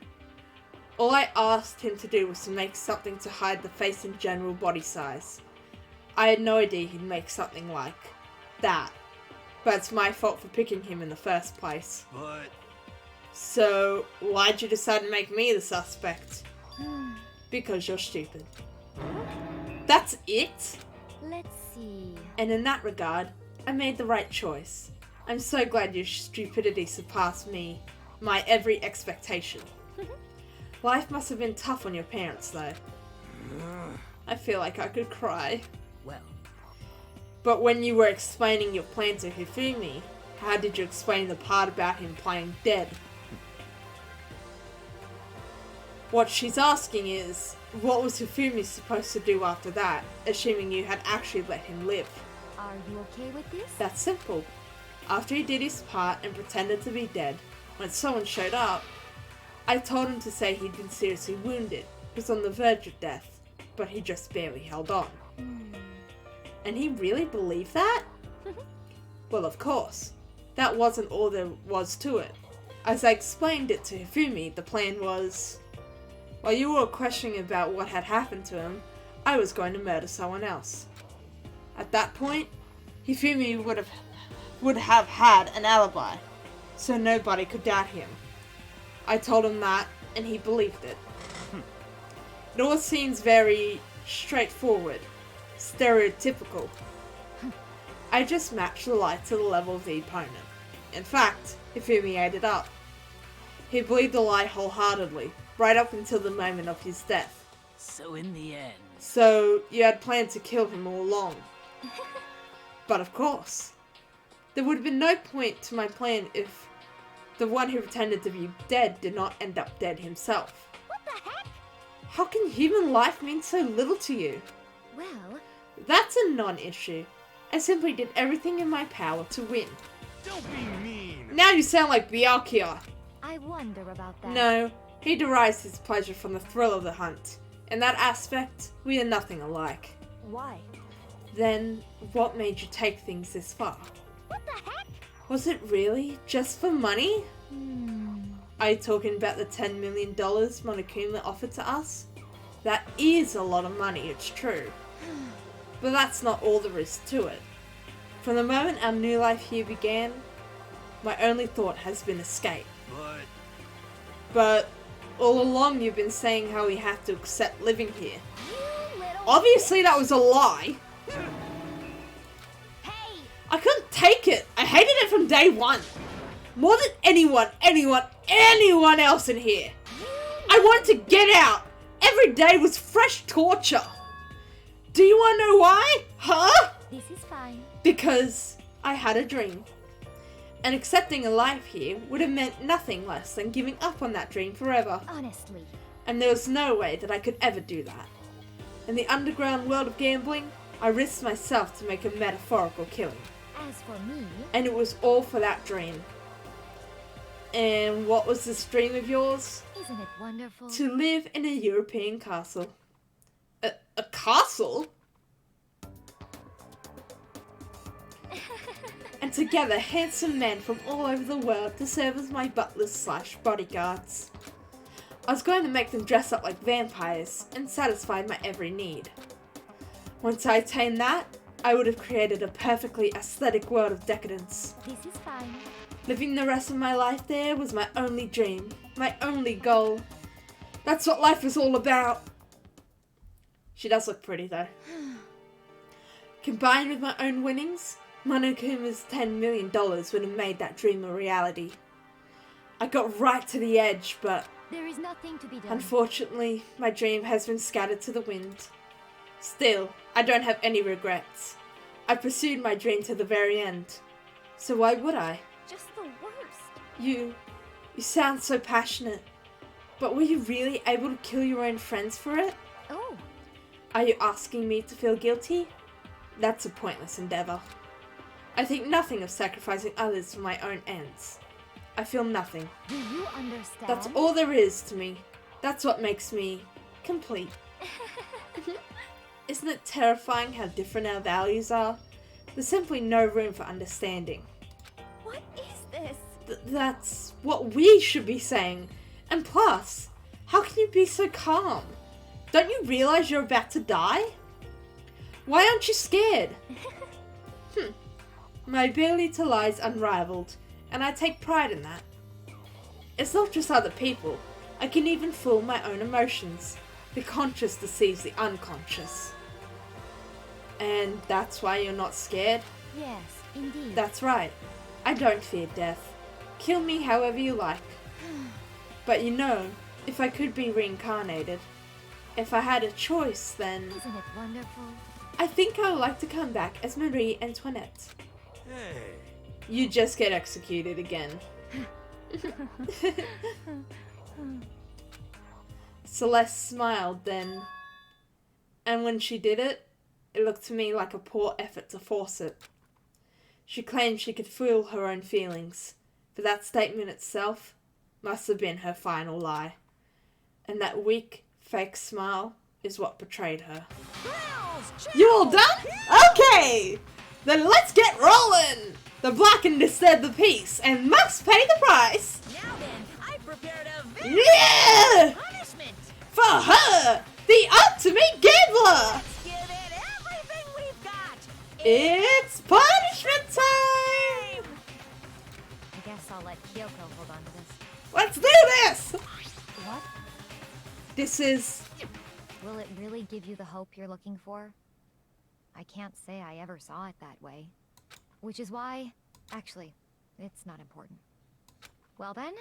All I asked him to do was to make something to hide the face and general body size. I had no idea he'd make something like that. But it's my fault for picking him in the first place. But... So, why'd you decide to make me the suspect? Because you're stupid. That's it? Let's see. And in that regard, I made the right choice. I'm so glad your stupidity surpassed me, my every expectation. Life must have been tough on your parents, though. I feel like I could cry. Well, But when you were explaining your plan to Hifumi, how did you explain the part about him playing dead? What she's asking is, what was Hifumi supposed to do after that, assuming you had actually let him live? Are you okay with this? That's simple. After he did his part and pretended to be dead, when someone showed up, I told him to say he'd been seriously wounded, was on the verge of death, but he just barely held on. And he really believed that? Well, of course. That wasn't all there was to it. As I explained it to Hifumi, the plan was... While you were questioning about what had happened to him, I was going to murder someone else. At that point, Hifumi would have had an alibi, so nobody could doubt him. I told him that, and he believed it. It all seems very straightforward, stereotypical. I just matched the lie to the level of the opponent. In fact, Hifumi ate it up. He believed the lie wholeheartedly, right up until the moment of his death. so in the end... So, you had planned to kill him all along. But of course, there would have been no point to my plan if the one who pretended to be dead did not end up dead himself. What the heck? How can human life mean so little to you? Well, That's a non-issue. I simply did everything in my power to win. Don't be mean! Now you sound like Byakuya. I wonder about that. No, he derives his pleasure from the thrill of the hunt. In that aspect, we are nothing alike. Why? Then, what made you take things this far? What the heck? Was it really just for money? Are you talking about the $10 million Monokuma offered to us? That is a lot of money, it's true. But that's not all there is to it. From the moment our new life here began, my only thought has been escape. But But all along you've been saying how we have to accept living here. You little Obviously that was a lie. Hey! I couldn't take it. I hated it from day one. More than anyone else in here. I wanted to get out. Every day was fresh torture. Do you want to know why? Huh? This is fine. Because I had a dream. And accepting a life here would have meant nothing less than giving up on that dream forever. Honestly. And there was no way that I could ever do that. In the underground world of gambling, I risked myself to make a metaphorical killing. As for me, And it was all for that dream. And what was this dream of yours? isn't it wonderful? To live in a European castle. A castle? And to gather handsome men from all over the world to serve as my butlers / bodyguards. I was going to make them dress up like vampires and satisfy my every need. Once I attained that, I would have created a perfectly aesthetic world of decadence. This is fine. Living the rest of my life there was my only dream, my only goal. That's what life was all about. She does look pretty though. Combined with my own winnings, Monokuma's $10 million would have made that dream a reality. I got right to the edge, but There is nothing to be done. unfortunately, my dream has been scattered to the wind. Still, I don't have any regrets. I pursued my dream to the very end. So why would I? Just the worst. You sound so passionate. But were you really able to kill your own friends for it? Oh, Are you asking me to feel guilty? That's a pointless endeavor. I think nothing of sacrificing others for my own ends. I feel nothing. do you understand? That's all there is to me. That's what makes me complete. Isn't it terrifying how different our values are? There's simply no room for understanding. What is this? That's what we should be saying. And plus, how can you be so calm? Don't you realize you're about to die? Why aren't you scared? My ability to lie is unrivaled, and I take pride in that. It's not just other people. I can even fool my own emotions. The conscious deceives the unconscious. And that's why you're not scared? Yes, indeed. That's right. I don't fear death. Kill me however you like. But you know, if I could be reincarnated, if I had a choice, then Isn't it wonderful? I think I would like to come back as Marie Antoinette. hey, You just get executed again. Celeste smiled then, and when she did it, it looked to me like a poor effort to force it. She claimed she could feel her own feelings, but that statement itself must have been her final lie. And that weak, fake smile is what betrayed her. You all done? Okay! Then let's get rolling! The blackened disturb the peace and must pay the price! Now then, I prepared a very Yeah! punishment. For her! The ultimate gambler! Let's give it everything we've got. It's punishment time! I guess I'll let Kyoko hold on to this. Let's do this! What? This is... Will it really give you the hope you're looking for? I can't say I ever saw it that way. Which is why... Actually, it's not important. Well then...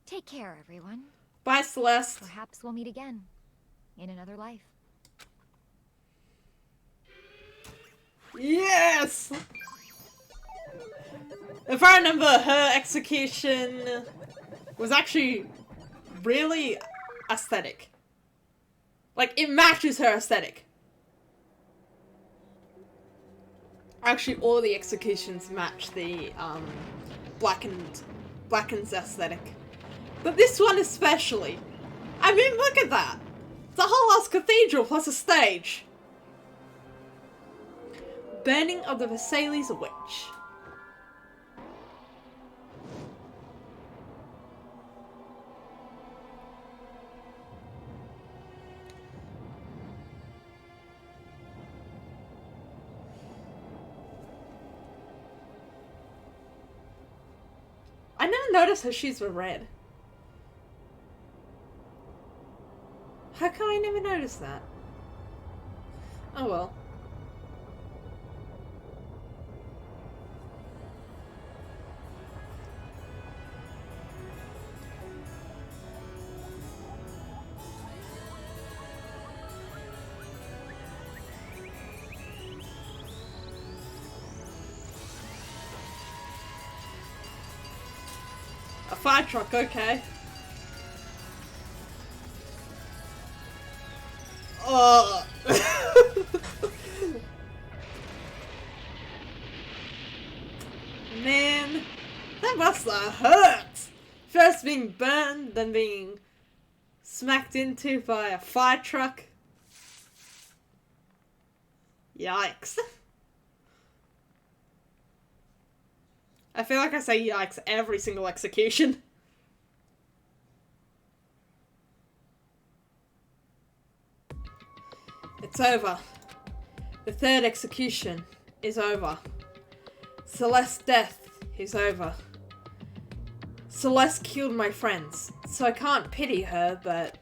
Take care, everyone. Bye, Celeste. Perhaps we'll meet again. In another life. Yes! If I remember, her execution was actually really aesthetic. Like, it matches her aesthetic. Actually, all the executions match the Blackened's aesthetic. But this one especially. I mean, look at that. It's a whole ass cathedral plus a stage. Burning of the Versailles Witch. even notice her shoes were red? How come I never noticed that? Oh well. A fire truck, okay. Oh. Man, that must have hurt. First being burned, then being smacked into by a fire truck. Yikes. I feel like I say yikes every single execution. It's over. The third execution is over. Celeste's death is over. Celeste killed my friends, so I can't pity her, but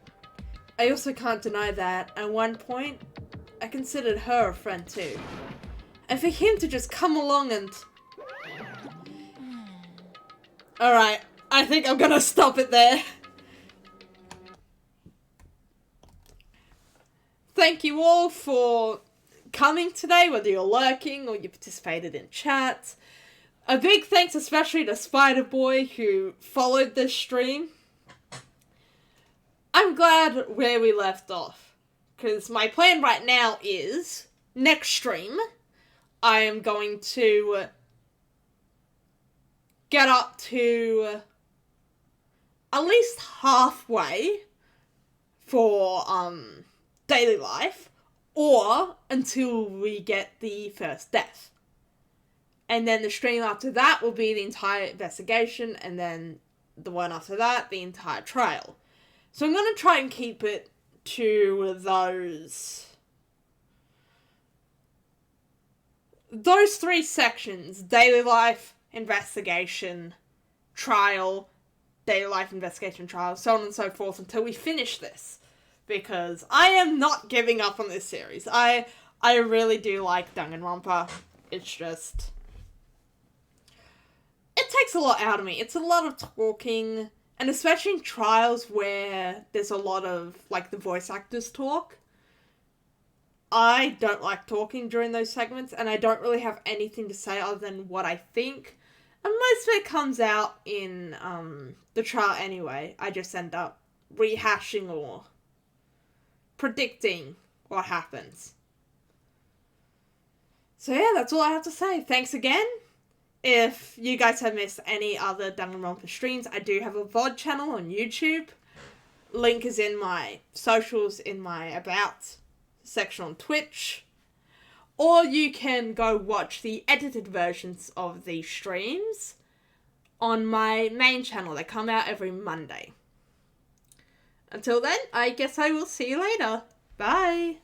I also can't deny that at one point, I considered her a friend too. And for him to just come along and... Alright, I think I'm gonna stop it there. Thank you all for coming today, whether you're lurking or you participated in chat. A big thanks especially to Spider Boy who followed this stream. I'm glad where we left off, because my plan right now is, next stream, I am going to get up to at least halfway for daily life, or until we get the first death. And then the stream after that will be the entire investigation, and then the one after that, the entire trial. So I'm going to try and keep it to those three sections: daily life, investigation, trial, daily life, investigation, trial, so on and so forth, until we finish this. Because I am not giving up on this series. I really do like Danganronpa. It's just... it takes a lot out of me. It's a lot of talking, and especially in trials where there's a lot of, like, the voice actors talk. I don't like talking during those segments, and I don't really have anything to say other than what I think. And most of it comes out in the trial anyway. I just end up rehashing or predicting what happens. So yeah, that's all I have to say. Thanks again. If you guys have missed any other Danganronpa streams, I do have a VOD channel on YouTube. Link is in my socials, in my About section on Twitch. Or you can go watch the edited versions of these streams on my main channel. They come out every Monday. Until then, I guess I will see you later. Bye!